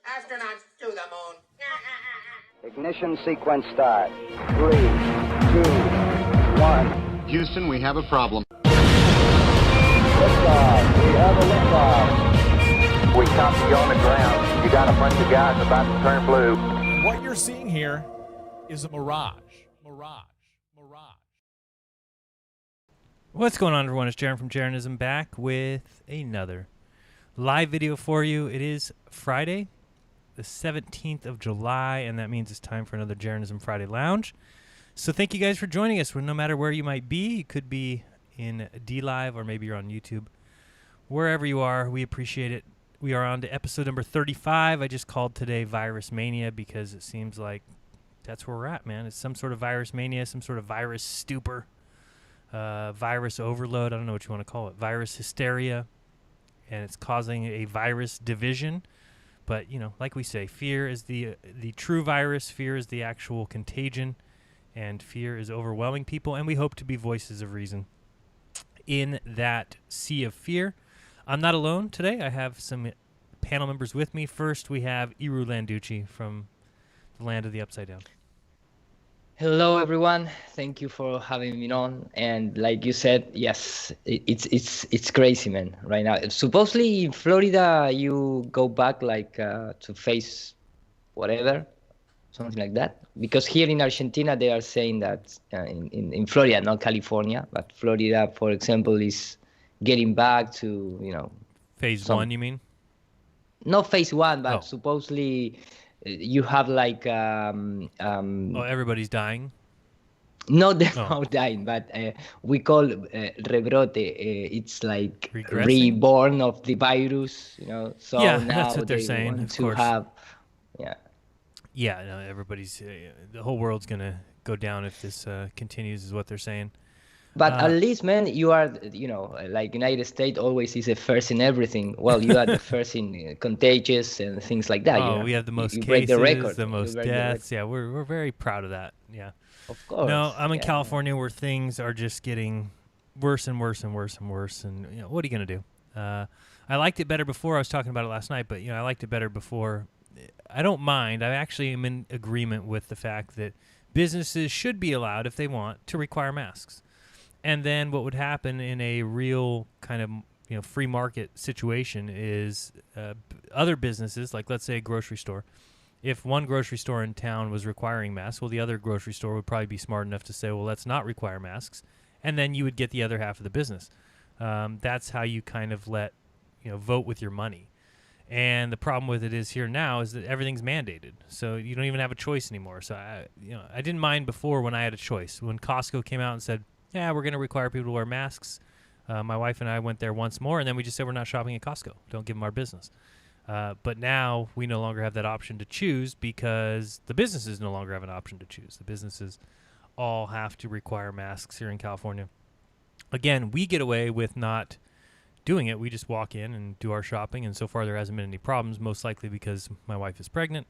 Astronauts to the moon. Ignition sequence start. 3, 2, 1. Houston, we have a problem. Liftoff. We have a liftoff. We copy you on the ground. You got a bunch of guys about to turn blue. What you're seeing here is a mirage. What's going on, everyone? It's Jaron from Jeranism back with another live video for you. It is Friday, the 17th of July, and that means it's time for another Jeranism Friday Lounge. So thank you guys for joining us. No matter where you might be, you could be in D-Live or maybe you're on YouTube. Wherever you are, we appreciate it. We are on to episode number 35. I just called today Virus Mania because it seems like that's where we're at, man. It's some sort of virus mania, some sort of virus stupor, virus overload. I don't know what you want to call it. Virus hysteria. And it's causing a virus division. But, you know, like we say, fear is the true virus. Fear is the actual contagion. And fear is overwhelming people. And we hope to be voices of reason in that sea of fear. I'm not alone today. I have some panel members with me. First, we have Iru Landucci from the land of the Upside Down. Hello, everyone. Thank you for having me on. And like you said, yes, it's crazy, man. Right now, supposedly in Florida, you go back like to face whatever, something like that. Because here in Argentina, they are saying that in Florida, not California, but Florida, for example, is getting back to, you know, phase one, you mean? Not phase one, but supposedly you have like everybody's dying. Not they're not dying, but we call rebrote. It's like regressing? Reborn of the virus, you know. So yeah, now that's what they're saying. Want of to course. have, yeah. No, everybody's the whole world's gonna go down if this continues, is what they're saying. But at least, man, you are, you know, like United States always is the first in everything. Well, you are the first in contagious and things like that. Oh, you know? we have the most you cases, break the record. the most deaths. Yeah, we're very proud of that. Yeah. Of course. No, I'm in California where things are just getting worse and worse and worse and worse. And, you know, what are you going to do? I liked it better before. I was talking about it last night, but, you know, I liked it better before. I don't mind. I actually am in agreement with the fact that businesses should be allowed, if they want, to require masks. And then what would happen in a real kind of, you know, free market situation is other businesses, like let's say a grocery store, if one grocery store in town was requiring masks, well, the other grocery store would probably be smart enough to say, well, let's not require masks. And then you would get the other half of the business. That's how you kind of vote with your money. And the problem with it is here now is that everything's mandated. So you don't even have a choice anymore. So, I didn't mind before when I had a choice. When Costco came out and said, yeah, we're going to require people to wear masks. My wife and I went there once more, and then we just said we're not shopping at Costco. Don't give them our business. But now we no longer have that option to choose because the businesses no longer have an option to choose. The businesses all have to require masks here in California. Again, we get away with not doing it. We just walk in and do our shopping, and so far there hasn't been any problems, most likely because my wife is pregnant.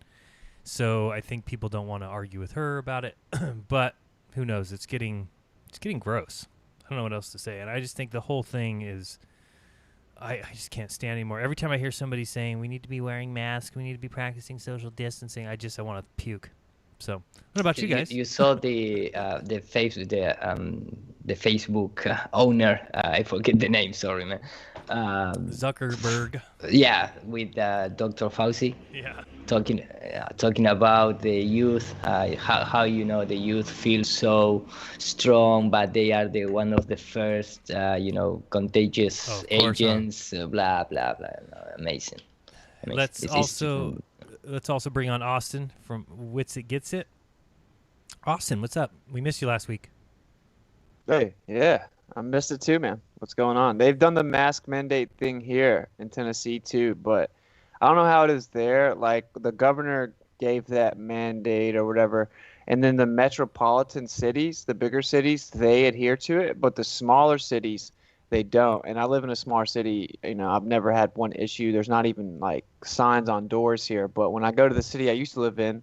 So I think people don't want to argue with her about it. But who knows? It's getting gross. I don't know what else to say. And I just think the whole thing is, I just can't stand anymore. Every time I hear somebody saying we need to be wearing masks, we need to be practicing social distancing, I want to puke. So what about you guys? You saw the Facebook owner. I forget the name. Sorry, man. Zuckerberg. Yeah, with Dr. Fauci. Yeah. Talking about the youth, how you know the youth feel so strong, but they are one of the first contagious agents. Blah blah blah. Amazing. Let's also bring on Austin from Wits It Gets It. Austin, what's up? We missed you last week. Hey, yeah, I missed it too, man. What's going on? They've done the mask mandate thing here in Tennessee too, but I don't know how it is there. Like the governor gave that mandate or whatever, and then the metropolitan cities, the bigger cities, they adhere to it, but the smaller cities, they don't. And I live in a small city. You know, I've never had one issue. There's not even like signs on doors here. But when I go to the city I used to live in,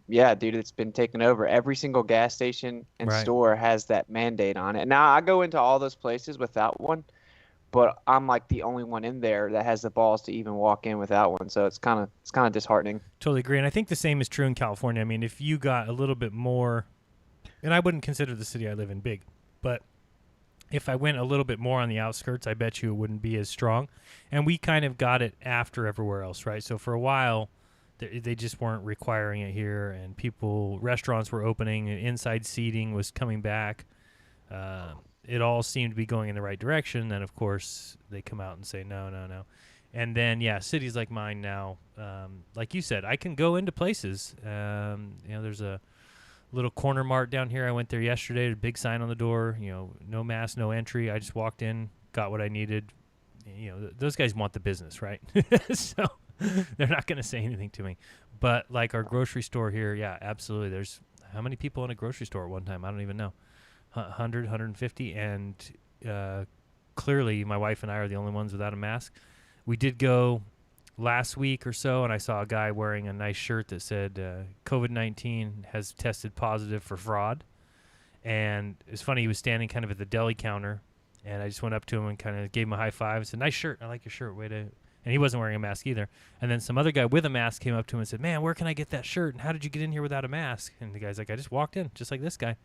yeah, dude, it's been taken over. Every single gas station and store has that mandate on it. Now I go into all those places without one, but I'm like the only one in there that has the balls to even walk in without one. So it's kind of disheartening. Totally agree. And I think the same is true in California. I mean, if you got a little bit more, and I wouldn't consider the city I live in big, but if I went a little bit more on the outskirts, I bet you it wouldn't be as strong. And we kind of got it after everywhere else, right? So for a while, they just weren't requiring it here, and restaurants were opening, and inside seating was coming back. It all seemed to be going in the right direction. Then, of course, they come out and say, no. And then, cities like mine now, like you said, I can go into places. There's a little corner mart down here. I went there yesterday. A big sign on the door, no mask, no entry. I just walked in, got what I needed. Those guys want the business, right? So they're not going to say anything to me. But like our grocery store here, yeah, absolutely. There's how many people in a grocery store at one time? I don't even know. 100, 150. And clearly my wife and I are the only ones without a mask. We did go last week or so, and I saw a guy wearing a nice shirt that said COVID-19 has tested positive for fraud. And it's funny, he was standing kind of at the deli counter, and I just went up to him and kind of gave him a high five. I said, nice shirt. I like your shirt. And he wasn't wearing a mask either. And then some other guy with a mask came up to him and said, man, where can I get that shirt? And how did you get in here without a mask? And the guy's like, I just walked in, just like this guy. And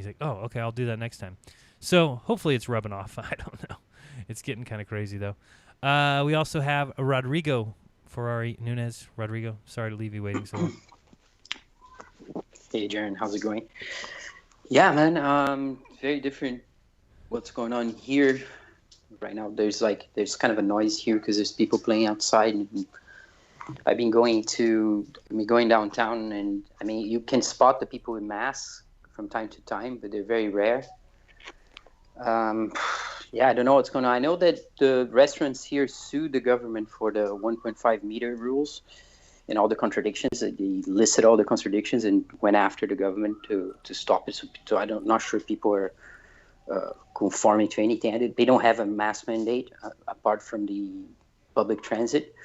he's like, oh, okay, I'll do that next time. So hopefully it's rubbing off. I don't know. It's getting kind of crazy, though. We also have Rodrigo Ferrari Nunez. Rodrigo, sorry to leave you waiting so long. Hey, Jaron, how's it going? Yeah, man, very different what's going on here right now. There's kind of a noise here because there's people playing outside. And I've been going downtown, and I mean, you can spot the people with masks from time to time, but they're very rare. Yeah, I don't know what's going on. I know that the restaurants here sued the government for the 1.5 meter rules and all the contradictions. They listed all the contradictions and went after the government to stop it. So I'm not sure if people are conforming to anything. They don't have a mask mandate apart from the public transit,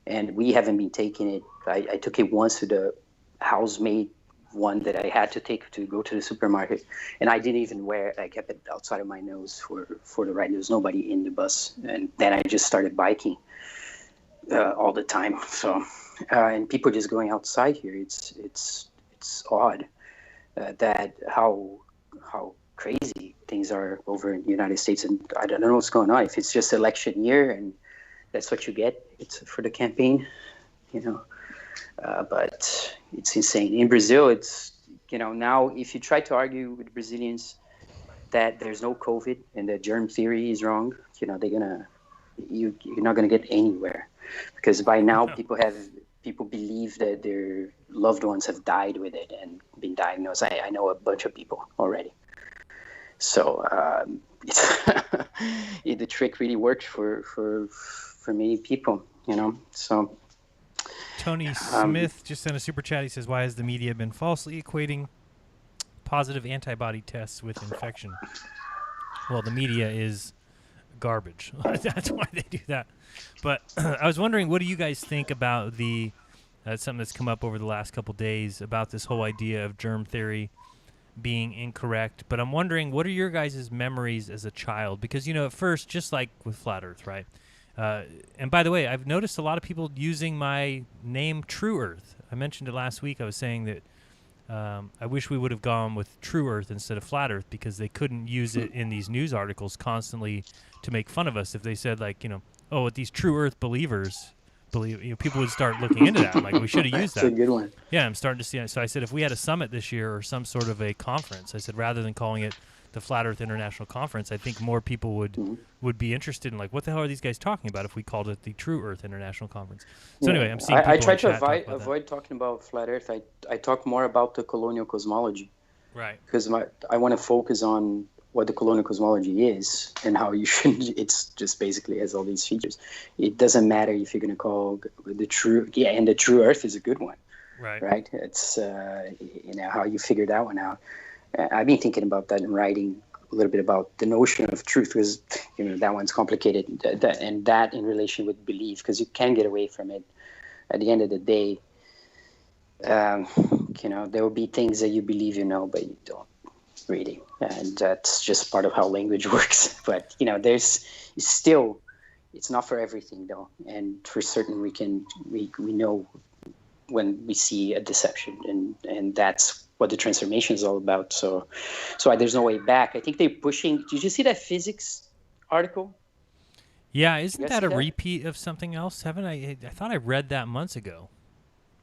and we haven't been taking it. I took it once to the housemaid one that I had to take to go to the supermarket, and I didn't even wear it. I kept it outside of my nose for the ride. There was nobody in the bus, and then I just started biking all the time. So and people just going outside here. It's odd that how crazy things are over in the United States, and I don't know what's going on. If it's just election year and that's what you get, it's for the campaign, but it's insane. In Brazil, it's, now if you try to argue with Brazilians that there's no COVID and that germ theory is wrong, you're not gonna get anywhere, because by now people believe that their loved ones have died with it and been diagnosed. I know a bunch of people already. So the trick really works for many people, So Tony Smith just sent a super chat. He says, why has the media been falsely equating positive antibody tests with infection? Well, the media is garbage. That's why they do that. But I was wondering, what do you guys think about something that's come up over the last couple days about this whole idea of germ theory being incorrect? But I'm wondering, what are your guys' memories as a child? Because, at first, just like with Flat Earth, right? And by the way, I've noticed a lot of people using my name True Earth. I mentioned it last week. I was saying that I wish we would have gone with True Earth instead of Flat Earth, because they couldn't use it in these news articles constantly to make fun of us. If they said, like, what these True Earth believers believe, people would start looking into that. Like, we should have used that. That's a good one. Yeah, I'm starting to see it. So I said, if we had a summit this year or some sort of a conference, I said, rather than calling it the Flat Earth International Conference, I think more people would be interested in, like, what the hell are these guys talking about if we called it the True Earth International Conference? So anyway, I'm seeing people I try to avoid talking about Flat Earth. I talk more about the colonial cosmology. Right. Because I want to focus on what the colonial cosmology is and how you should. It's just basically has all these features. It doesn't matter if you're going to call the true. Yeah, and the True Earth is a good one. Right. Right. It's how you figure that one out. I've been thinking about that and writing a little bit about the notion of truth, because that one's complicated, and that in relation with belief, because you can get away from it. At the end of the day, there will be things that you believe but you don't. really, and that's just part of how language works. But there's still, it's not for everything though, and for certain we know when we see a deception, and that's what the transformation is all about. So there's no way back. I think they're pushing. Did you see that physics article? Yeah, isn't You guys that see a that? repeat of something else? Haven't I thought I read that months ago,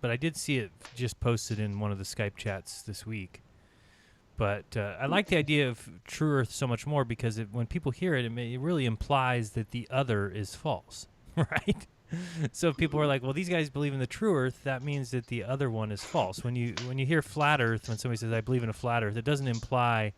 but I did see it just posted in one of the Skype chats this week. But I like the idea of True Earth so much more because when people hear it, it really implies that the other is false, right? So if people are like, well, these guys believe in the True Earth, that means that the other one is false. When you hear Flat Earth, when somebody says, I believe in a Flat Earth, it doesn't imply,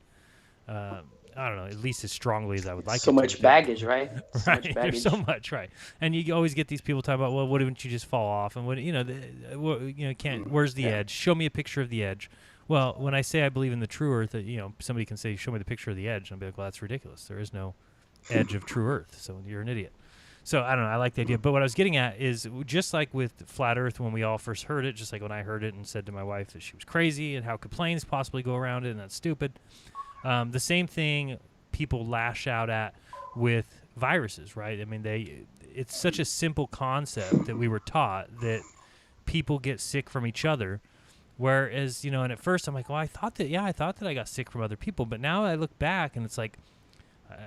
I don't know, at least as strongly as I would like So it much to. baggage, right? So Right, much there's baggage. so much, right? And you always get these people talking about, well, wouldn't you just fall off? And can't. Where's the edge? Show me a picture of the edge. Well, when I say I believe in the True Earth, somebody can say, show me the picture of the edge, and I'll be like, well, that's ridiculous. There is no edge of True Earth, so you're an idiot. So I don't know. I like the idea, but what I was getting at is just like with Flat Earth when we all first heard it, just like when I heard it and said to my wife that she was crazy and how could planes possibly go around it and that's stupid. The same thing people lash out at with viruses, right? I mean, it's such a simple concept that we were taught that people get sick from each other. Whereas, and at first I'm like, well, I thought that I got sick from other people. But now I look back and it's like,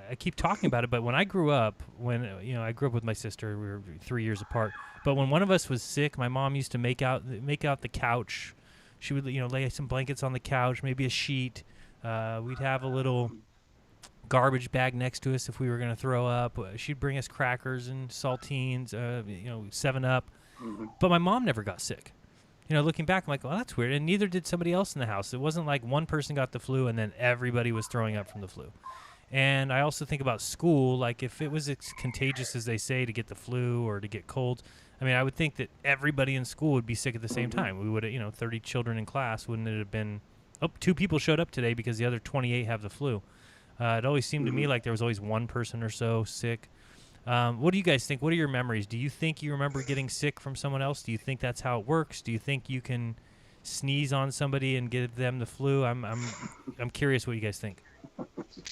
I keep talking about it. But when I grew up, I grew up with my sister, we were 3 years apart. But when one of us was sick, my mom used to make out the couch. She would, lay some blankets on the couch, maybe a sheet. We'd have a little garbage bag next to us if we were going to throw up. She'd bring us crackers and saltines, 7-Up. Mm-hmm. But my mom never got sick. Looking back, I'm like, well, that's weird. And neither did somebody else in the house. It wasn't like one person got the flu and then everybody was throwing up from the flu. And I also think about school, like if it was as contagious as they say to get the flu or to get colds, I mean, I would think that everybody in school would be sick at the same time. We would have, 30 children in class, wouldn't it have been, 2 people showed up today because the other 28 have the flu. It always seemed to me like there was always one person or so sick. What do you guys think? What are your memories? Do you think you remember getting sick from someone else? Do you think that's how it works? Do you think you can sneeze on somebody and give them the flu? I'm curious what you guys think.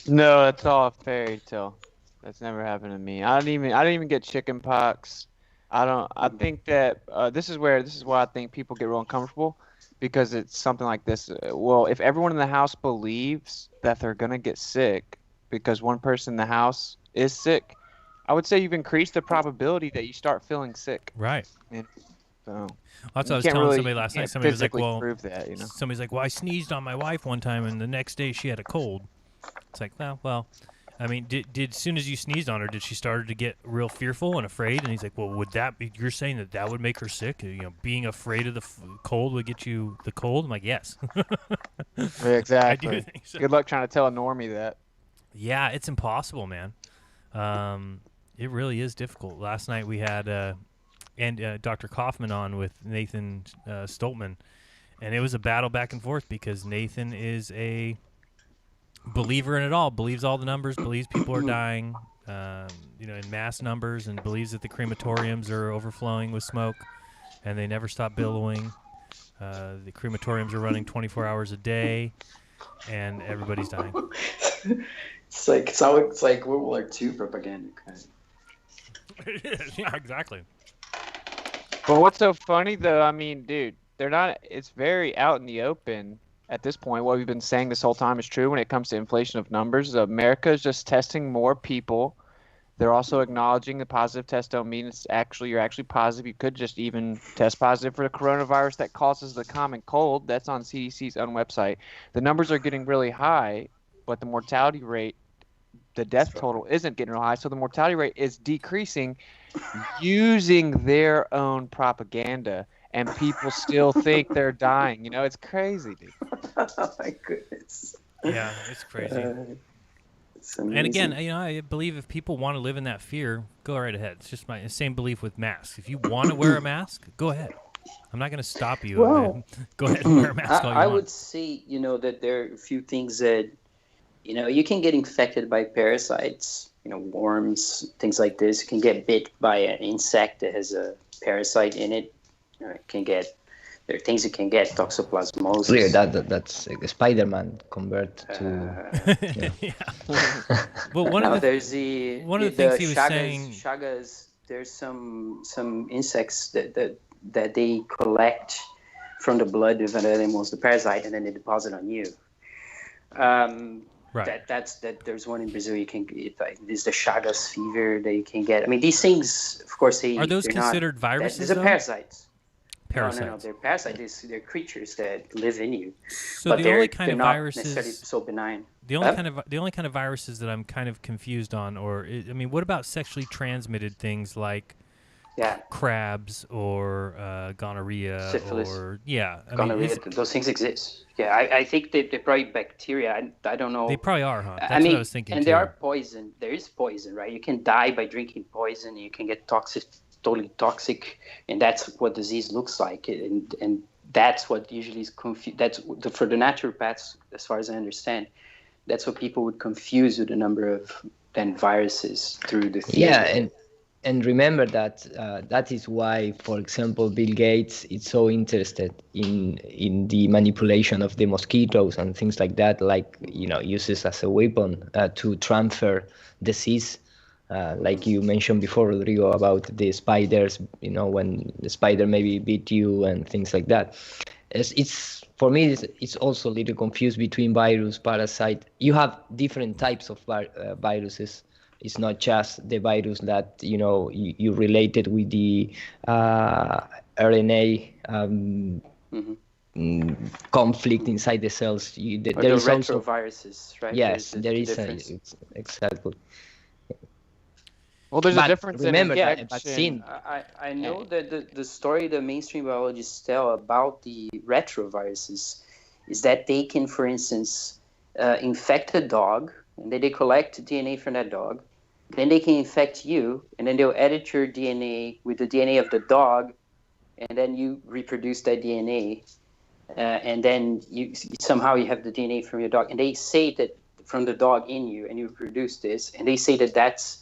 No, that's all a fairy tale. That's never happened to me. I didn't even get chicken pox. I think that this is why I think people get real uncomfortable because it's something like this. Well, if everyone in the house believes that they're gonna get sick because one person in the house is sick, I would say you've increased the probability that you start feeling sick. Right. So that's what I was telling somebody last night. Somebody was like, well, prove that, somebody's like, well, I sneezed on my wife one time and the next day she had a cold. It's like, well, I mean, did as soon as you sneezed on her, did she start to get real fearful and afraid? And he's like, well, would that be, you're saying that would make her sick? Being afraid of the cold would get you the cold? I'm like, yes. Exactly. I do think so. Good luck trying to tell a normie that. Yeah, it's impossible, man. It really is difficult. Last night we had Dr. Kaufman on with Nathan Stoltman, and it was a battle back and forth because Nathan is a believer in it all, believes all the numbers, believes people are dying, in mass numbers, and believes that the crematoriums are overflowing with smoke, and they never stop billowing. The crematoriums are running 24 hours a day, and everybody's dying. It's like World War II propaganda. It is, yeah, exactly. But what's so funny though, I mean, dude, it's very out in the open at this point. What we've been saying this whole time is true when it comes to inflation of numbers. America is just testing more people. They're also acknowledging the positive tests don't mean you're actually positive. You could just even test positive for the coronavirus that causes the common cold. That's on CDC's own website. The numbers are getting really high, but the mortality rate, the death total isn't getting real high, so the mortality rate is decreasing using their own propaganda, and people still think they're dying. It's crazy, dude. Oh my goodness. Yeah, it's crazy. It's amazing. And again, I believe if people want to live in that fear, go right ahead. It's just my same belief with masks. If you want to wear a mask, go ahead. I'm not going to stop you. Well, go ahead and wear a mask all you I want. would say, that there are a few things that, you can get infected by parasites, worms, things like this. You can get bit by an insect that has a parasite in it. It can get there are things you can get, toxoplasmosis. Clear that's Spider-Man compared to. Yeah. Well, one Now of the there's the things he was Chagas. saying. Chagas. There's some insects that they collect from the blood of animals, the parasite, and then they deposit on you. Right. There's one in Brazil you can get. There's the Chagas fever that you can get. I mean, these things, of course, Are those they're considered not, viruses? These are though? parasites. Parasites. No, they're parasites. They're creatures that live in you. So but the only they're kind of not viruses necessarily so benign. The only kind of viruses that I'm kind of confused on, I mean, what about sexually transmitted things like crabs or gonorrhea, syphilis, or gonorrhea? Those things exist. Yeah, I think they're probably bacteria. I don't know. They probably are, huh? That's what I was thinking. And too. they are poison. There is poison, right? You can die by drinking poison. You can get totally toxic, and that's what disease looks like. And that's what usually is confused. For the naturopaths, as far as I understand. That's what people would confuse with a number of viruses through the theory. Yeah, and remember that that is why, for example, Bill Gates is so interested in the manipulation of the mosquitoes and things like that, like uses as a weapon to transfer disease. Like you mentioned before, Rodrigo, about the spiders. When the spider maybe bit you and things like that. It's for me, it's also a little confused between virus, parasite. You have different types of viruses. It's not just the virus that you related with the RNA conflict inside the cells. There is retroviruses, right? Yes, there is exactly. Well, there's a difference. Remember in that vaccine. I know that the story the mainstream biologists tell about the retroviruses is that they can, for instance, infect a dog, and then they collect DNA from that dog. Then they can infect you, and then they'll edit your DNA with the DNA of the dog, and then you reproduce that DNA, and then somehow you have the DNA from your dog. And they say that from the dog in you, and you produce this, and they say that that's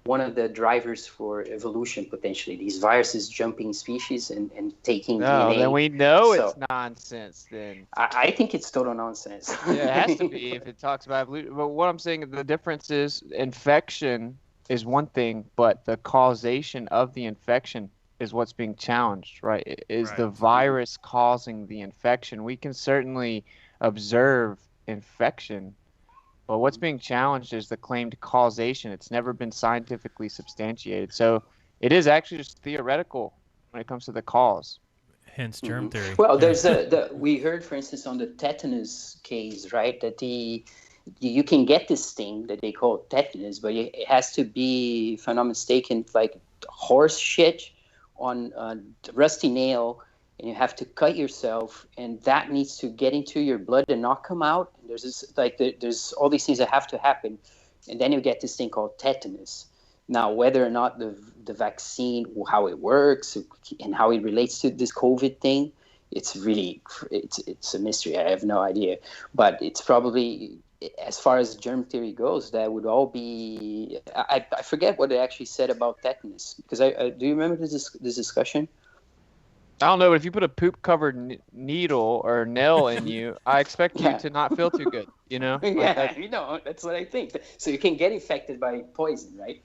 one of the drivers for evolution, potentially. These viruses jumping species and taking DNA. Then we know it's nonsense then. I think it's total nonsense. Yeah, it has to be if it talks about evolution. But what I'm saying, the difference is infection is one thing, but the causation of the infection is what's being challenged, right? Is the virus causing the infection? We can certainly observe infection, but what's being challenged is the claimed causation. It's never been scientifically substantiated. So it is actually just theoretical when it comes to the cause. Hence germ theory. Well, there's we heard, for instance, on the tetanus case, right, that you can get this thing that they call tetanus, but it has to be, if I'm not mistaken, like horse shit on a rusty nail, and you have to cut yourself, and that needs to get into your blood and not come out. And there's all these things that have to happen, and then you get this thing called tetanus. Now, whether or not the vaccine, how it works, and how it relates to this COVID thing, it's a mystery. I have no idea, but it's probably, as far as germ theory goes, that would all be. I forget what it actually said about tetanus, because do you remember this discussion? I don't know, but if you put a poop-covered needle or nail in you, I expect you to not feel too good, that's what I think. So you can get infected by poison, right?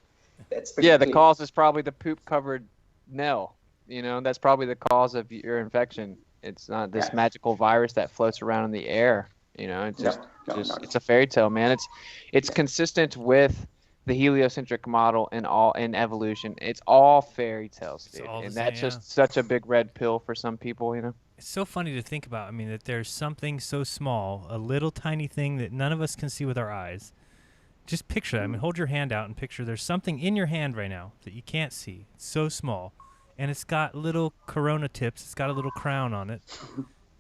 That's pretty the clear. cause is probably the poop-covered nail. That's probably the cause of your infection. It's not this magical virus that floats around in the air. It's it's a fairy tale, man. It's consistent with the heliocentric model in evolution. It's all fairy tales, dude. And that's just such a big red pill for some people, It's so funny to think about. I mean, that there's something so small, a little tiny thing that none of us can see with our eyes. Just picture that. I mean, hold your hand out and picture there's something in your hand right now that you can't see. It's so small. And it's got little corona tips. It's got a little crown on it.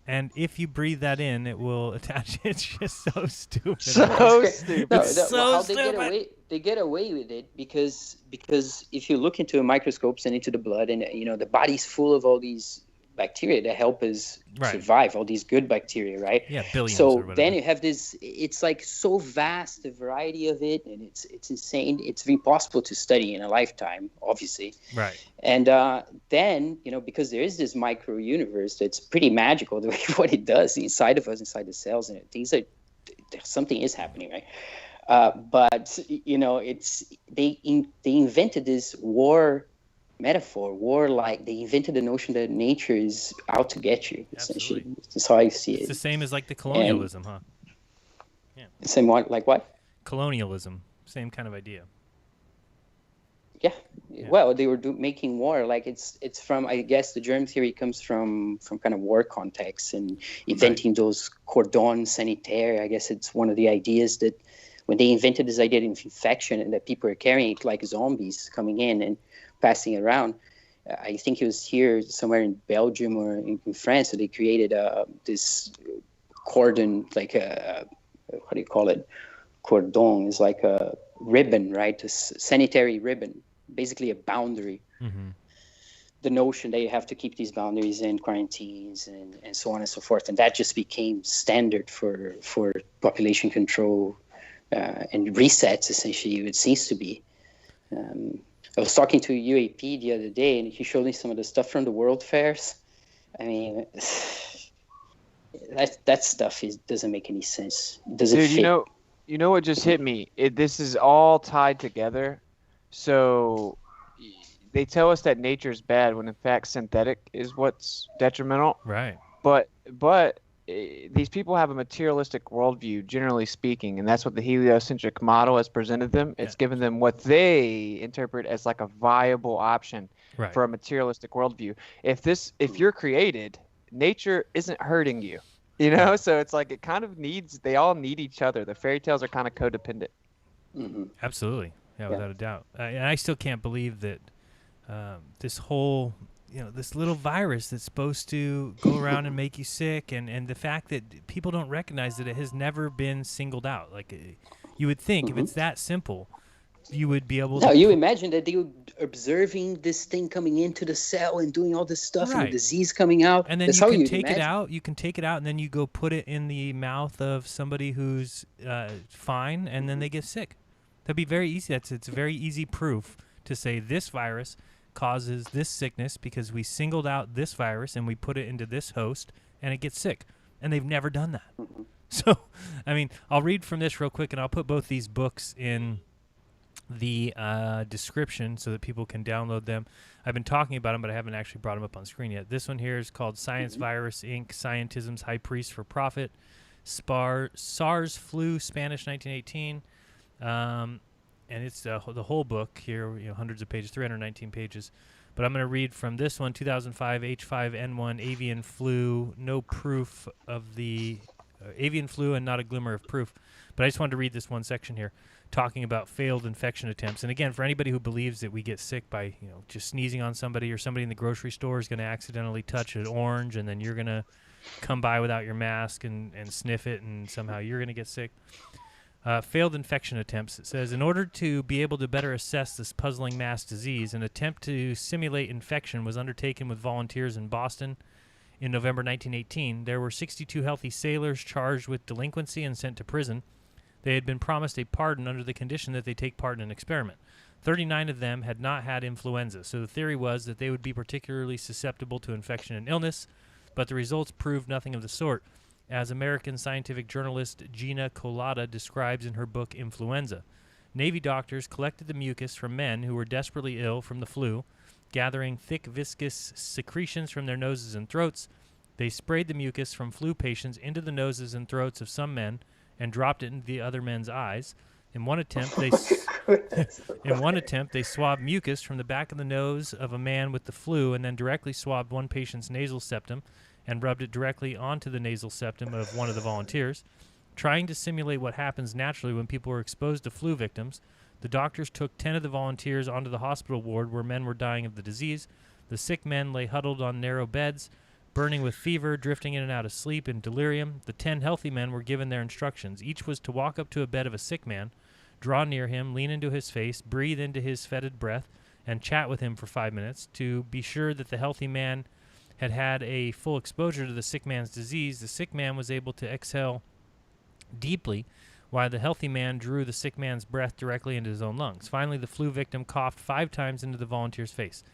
And if you breathe that in, it will attach. It's just so stupid. So stupid. They get away with it because if you look into microscopes and into the blood, and the body's full of all these bacteria that help us Right. survive, all these good bacteria, right? Yeah, billions So or whatever. then you have this, it's like so vast, the variety of it, and it's insane. It's impossible to study in a lifetime, obviously. Right. And then, because there is this micro universe that's pretty magical, the way what it does inside of us, inside the cells, and something is happening, right? But they invented this war metaphor, like they invented the notion that nature is out to get you. Essentially, Absolutely. that's how I see It's it. the same as like the colonialism, huh? Same one, like what? Colonialism, same kind of idea. Yeah. Well, they were making war. Like it's from, I guess, the germ theory comes from kind of war context and inventing those cordon sanitaire. I guess it's one of the ideas that when they invented this idea of infection and that people are carrying it like zombies coming in and passing it around. I think it was here somewhere in Belgium or in France that they created this cordon, like what do you call it? Cordon is like a ribbon, right? A sanitary ribbon, basically a boundary. Mm-hmm. The notion that you have to keep these boundaries in quarantines and so on and so forth. And that just became standard for population control and resets, essentially, it seems to be. I was talking to UAP the other day, and he showed me some of the stuff from the World Fairs. I mean, that stuff doesn't make any sense. Doesn't fit. You know what just hit me? This is all tied together. So they tell us that nature's bad when in fact synthetic is what's detrimental. Right. But these people have a materialistic worldview, generally speaking, and that's what the heliocentric model has presented them. It's given them what they interpret as like a viable option for a materialistic worldview. If you're created, nature isn't hurting you, So it's like they all need each other. The fairy tales are kind of codependent. Mm-hmm. Absolutely, without a doubt. And I still can't believe that this whole this little virus that's supposed to go around and make you sick, and the fact that people don't recognize that it has never been singled out. Like you would think, if it's that simple, you would be able to. No, you imagine that they would observing this thing coming into the cell and doing all this stuff and the disease coming out. And then that's you how can you'd take imagine. it out. You can take it out, and then you go put it in the mouth of somebody who's fine, and then they get sick. That'd be very easy. It's very easy proof to say this virus causes this sickness because we singled out this virus and we put it into this host and it gets sick. And they've never done that. Mm-hmm. So, I mean, I'll read from this real quick, and I'll put both these books in the description so that people can download them. I've been talking about them, but I haven't actually brought them up on screen yet. This one here is called Science Virus Inc. Scientism's High Priest for Profit. SARS Flu, Spanish, 1918. And it's the whole book here, hundreds of pages, 319 pages. But I'm going to read from this one, 2005 H5N1 avian flu, no proof of the avian flu and not a glimmer of proof. But I just wanted to read this one section here, talking about failed infection attempts. And again, for anybody who believes that we get sick by just sneezing on somebody, or somebody in the grocery store is going to accidentally touch an orange, and then you're going to come by without your mask and sniff it, and somehow you're going to get sick. Failed infection attempts. It says, in order to be able to better assess this puzzling mass disease, an attempt to simulate infection was undertaken with volunteers in Boston in November 1918. There were 62 healthy sailors charged with delinquency and sent to prison. They had been promised a pardon under the condition that they take part in an experiment. 39 of them had not had influenza, so the theory was that they would be particularly susceptible to infection and illness, but the results proved nothing of the sort, as American scientific journalist Gina Kolata describes in her book Influenza. Navy doctors collected the mucus from men who were desperately ill from the flu, gathering thick viscous secretions from their noses and throats. They sprayed the mucus from flu patients into the noses and throats of some men and dropped it into the other men's eyes. In one attempt, they swabbed mucus from the back of the nose of a man with the flu and then directly swabbed one patient's nasal septum and rubbed it directly onto the nasal septum of one of the volunteers. Trying to simulate what happens naturally when people are exposed to flu victims, the doctors took 10 of the volunteers onto the hospital ward where men were dying of the disease. The sick men lay huddled on narrow beds, burning with fever, drifting in and out of sleep and delirium. The 10 healthy men were given their instructions. Each was to walk up to a bed of a sick man, draw near him, lean into his face, breathe into his fetid breath, and chat with him for 5 minutes to be sure that the healthy man had had a full exposure to the sick man's disease, the sick man was able to exhale deeply, while the healthy man drew the sick man's breath directly into his own lungs. Finally, the flu victim coughed 5 times into the volunteer's face.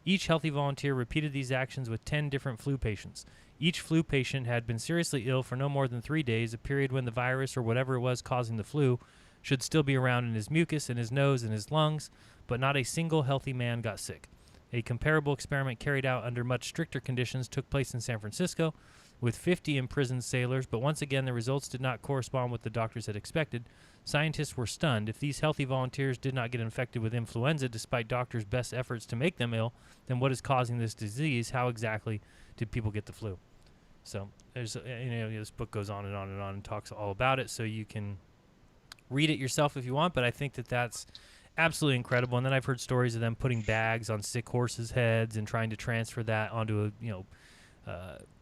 Each healthy volunteer repeated these actions with 10 different flu patients. Each flu patient had been seriously ill for no more than 3 days, a period when the virus or whatever it was causing the flu should still be around in his mucus, in his nose, and his lungs, but not a single healthy man got sick. A comparable experiment carried out under much stricter conditions took place in San Francisco with 50 imprisoned sailors, but once again the results did not correspond with what the doctors had expected. Scientists were stunned. If these healthy volunteers did not get infected with influenza despite doctors' best efforts to make them ill, then what is causing this disease? How exactly did people get the flu? So there's, this book goes on and on and on and talks all about it, so you can read it yourself if you want, but I think that that's absolutely incredible. And then I've heard stories of them putting bags on sick horses' heads and trying to transfer that onto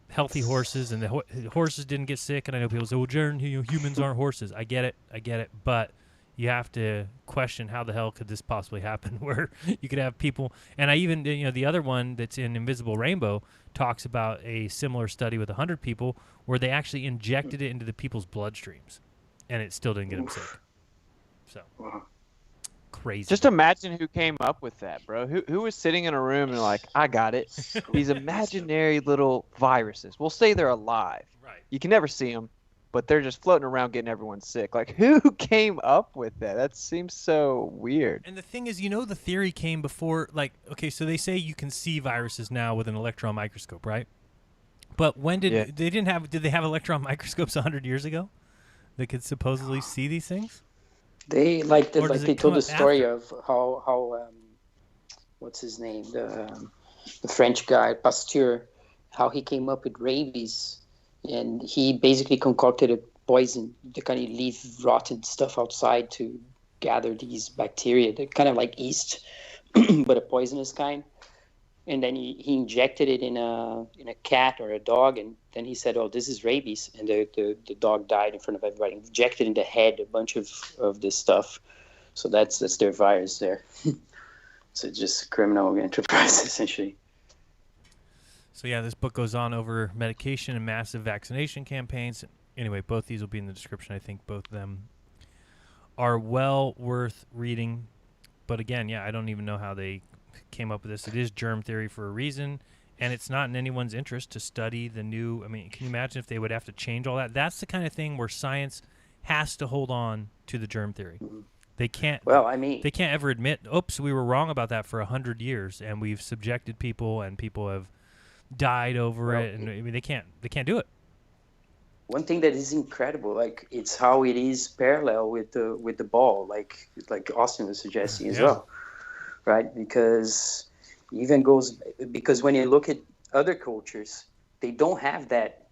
healthy horses, and the horses didn't get sick. And I know people say, well, Jaron, humans aren't horses. I get it, but you have to question how the hell could this possibly happen, where you could have people. And I even, the other one that's in Invisible Rainbow talks about a similar study with 100 people where they actually injected it into the people's bloodstreams, and it still didn't get them sick. So crazy. Just imagine who came up with that, bro. Who was sitting in a room and like, I got it. These imaginary little viruses. We'll say they're alive. Right. You can never see them, but they're just floating around getting everyone sick. Like, who came up with that? That seems so weird. And the thing is, the theory came before, so they say you can see viruses now with an electron microscope, right? But when did they have electron microscopes 100 years ago that could supposedly see these things? They they told the story of how what's his name, the French guy Pasteur, how he came up with rabies, and he basically concocted a poison to kind of leave rotten stuff outside to gather these bacteria. They're kind of like yeast, but a poisonous kind. And then he injected it in a cat or a dog, and then he said, "Oh, this is rabies," and the dog died in front of everybody. Injected in the head a bunch of this stuff, so that's their virus there. So it's just criminal enterprise essentially. So yeah, this book goes on over medication and massive vaccination campaigns. Anyway, both these will be in the description. I think both of them are well worth reading. But again, I don't even know how they came up with this. It is germ theory for a reason, and it's not in anyone's interest to study the new. I mean, can you imagine if they would have to change all that? That's the kind of thing where science has to hold on to the germ theory. They can't. Well, I mean, they can't ever admit, "Oops, we were wrong about that for 100 years, and we've subjected people, and people have died over it." And I mean, they can't do it. One thing that is incredible, it's how it is parallel with the ball, like Austin was suggesting as well. Right, because when you look at other cultures, they don't have that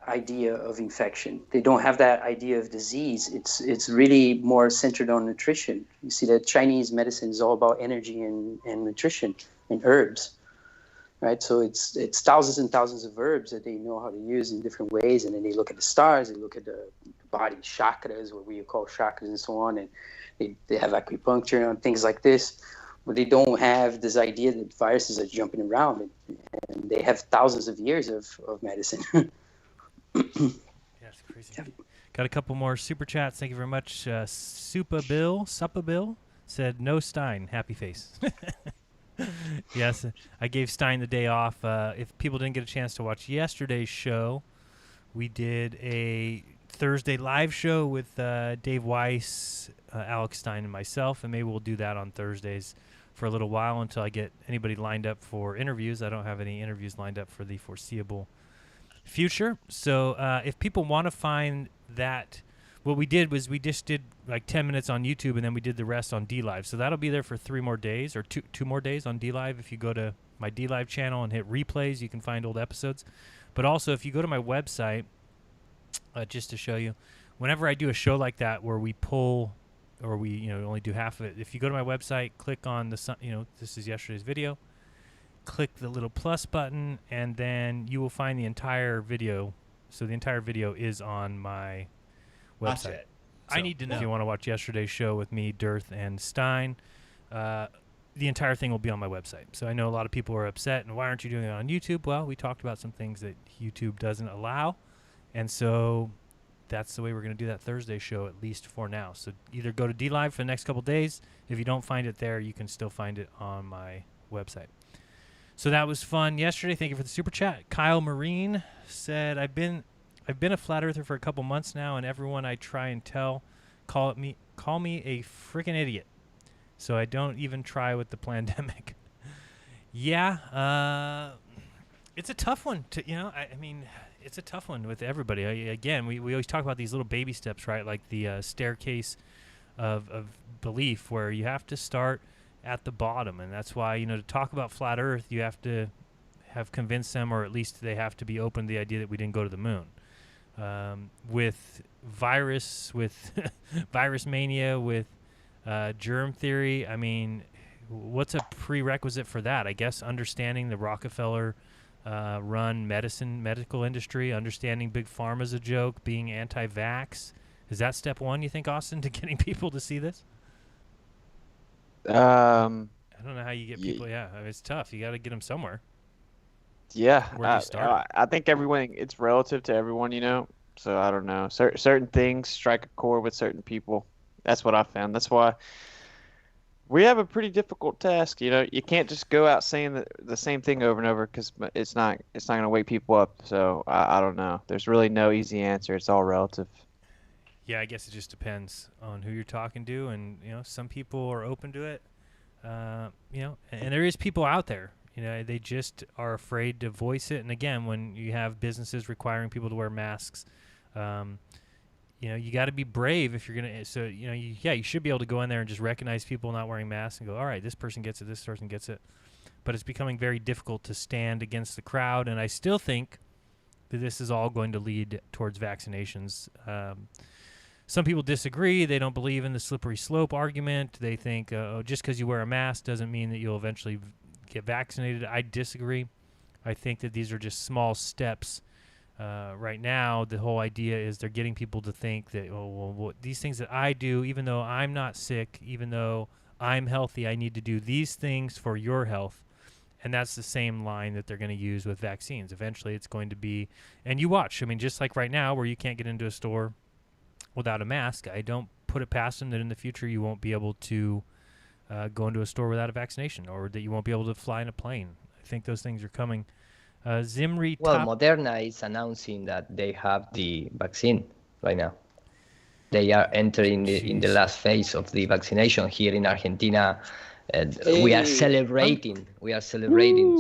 idea of infection. They don't have that idea of disease. It's really more centered on nutrition. You see that Chinese medicine is all about energy and nutrition and herbs, right? So it's thousands and thousands of herbs that they know how to use in different ways, and then they look at the stars, they look at the body chakras, what we call chakras and so on, and they have acupuncture and things like this. But they don't have this idea that viruses are jumping around, and they have thousands of years of medicine. It's crazy. Got a couple more super chats. Thank you very much. Supa Bill said, "No Stein, happy face." Yes, I gave Stein the day off. If people didn't get a chance to watch yesterday's show, we did a Thursday live show with Dave Weiss, Alex Stein, and myself, and maybe we'll do that on Thursdays for a little while until I get anybody lined up for interviews. I don't have any interviews lined up for the foreseeable future. So if people want to find that, what we did was we just did like 10 minutes on YouTube, and then we did the rest on DLive. So that'll be there for 3 more days, or two more days on DLive. If you go to my DLive channel and hit replays, you can find old episodes. But also, if you go to my website, just to show you, whenever I do a show like that where we pull, or we only do half of it, if you go to my website, click on the this is yesterday's video, click the little plus button, and then you will find the entire video. So the entire video is on my website. So I need to know. If you want to watch yesterday's show with me, Dearth, and Stein, the entire thing will be on my website. So I know a lot of people are upset, and why aren't you doing it on YouTube? Well, we talked about some things that YouTube doesn't allow, and so that's the way we're going to do that Thursday show, at least for now. So either go to DLive for the next couple days. If you don't find it there, you can still find it on my website. So that was fun yesterday. Thank you for the super chat. Kyle Marine said, I've been a flat earther for a couple months now, and everyone I try and tell call me a freaking idiot. So I don't even try with the pandemic. Yeah, it's a tough one to, I mean, it's a tough one with everybody. Again, we always talk about these little baby steps, right? Like the staircase of belief, where you have to start at the bottom. And that's why, to talk about flat earth, you have to have convinced them, or at least they have to be open to the idea that we didn't go to the moon. With virus mania, with germ theory, I mean, what's a prerequisite for that? I guess understanding the Rockefeller run medical industry, understanding big pharma's a joke, being anti-vax. Is that step one, you think, Austin, to getting people to see this? I don't know how you get people. Yeah, I mean, it's tough. You got to get them somewhere. Yeah, Where do you start? I think everyone, it's relative to everyone, So I don't know. Certain things strike a chord with certain people. That's what I found. That's why we have a pretty difficult task. You can't just go out saying the same thing over and over, because it's not going to wake people up. So I don't know. There's really no easy answer. It's all relative. Yeah, I guess it just depends on who you're talking to, and some people are open to it. And there is people out there. They just are afraid to voice it. And again, when you have businesses requiring people to wear masks, you got to be brave if you're gonna. So you should be able to go in there and just recognize people not wearing masks and go, all right, this person gets it, this person gets it. But it's becoming very difficult to stand against the crowd, and I still think that this is all going to lead towards vaccinations. Some people disagree. They don't believe in the slippery slope argument. They think, just because you wear a mask doesn't mean that you'll eventually get vaccinated. I disagree. I think that these are just small steps. Right now, the whole idea is they're getting people to think that, these things that I do, even though I'm not sick, even though I'm healthy, I need to do these things for your health. And that's the same line that they're going to use with vaccines. Eventually, it's going to be, and you watch, I mean, just like right now where you can't get into a store without a mask, I don't put it past them that in the future you won't be able to go into a store without a vaccination, or that you won't be able to fly in a plane. I think those things are coming. Zimri. Moderna is announcing that they have the vaccine right now. They are entering in the last phase of the vaccination here in Argentina. We are celebrating.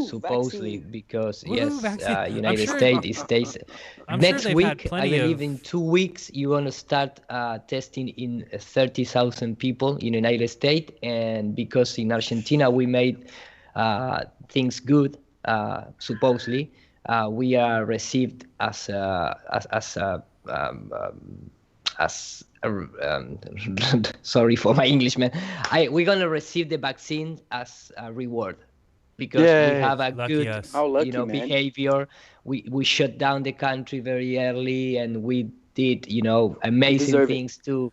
Supposedly, vaccine. Because Vaccine. United States next week. I believe in 2 weeks you're gonna start testing in 30,000 people in the United States, and because in Argentina we made things good, supposedly we are received as sorry for my English, man. We're gonna receive the vaccine as a reward because we have a good, behavior. We shut down the country very early, and we did, amazing things to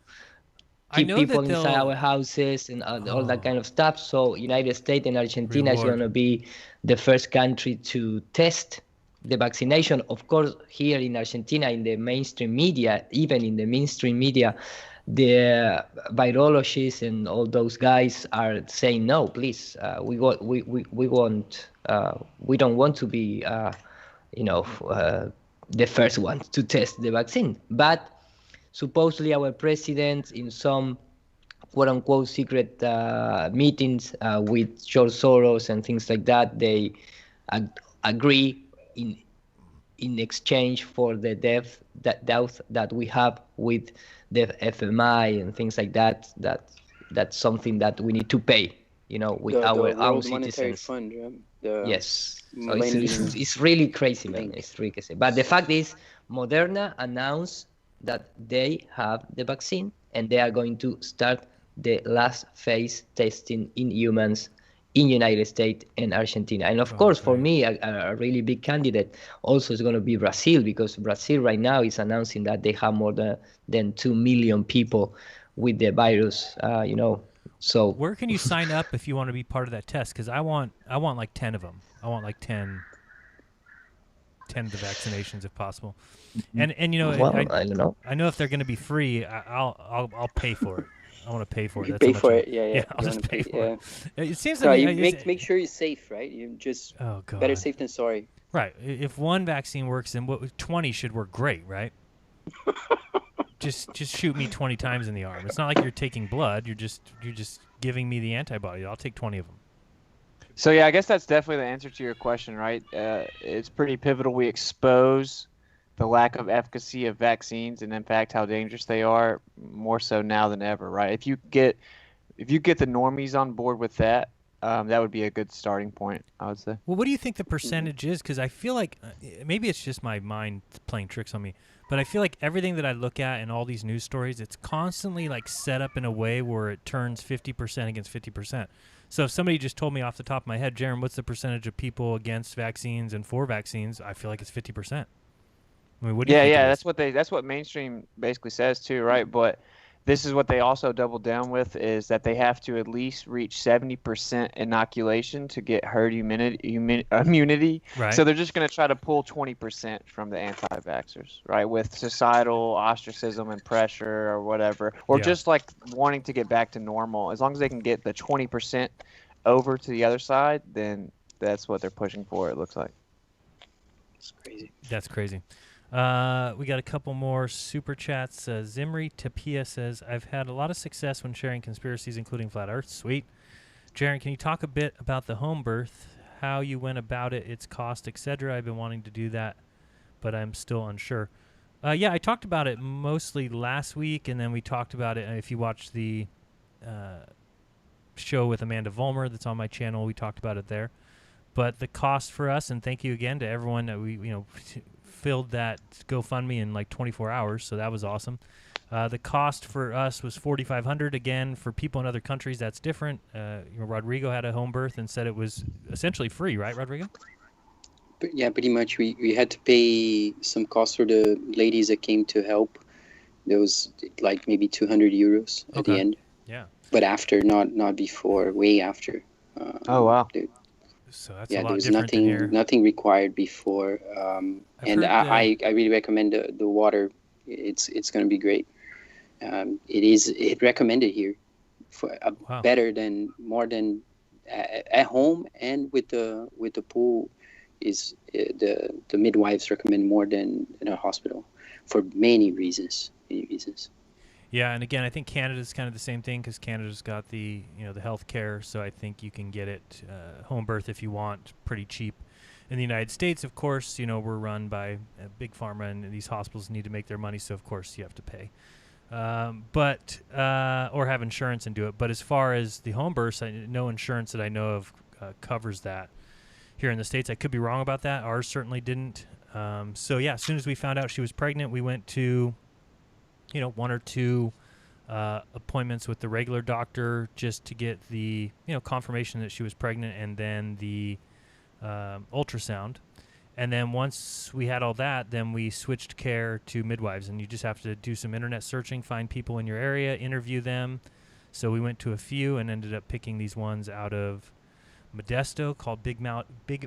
keep people inside our houses and all that kind of stuff. So United States and Argentina is gonna be the first country to test the vaccination. Of course, here in Argentina, in the mainstream media, the virologists and all those guys are saying, no, please, we don't want to be, the first one to test the vaccine. But supposedly our president, in some quote-unquote secret meetings with George Soros and things like that, they agree in exchange for the debt that we have with the FMI and things like that. That's something that we need to pay, with our own citizens. Fund, yes, so it's really crazy, man. It's really crazy. But the fact is, Moderna announced that they have the vaccine and they are going to start the last phase testing in humans in United States and Argentina. And of course, for me, a really big candidate also is going to be Brazil, because Brazil right now is announcing that they have more than 2 million people with the virus, So Where can you sign up if you want to be part of that test? Because I want like 10 of them. I want like 10 of the vaccinations if possible. And well, I don't know. I know if they're going to be free, I'll pay for it. I want to pay for it. You That's pay how much for I, it, yeah, yeah, yeah. I'll You just want to pay pay, for yeah. it. It seems to No, me. you make sure you're safe, right? You just Oh God. better safe than sorry. Right. If one vaccine works, then 20 should work great, right? just shoot me 20 times in the arm. It's not like you're taking blood. You're just giving me the antibody. I'll take 20 of them. So yeah, I guess that's definitely the answer to your question, right? It's pretty pivotal we expose the lack of efficacy of vaccines and in fact how dangerous they are more so now than ever, right? If you get the normies on board with that, that would be a good starting point, I would say. Well, what do you think the percentage is? Because I feel like maybe it's just my mind playing tricks on me, but I feel like everything that I look at in all these news stories, it's constantly like set up in a way where it turns 50% against 50%. So if somebody just told me off the top of my head, Jaron, what's the percentage of people against vaccines and for vaccines? I feel like it's 50%. I mean, what do you think? Yeah, that's what mainstream basically says too, right? But this is what they also double down with is that they have to at least reach 70% inoculation to get herd immunity. Right. So they're just going to try to pull 20% from the anti-vaxxers, right? With societal ostracism and pressure or whatever, or Yeah. just like wanting to get back to normal. As long as they can get the 20% over to the other side, then that's what they're pushing for, it looks like. It's crazy. That's crazy. We got a couple more super chats. Zimri Tapia says, I've had a lot of success when sharing conspiracies, including Flat Earth. Sweet. Jaron, can you talk a bit about the home birth, how you went about it, its cost, etc.? I've been wanting to do that, but I'm still unsure. Yeah, I talked about it mostly last week, and then we talked about it. If you watch the show with Amanda Vollmer that's on my channel, we talked about it there. But the cost for us, and thank you again to everyone that we filled that GoFundMe in like 24 hours, so that was awesome. The cost for us was $4,500. Again, for people in other countries, that's different. Rodrigo had a home birth and said it was essentially free, right, Rodrigo? But yeah, pretty much. We had to pay some cost for the ladies that came to help. There was like maybe 200 euros at the end. Yeah. But after, not before, way after. Oh wow. So that's Yeah, a lot there was different than here. nothing required before, and I really recommend the water. It's going to be great. It recommended here for more than at home and with the pool is the midwives recommend more than in a hospital for many reasons. Yeah, and again, I think Canada's kind of the same thing because Canada's got the the health care, so I think you can get it home birth if you want pretty cheap. In the United States, of course, we're run by big pharma, and these hospitals need to make their money, so of course you have to pay, or have insurance and do it. But as far as the home births, no insurance that I know of covers that here in the States. I could be wrong about that. Ours certainly didn't. So yeah, as soon as we found out she was pregnant, we went to one or two appointments with the regular doctor just to get the confirmation that she was pregnant, and then the ultrasound. And then once we had all that, then we switched care to midwives, and you just have to do some internet searching, find people in your area, interview them. So we went to a few and ended up picking these ones out of Modesto called Big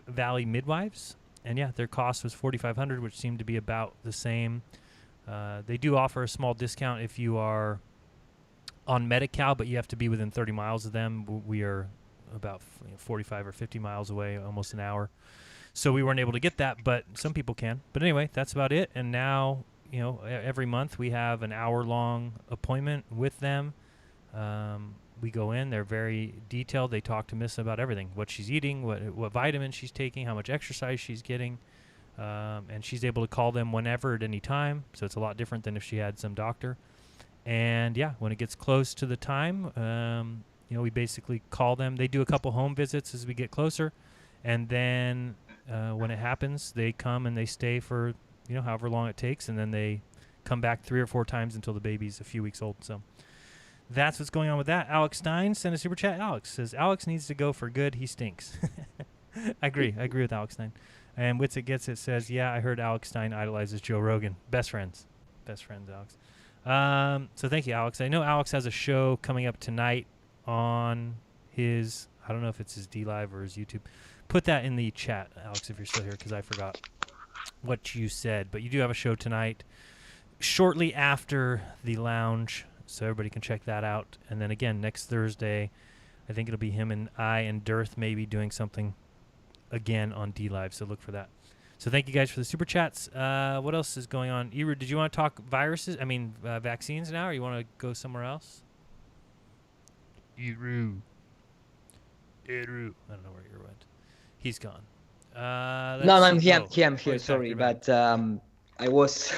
Valley Midwives. And yeah, their cost was $4,500, which seemed to be about the same. They do offer a small discount if you are on Medi-Cal, but you have to be within 30 miles of them. We are about 45 or 50 miles away, almost an hour. So we weren't able to get that, but some people can. But anyway, that's about it. And now, every month we have an hour-long appointment with them. We go in. They're very detailed. They talk to Miss about everything, what she's eating, what vitamins she's taking, how much exercise she's getting. And she's able to call them whenever at any time. So it's a lot different than if she had some doctor. And yeah, when it gets close to the time, we basically call them. They do a couple home visits as we get closer. And then when it happens, they come and they stay for, however long it takes. And then they come back 3 or 4 times until the baby's a few weeks old. So that's what's going on with that. Alex Stein sent a super chat. Alex says, Alex needs to go for good. He stinks. I agree with Alex Stein. And Witsit Gets It says, yeah, I heard Alex Stein idolizes Joe Rogan. Best friends, Alex. So thank you, Alex. I know Alex has a show coming up tonight on his, I don't know if it's his D Live or his YouTube. Put that in the chat, Alex, if you're still here, because I forgot what you said. But you do have a show tonight, shortly after the lounge, so everybody can check that out. And then again, next Thursday, I think it'll be him and I and Dearth maybe doing something again on D Live, so look for that. So thank you guys for the super chats. What else is going on? Eru, did you want to talk viruses? I mean, vaccines now, or you want to go somewhere else? Eru. I don't know where Eru went. He's gone. No, I'm here. I'm here. Sorry, but I was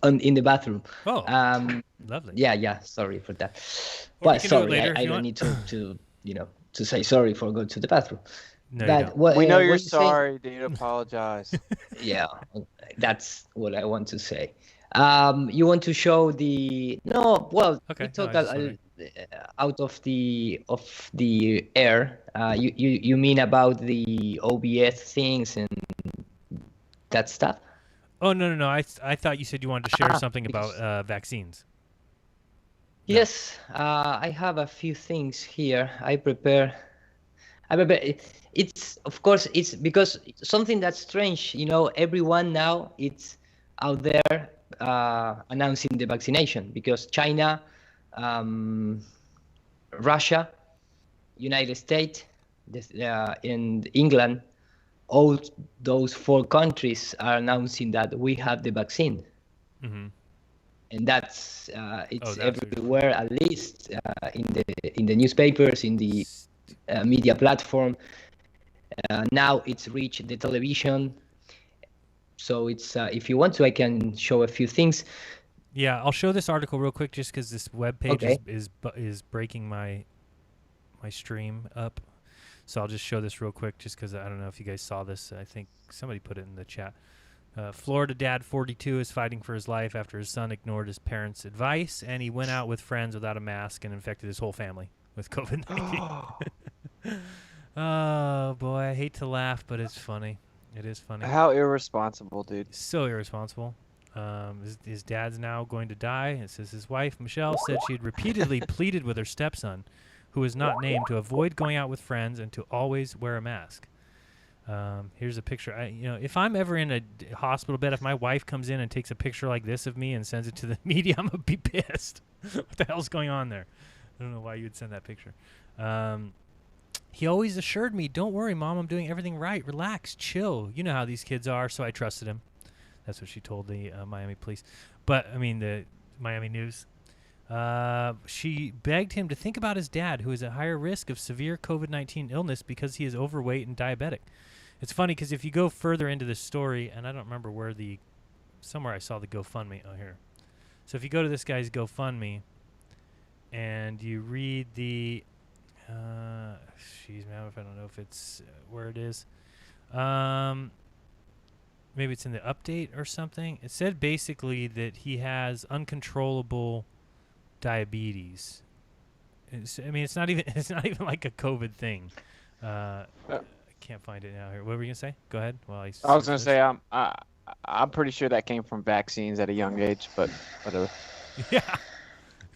in the bathroom. Oh, lovely. Yeah. Sorry for that. Or Well, sorry, I don't need to to say sorry for going to the bathroom. No, But you don't. what, We know what you're you saying- sorry, dude. Apologize. Yeah, that's what I want to say. You want to show the Okay, we talk no, I just out of the air. You mean about the OBS things and that stuff? Oh, no. I thought you said you wanted to share something about vaccines. Yes, I have a few things here. I prepare. It's of course it's because something that's strange. Everyone now it's out there announcing the vaccination because China, Russia, United States, and England, all those 4 countries are announcing that we have the vaccine. Mm-hmm. And that's that's everywhere, at least in the newspapers, in the media platform. Now it's reached the television. So it's if you want to, I can show a few things. Yeah, I'll show this article real quick just because this web page Okay. is breaking my stream up. So I'll just show this real quick just because I don't know if you guys saw this. I think somebody put it in the chat. Florida dad 42 is fighting for his life after his son ignored his parents' advice and he went out with friends without a mask and infected his whole family with COVID-19. Oh, boy, I hate to laugh, but it's funny. It is funny. How irresponsible, dude. So irresponsible. His dad's now going to die. It says his wife, Michelle, said she had repeatedly pleaded with her stepson, who is not named, to avoid going out with friends and to always wear a mask. Here's a picture. If I'm ever in a hospital bed, if my wife comes in and takes a picture like this of me and sends it to the media, I'm going to be pissed. What the hell's going on there? I don't know why you would send that picture. He always assured me, don't worry, Mom, I'm doing everything right. Relax, chill. You know how these kids are, so I trusted him. That's what she told the Miami police. The Miami News. She begged him to think about his dad, who is at higher risk of severe COVID-19 illness because he is overweight and diabetic. It's funny because if you go further into the story, and I don't remember somewhere I saw the GoFundMe. Oh, here. So if you go to this guy's GoFundMe and you read the... man, if I don't know if it's where it is. Maybe it's in the update or something. It said basically that he has uncontrollable diabetes. It's not even like a COVID thing. I can't find it now. Here, what were you gonna say? Go ahead. Well, I was gonna say I'm pretty sure that came from vaccines at a young age, but whatever. Yeah,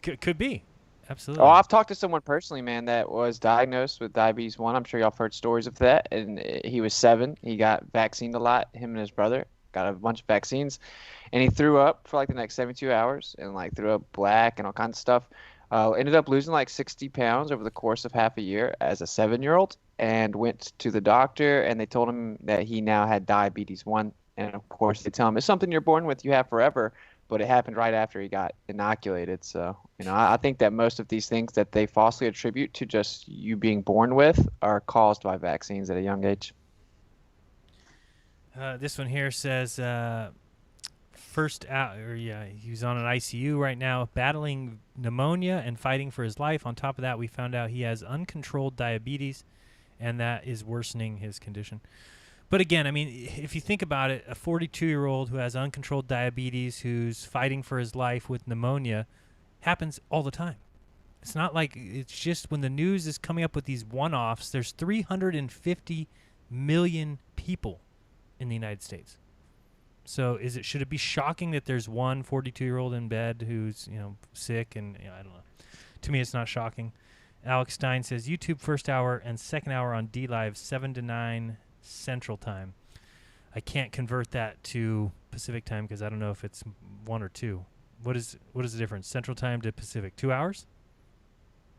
could be. Absolutely. Oh, I've talked to someone personally, man, that was diagnosed with diabetes 1. I'm sure y'all have heard stories of that. And he was 7. He got vaccinated a lot. Him and his brother got a bunch of vaccines. And he threw up for like the next 72 hours and like threw up black and all kinds of stuff. Ended up losing like 60 pounds over the course of half a year as a 7-year-old and went to the doctor and they told him that he now had diabetes 1. And of course they tell him it's something you're born with, you have forever. But it happened right after he got inoculated. So, I think that most of these things that they falsely attribute to just you being born with are caused by vaccines at a young age. This one here says, he was on an ICU right now, battling pneumonia and fighting for his life. On top of that, we found out he has uncontrolled diabetes, and that is worsening his condition. But again, if you think about it, a 42-year-old who has uncontrolled diabetes, who's fighting for his life with pneumonia, happens all the time. It's not like it's just when the news is coming up with these one-offs. There's 350 million people in the United States. So should it be shocking that there's one 42-year-old in bed who's sick and I don't know. To me, it's not shocking. Alex Stein says YouTube first hour and second hour on D Live 7 to 9 Central Time. I can't convert that to Pacific time because I don't know if it's 1 or 2. What is the difference? Central Time to Pacific, 2 hours?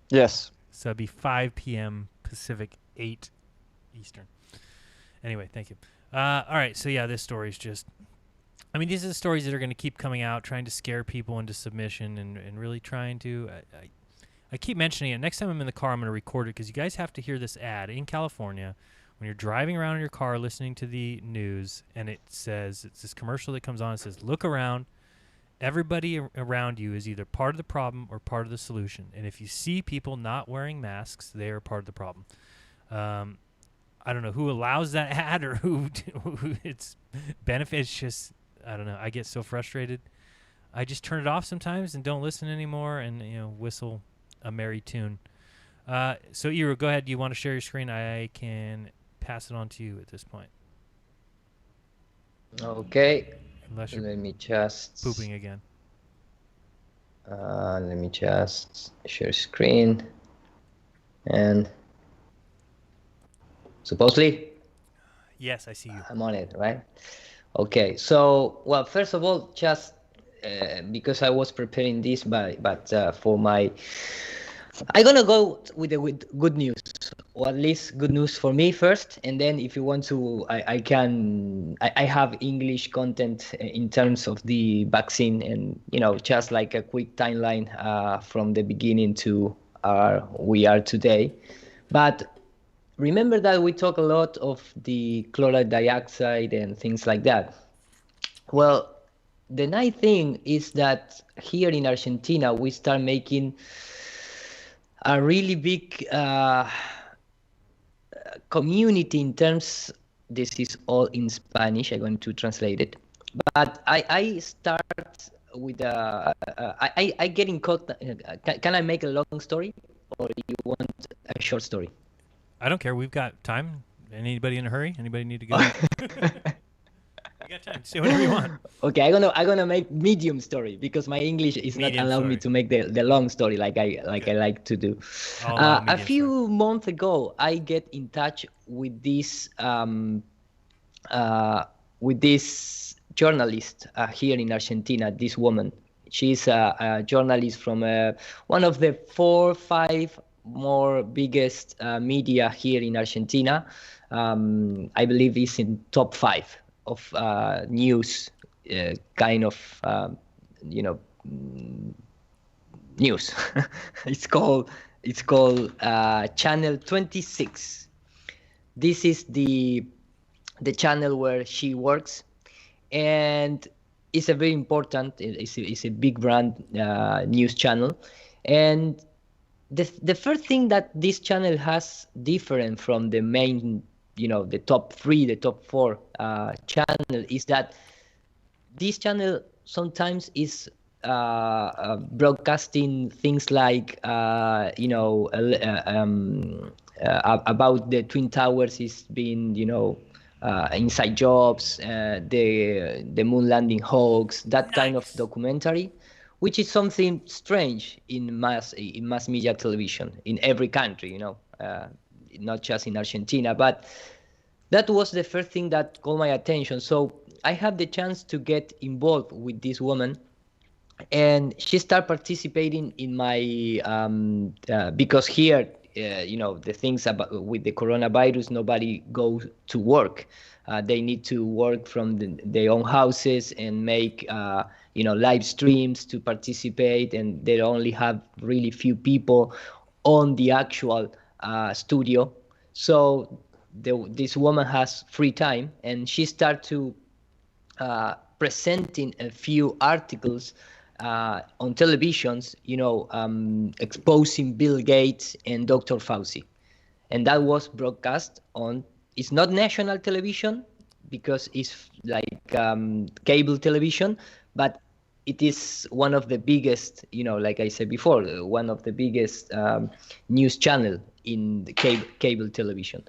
Yes. So it'd be 5 p.m. Pacific, 8 Eastern. Anyway, thank you. All right, so yeah, this story is just... I mean, these are the stories that are going to keep coming out, trying to scare people into submission and really trying to... I keep mentioning it. Next time I'm in the car, I'm going to record it because you guys have to hear this ad in California when you're driving around in your car listening to the news, and it says, it's this commercial that comes on, it says, look around. Everybody around you is either part of the problem or part of the solution. And if you see people not wearing masks, they are part of the problem. I don't know who allows that ad or who its benefits. Just, I don't know. I get so frustrated. I just turn it off sometimes and don't listen anymore and, whistle a merry tune. So, Ira, go ahead. Do you want to share your screen? I can pass it on to you at this point. Okay. Unless you're Let me just pooping again. let me just share screen, and supposedly Yes, I see you. I'm on it, right? Okay. So, well, first of all, just because I was preparing this, but for my, I'm gonna go with good news, or at least good news for me first, and then if you want to, I have English content in terms of the vaccine, and just like a quick timeline from the beginning to we are today. But remember that we talk a lot of the chloride dioxide and things like that. Well, the nice thing is that here in Argentina we start making a really big community in terms, this is all in Spanish, I'm going to translate it, but I start with I get in contact. Can I make a long story, or you want a short story? I don't care. We've got time. Anybody in a hurry? Anybody need to go? We got time. Say whatever you want. Okay, I'm gonna make medium story because my English is not allowing me to make the long story like I like to do. A few months ago, I get in touch with this journalist here in Argentina. This woman, she's a journalist from one of the 4 or 5 more biggest media here in Argentina. I believe it's in top 5 of news, kind of, news. It's called Channel 26. This is the channel where she works, and it's a very important. It's a big brand news channel, and the first thing that this channel has different from the main, the top 3, the top 4 channel, is that this channel sometimes is broadcasting things like about the Twin Towers is being inside jobs, the moon landing hoax, that kind of documentary, which is something strange in mass media television in every country, not just in Argentina. But that was the first thing that caught my attention. So I had the chance to get involved with this woman, and she started participating in my because here, the things about with the coronavirus, nobody goes to work. They need to work from their own houses and make live streams to participate, and they only have really few people on the actual studio. So this woman has free time, and she started to presenting a few articles on televisions, exposing Bill Gates and Dr. Fauci. And that was broadcast on, it's not national television because it's like cable television, but it is one of the biggest, like I said before, one of the biggest news channel in the cable television.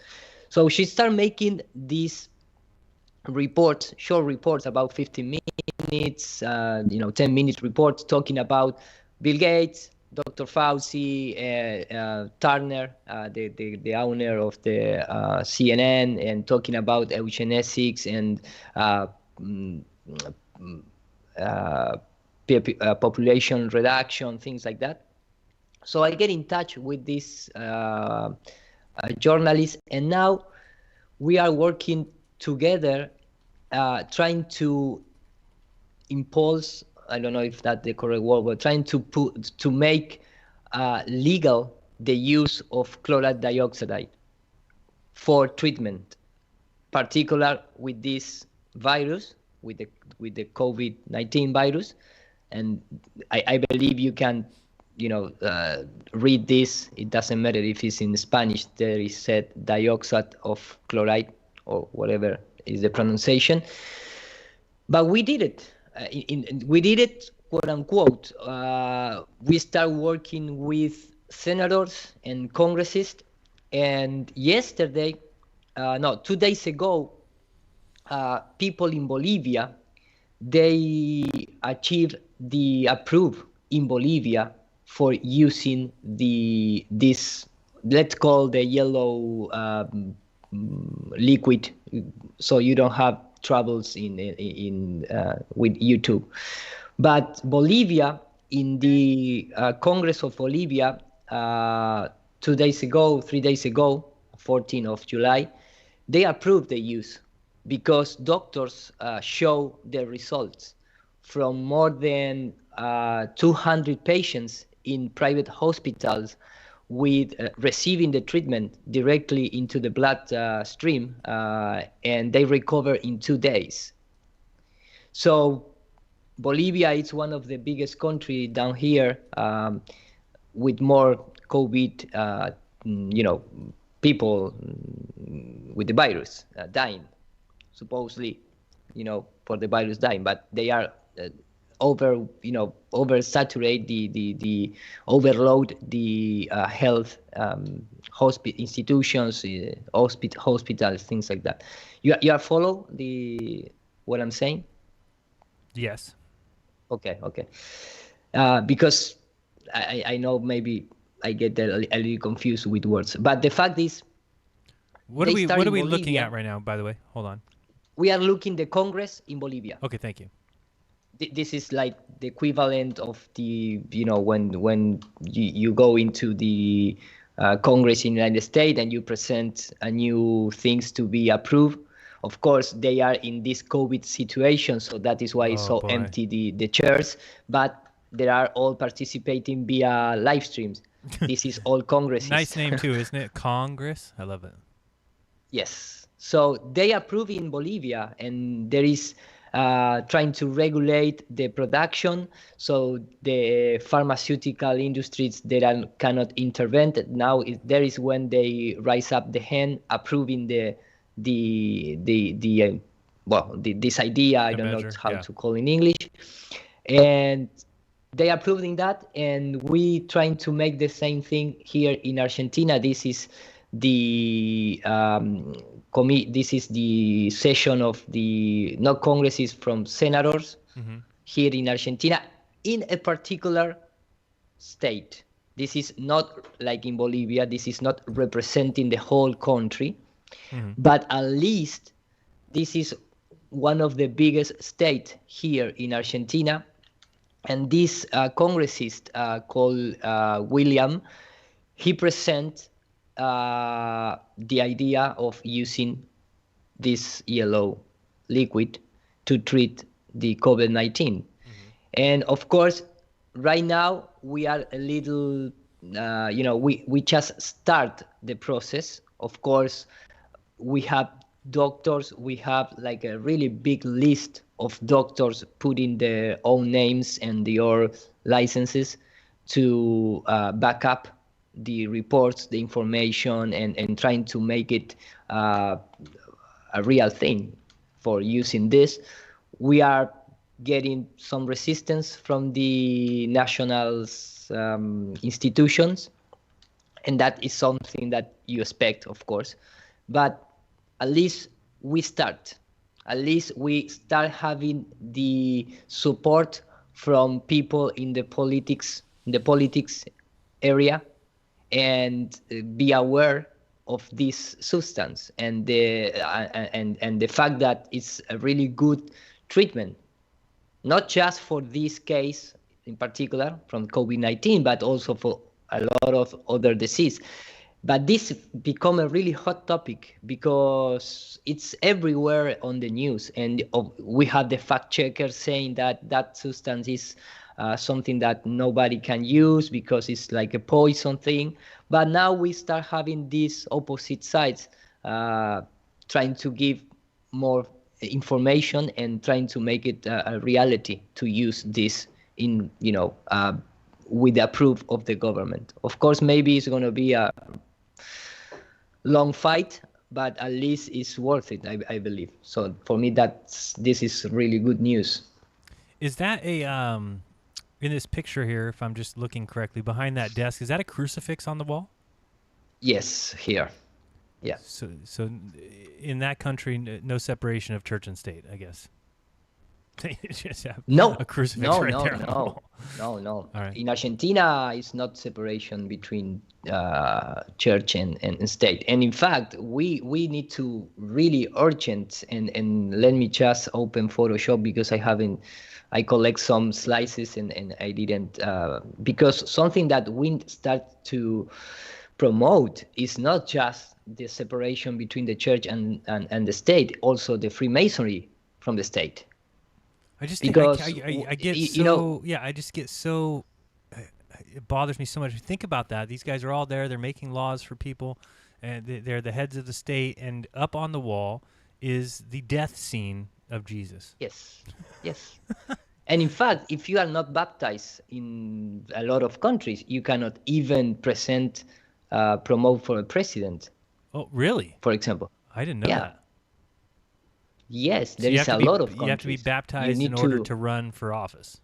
So she started making these reports, short reports, about 15 minutes, 10-minute reports talking about Bill Gates, Dr. Fauci, Turner, the owner of the CNN, and talking about eugenetics and mm, population reduction, things like that. So I get in touch with this journalist, and now we are working together, trying to impulse, I don't know if that's the correct word, but trying to make legal the use of chloride dioxide for treatment, particular with this virus, with the COVID-19 virus. And I believe you can, read this. It doesn't matter if it's in Spanish. There is said dioxide of chloride, or whatever is the pronunciation. But we did it. We did it, quote unquote. We start working with senators and congressists, and yesterday, no, 2 days ago, people in Bolivia, they achieved the approve in Bolivia for using this, let's call the yellow liquid, so you don't have troubles in with YouTube. But Bolivia, in the Congress of Bolivia, 2 days ago, 3 days ago, 14th of July, they approved the use because doctors show the results from more than 200 patients in private hospitals with receiving the treatment directly into the blood stream, and they recover in 2 days. So Bolivia is one of the biggest countries down here, with more COVID, people with the virus dying, supposedly, for the virus dying, but they are oversaturate the overload the health institutions, hospitals, things like that. You are follow what I'm saying? Yes. Okay. Because I know maybe I get a little confused with words, but the fact is, what are we looking at right now, by the way? Hold on. We are looking the Congress in Bolivia. Okay, thank you. This is like the equivalent of the, when you go into the Congress in the United States and you present a new things to be approved. Of course, they are in this COVID situation, so that is why it's so empty, the chairs, but they are all participating via live streams. This is all Congresses. Nice name too, isn't it? Congress? I love it. Yes. So they approve in Bolivia, and there is trying to regulate the production, so the pharmaceutical industries that cannot intervene. Now there is when they rise up the hand, approving this idea. I don't know how to call in English, and they approving that, and we trying to make the same thing here in Argentina. This is the this is the session of the congresses from senators here in Argentina in a particular state. This is not like in Bolivia. This is not representing the whole country, but at least this is one of the biggest states here in Argentina. And this congressist called William, he presents the idea of using this yellow liquid to treat the COVID-19. And of course, right now we are a little, we just start the process. Of course, we have doctors, we have like a really big list of doctors putting their own names and their licenses to back up the reports, the information, and trying to make it a real thing for using this. We are getting some resistance from the national institutions, and that is something that you expect, of course. But at least we start. At least we start having the support from people in the politics the politics area and be aware of this substance and the fact that it's a really good treatment, not just for this case in particular from COVID-19, but also for a lot of other disease. But this become a really hot topic because it's everywhere on the news, and we have the fact checkers saying that that substance is something that nobody can use because it's like a poison thing. But now we start having these opposite sides trying to give more information and trying to make it a reality to use this in, with the approve of the government. Of course, maybe it's going to be a long fight, but at least it's worth it, I believe. So for me, this is really good news. Is that a in this picture here, if I'm just looking correctly, behind that desk, is that a crucifix on the wall? Yes, here. Yeah. So in that country, no separation of church and state, I guess. They just have a crucifix right there on the wall. No. All right. In Argentina, it's not separation between church and state. And in fact, we need to really urgent, and let me just open Photoshop because I collect some slices and I didn't, because something that we start to promote is not just the separation between the church and the state, also the Freemasonry from the state. I just because I get so I just get so it bothers me so much. Think about that. These guys are all there. They're making laws for people, and they're the heads of the state. And up on the wall is the death scene of Jesus. Yes. And in fact, if you are not baptized in a lot of countries, you cannot even promote for a president. Oh, really? For example. I didn't know that. Yes, there is a lot of countries. You have to be baptized in order to run for office.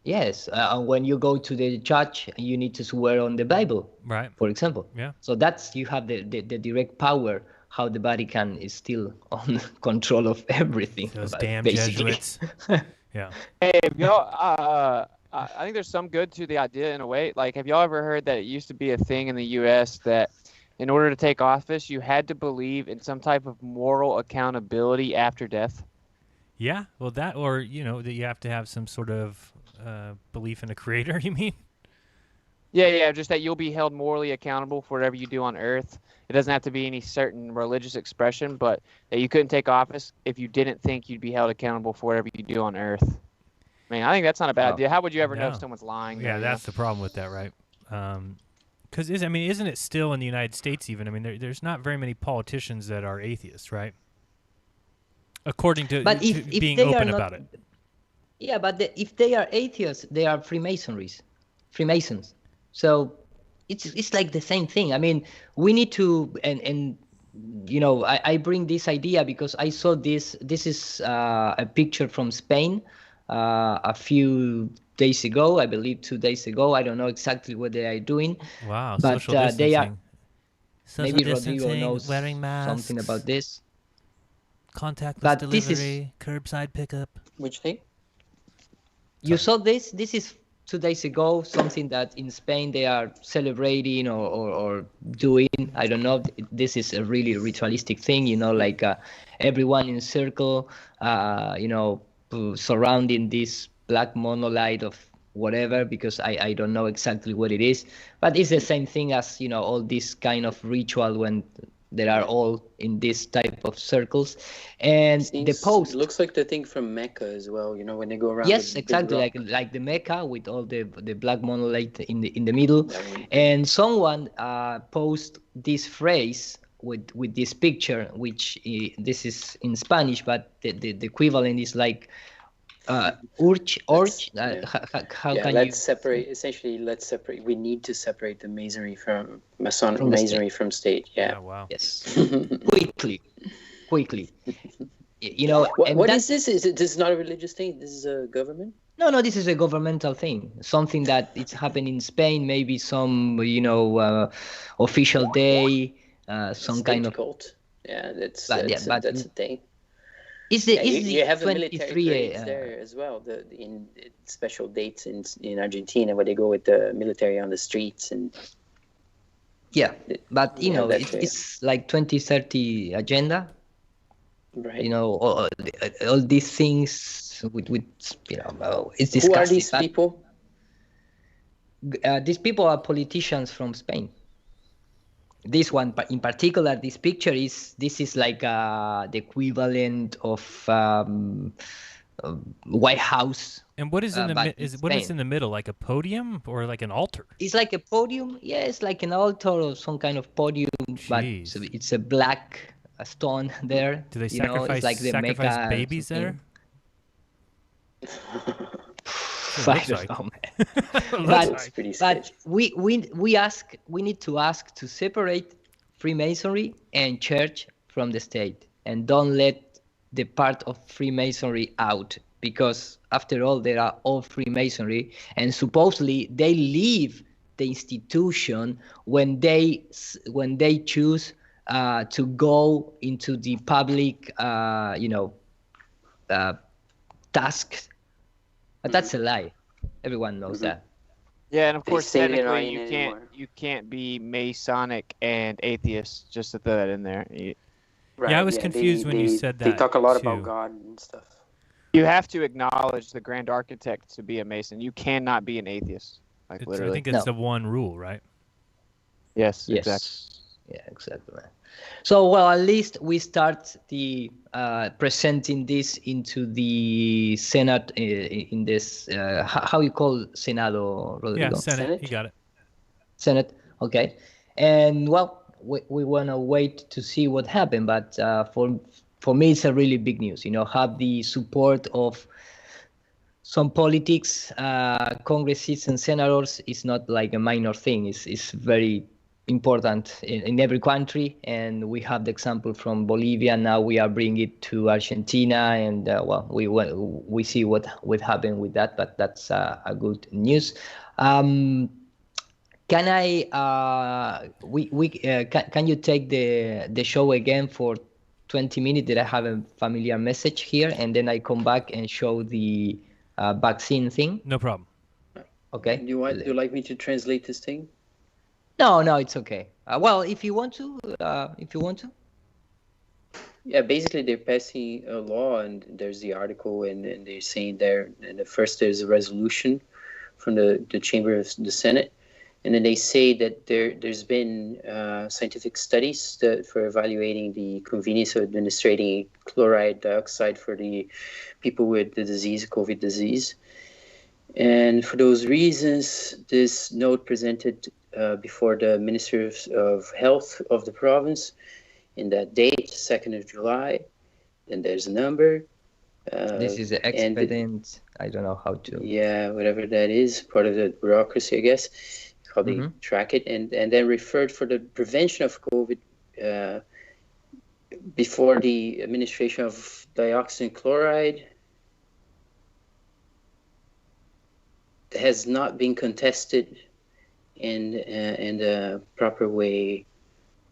Yes, when you go to the church, you need to swear on the Bible, right? For example. Yeah. So you have the direct power how the Vatican is still on control of everything. Those damn Jesuits. Yeah. Hey, y'all, I think there's some good to the idea in a way. Like, have y'all ever heard that it used to be a thing in the U.S. that in order to take office, you had to believe in some type of moral accountability after death? Yeah, well, that, or, that you have to have some sort of belief in a creator, you mean? Yeah, just that you'll be held morally accountable for whatever you do on earth. It doesn't have to be any certain religious expression, but that you couldn't take office if you didn't think you'd be held accountable for whatever you do on earth. I mean, I think that's not a bad idea. How would you ever know if someone's lying? Yeah, that's the problem with that, right? Because isn't it still in the United States even? I mean, there's not very many politicians that are atheists, right? According to, if being open about it. Yeah, but if they are atheists, they are Freemasons. So it's like the same thing. I mean, we need to, and I bring this idea because I saw this. This is a picture from Spain a few days ago, I believe 2 days ago. I don't know exactly what they are doing. Wow, but social distancing. they are. Social maybe distancing, Rodrigo knows wearing masks, something about this. Contactless delivery, curbside pickup. Which thing? You saw this? This is 2 days ago, something that in Spain they are celebrating or doing. I don't know. This is a really ritualistic thing, like everyone in a circle, surrounding this black monolith of whatever, because I don't know exactly what it is. But it's the same thing as, all this kind of ritual when they are all in this type of circles. And the post looks like the thing from Mecca as well, when they go around. Yes, exactly, like the Mecca with all the black monolith in the middle. And someone post this phrase with this picture, which this is in Spanish, but the equivalent is like urge. How can let's separate. Essentially, let's separate. We need to separate the Masonry from Masonry from state. Yeah. Oh, wow. Yes. quickly. What is this? This is not a religious thing. This is a government. No, this is a governmental thing. Something that it's happening in Spain. Maybe some official day. Some kind of cult. Yeah, that's a thing. Is Yeah, is you the have the military 23 parades there as well. In special dates in Argentina where they go with the military on the streets, and yeah, but you have that too. it's like 2030 agenda. Right. All these things with it's Who are disgusting. these But people? these people are politicians from Spain. This one in particular, this picture is like the equivalent of White House. And what is in the but in what is Spain. in the middle, like a podium or like an altar? It's like a podium. Yeah, it's like an altar or some kind of podium, but Jeez. it's a black stone there. Do they It's like the sacrifice Mecca babies there? I looks don't like. know, man. Looks but like. Pretty but sketchy. we need to ask to separate Freemasonry and church from the state, and don't let the part of Freemasonry out, because after all they are all Freemasonry, and supposedly they leave the institution when they choose to go into the public tasks. But that's a lie. Everyone knows that. Yeah, and of They course, say they're not technically, in it anymore. you can't be Masonic and atheist. Just to throw that in there. Right, Yeah, I was confused when you said They that, talk a lot too. about God and stuff. You have to acknowledge the Grand Architect to be a Mason. You cannot be an atheist. Like I literally. think it's the one rule, right? Yes. Yes. Exactly. Yeah, exactly. So, well, at least we start the presenting this into the Senate in this how you call Senado, Rodrigo? Yeah, Senate. Senate? You got it. Senate, okay. And well, we want to wait to see what happened, but for me it's a really big news. Have the support of some politics, Congressists and senators is not like a minor thing. It's very important in every country, and we have the example from Bolivia. Now we are bringing it to Argentina, and well, we see what happened with that, but that's a good news. Can you take the show again for 20 minutes that I have a familiar message here, and then I come back and show the vaccine thing? No problem. Okay. Do you like me to translate this thing? No, it's okay. Well, if you want to. Yeah, basically they're passing a law, and there's the article, and they're saying there, and first there's a resolution from the chamber of the Senate, and then they say that there's been scientific studies for evaluating the convenience of administering chloride dioxide for the people with the disease, COVID disease. And for those reasons, this note presented before the Minister of Health of the province in that date, 2nd of July. Then there's a number. This is the expedient. I don't know how to. Yeah, whatever that is, part of the bureaucracy, I guess, how they track it, and then referred for the prevention of COVID before the administration of dioxin chloride has not been contested in a proper way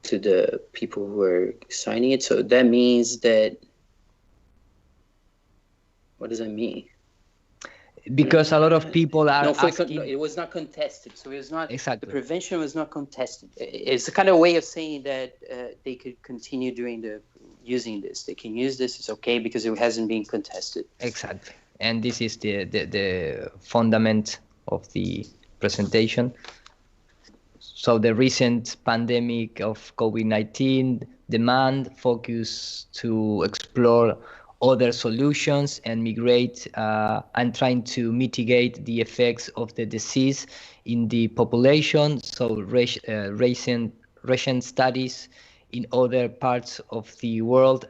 to the people who are signing it. So that means that, what does that mean? Because a lot of people are asking. No, it was not contested. So it was not exactly. The prevention was not contested. It's a kind of way of saying that they could continue using this. They can use this. It's okay because it hasn't been contested. Exactly. And this is the fundament of the presentation. So the recent pandemic of COVID-19 demand focus to explore other solutions and migrate and trying to mitigate the effects of the disease in the population. So recent studies in other parts of the world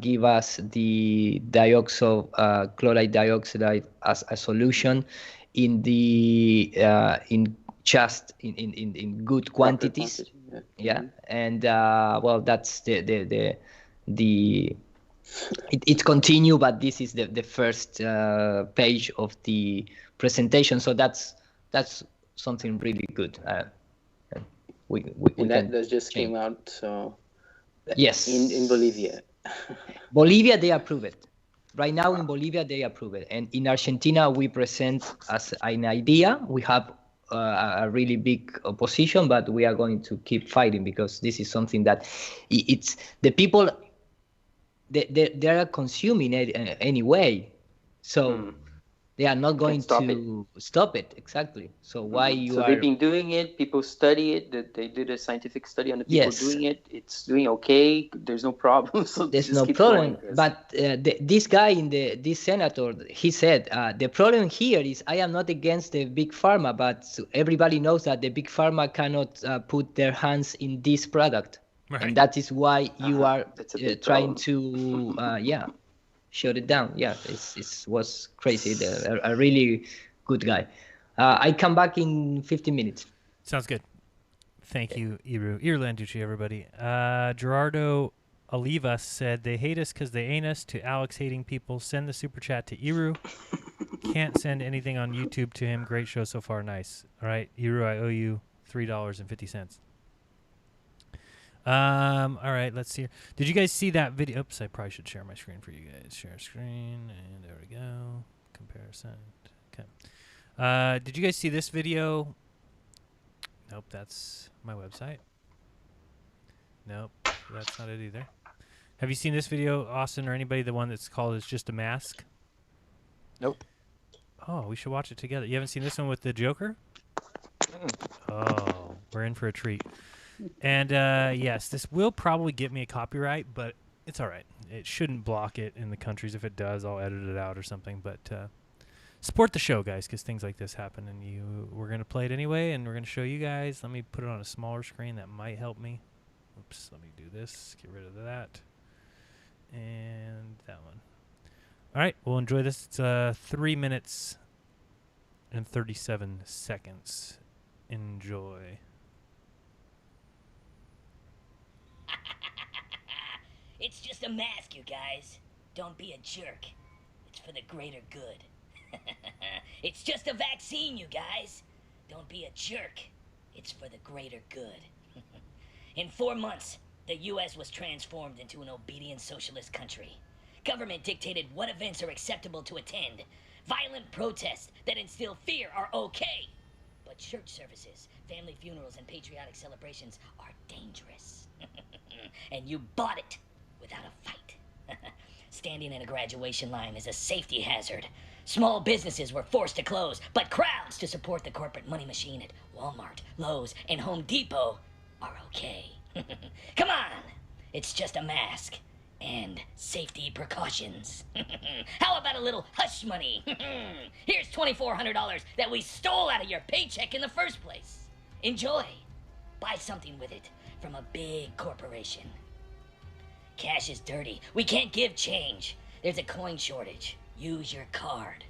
give us the chloride dioxide as a solution in good quantities. Yeah. And well, that's it continue, but this is the first page of the presentation. So that's something really good. That just came out. So yes, in Bolivia. Bolivia, they approve it. Right now in Bolivia, they approve it. And in Argentina, we present as an idea. We have a really big opposition, but we are going to keep fighting because this is something that it's the people, they are consuming it anyway. So they are not going to stop it. Exactly. So why you so are... they've been doing it. People study it. They did a scientific study on the people doing it. It's doing okay. There's no problem. So there's just no keep problem. going, But this guy this senator, he said the problem here is I am not against the big pharma, but everybody knows that the big pharma cannot put their hands in this product, and that is why you are trying to shut it down. Yeah, it was crazy. A really good guy. I come back in 15 minutes. Sounds good. Thank you, Iru. Irlanducci, everybody. Gerardo Oliva said, they hate us because they ain't us. To Alex hating people, send the super chat to Iru. Can't send anything on YouTube to him. Great show so far. Nice. All right, Iru, I owe you $3.50. All right, let's see. Did you guys see that video? Oops, I probably should share my screen for you guys. Share screen, and there we go. Comparison. Okay. Did you guys see this video? Nope, that's my website. Nope, that's not it either. Have you seen this video, Austin, or anybody? The one that's called "It's Just a Mask"? Nope. Oh, we should watch it together. You haven't seen this one with the Joker? Oh, we're in for a treat. And yes, this will probably get me a copyright, but it's all right. It shouldn't block it in the countries. If it does, I'll edit it out or something. But support the show, guys, because things like this happen, and we're going to play it anyway, and we're going to show you guys. Let me put it on a smaller screen. That might help me. Oops, let me do this. Get rid of that. And that one. All right, we'll enjoy this. It's 3 minutes and 37 seconds. Enjoy. It's just a mask, you guys. Don't be a jerk. It's for the greater good. It's just a vaccine, you guys. Don't be a jerk. It's for the greater good. In 4 months, the U.S. was transformed into an obedient socialist country. Government dictated what events are acceptable to attend. Violent protests that instill fear are okay. But church services, family funerals, and patriotic celebrations are dangerous. And you bought it without a fight. Standing in a graduation line is a safety hazard. Small businesses were forced to close, but crowds to support the corporate money machine at Walmart, Lowe's, and Home Depot are okay. Come on! It's just a mask. And safety precautions. How about a little hush money? Here's $2,400 that we stole out of your paycheck in the first place. Enjoy. Buy something with it from a big corporation. Cash is dirty. We can't give change. There's a coin shortage. Use your card.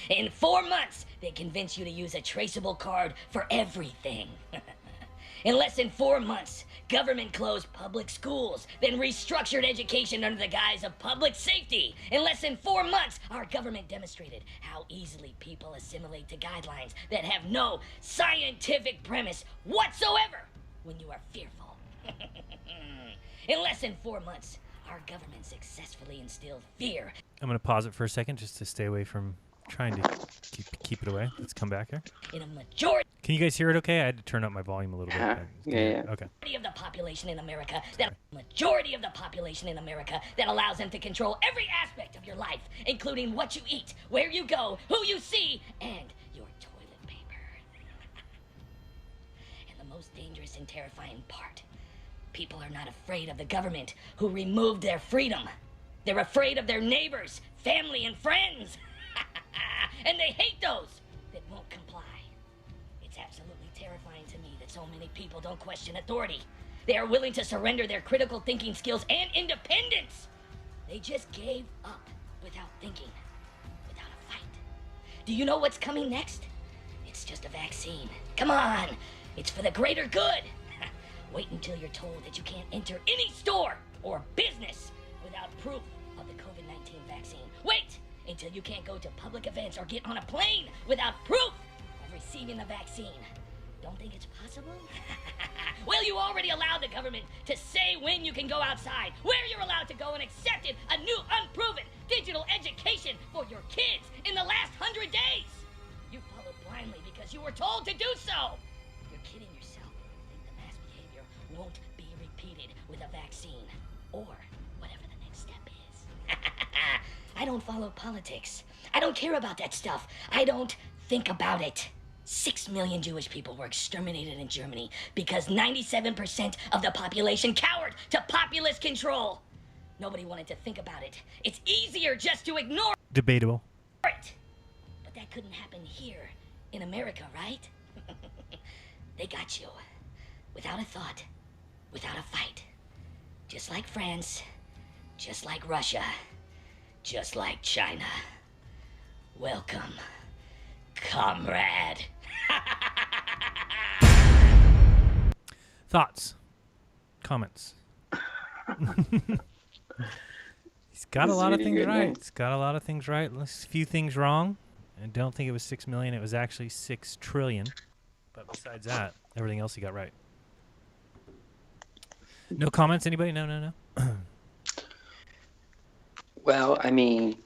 In 4 months, they convince you to use a traceable card for everything. In less than 4 months, government closed public schools, then restructured education under the guise of public safety. In less than 4 months, our government demonstrated how easily people assimilate to guidelines that have no scientific premise whatsoever when you are fearful. In less than 4 months, our government successfully instilled fear. I'm going to pause it for a second just to stay away from trying to keep it away. Let's come back here. In a majority... Can you guys hear it okay? I had to turn up my volume a little bit. Yeah. Okay. Of the population in America, that majority of the population in America that allows them to control every aspect of your life, including what you eat, where you go, who you see, and your toilet paper. And the most dangerous and terrifying part, people are not afraid of the government who removed their freedom. They're afraid of their neighbors, family, and friends. And they hate those that won't comply. It's absolutely terrifying to me that so many people don't question authority. They are willing to surrender their critical thinking skills and independence. They just gave up without thinking, without a fight. Do you know what's coming next? It's just a vaccine. Come on, it's for the greater good. Wait until you're told that you can't enter any store or business without proof of the COVID-19 vaccine. Wait until you can't go to public events or get on a plane without proof of receiving the vaccine. Don't think it's possible? Well, you already allowed the government to say when you can go outside, where you're allowed to go, and accepted a new, unproven digital education for your kids in the last 100 days. You followed blindly because you were told to do so. You're kidding yourself. Think the mass behavior won't be repeated with a vaccine or whatever the next step is. I don't follow politics. I don't care about that stuff. I don't think about it. 6 million Jewish people were exterminated in Germany because 97% of the population cowered to populist control. Nobody wanted to think about it. It's easier just to ignore Debatable. it. But that couldn't happen here in America, right? They got you. Without a thought, without a fight. Just like France, just like Russia, just like China. Welcome, comrade. Thoughts? Comments? He's got a lot of things right. He's got a lot of things right. A few things wrong. I don't think it was 6 million. It was actually 6 trillion. But besides that, everything else he got right. No comments? Anybody? No. Well, I mean,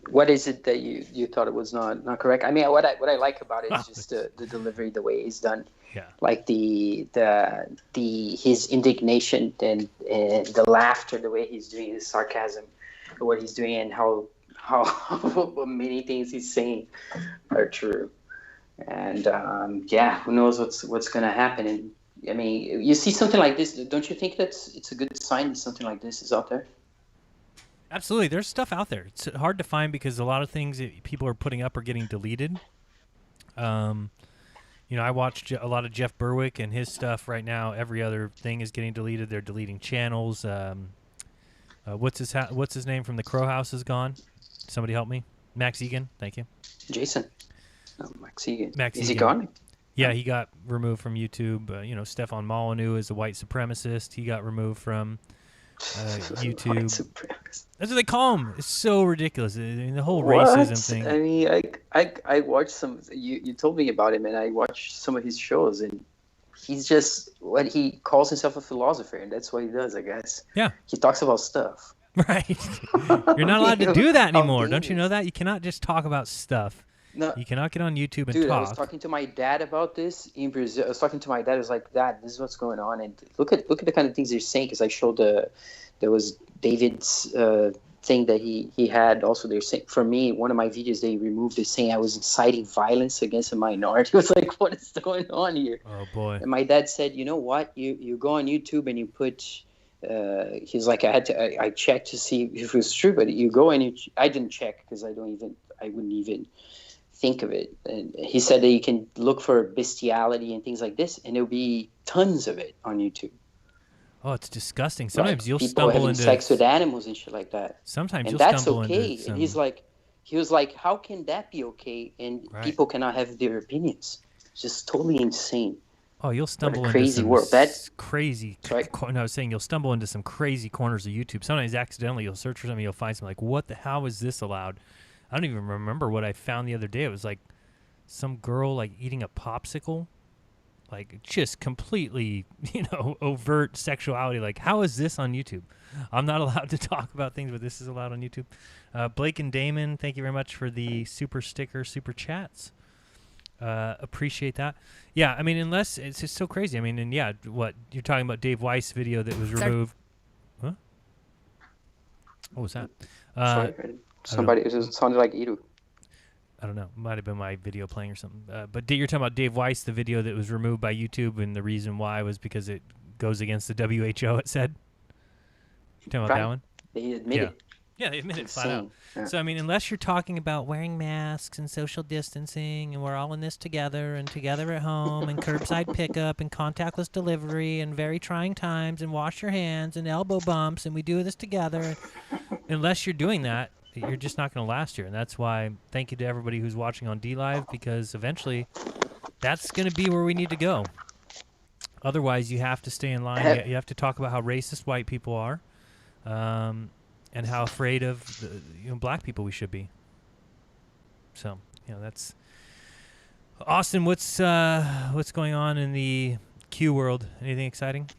what is it that you thought it was not correct? I mean, what I like about it is just the delivery, the way it's done. Yeah. Like his indignation and the laughter, the way he's doing his sarcasm, what he's doing, and how many things he's saying are true. And who knows what's gonna happen? And I mean, you see something like this, don't you think it's a good sign that something like this is out there? Absolutely. There's stuff out there. It's hard to find because a lot of things that people are putting up are getting deleted. I watched a lot of Jeff Berwick and his stuff right now. Every other thing is getting deleted. They're deleting channels. What's his name from the Crow House is gone. Somebody help me. Max Egan. Thank you. Jason. No, Max Egan. Max is Egan. He gone? Yeah, he got removed from YouTube. Stefan Molyneux is a white supremacist. He got removed from YouTube. That's what they call him. It's so ridiculous. I mean, the whole racism thing. I mean, I watched some. You told me about him, and I watched some of his shows, and he's just what he calls himself a philosopher, and that's what he does, I guess. Yeah. He talks about stuff. Right. You're not allowed to do that anymore. Don't you know that? You cannot just talk about stuff. No, you cannot get on YouTube and dude, talk. I was talking to my dad about this in Brazil. I was talking to my dad. I was like, "Dad, this is what's going on." And look at the kind of things they're saying. Because I showed there was David's thing that he had. Also, they're saying, for me, one of my videos they removed it saying I was inciting violence against a minority. I was like, what is going on here? Oh boy! And my dad said, you know what? You go on YouTube and you put. He's like, I checked to see if it was true, but you go and I didn't check because I wouldn't even think of it. And he said that you can look for bestiality and things like this, and there'll be tons of it on YouTube. Oh, it's disgusting. Sometimes like you'll people stumble having into sex with animals and shit like that. Sometimes and you'll that's stumble okay. into some... And he was like, how can that be okay? And people cannot have their opinions. It's just totally insane. Oh, you'll stumble into crazy some world. That's crazy. No, I was saying you'll stumble into some crazy corners of YouTube. Sometimes accidentally you'll search for something, you'll find something like, what the hell is this allowed? I don't even remember what I found the other day. It was like some girl like eating a popsicle, like just completely, overt sexuality. Like, how is this on YouTube? I'm not allowed to talk about things, but this is allowed on YouTube. Blake and Damon, thank you very much for the super chats. Appreciate that. Yeah, I mean, unless it's just so crazy. I mean, and yeah, what you're talking about, Dave Weiss video that was removed. Huh? What was that? sorry, somebody. It sounded like Edu. I don't know. Might have been my video playing or something. But you're talking about Dave Weiss, the video that was removed by YouTube, and the reason why was because it goes against the WHO. It said. You talking about that one? They admit it. Yeah, they admit it flat out. Yeah. So, I mean, unless you're talking about wearing masks and social distancing and we're all in this together and together at home and curbside pickup and contactless delivery and very trying times and wash your hands and elbow bumps and we do this together, unless you're doing that, you're just not going to last here. And that's why thank you to everybody who's watching on DLive, because eventually that's going to be where we need to go. Otherwise, you have to stay in line. You have to talk about how racist white people are. And how afraid of black people we should be. So that's Austin. What's going on in the Q World, anything exciting?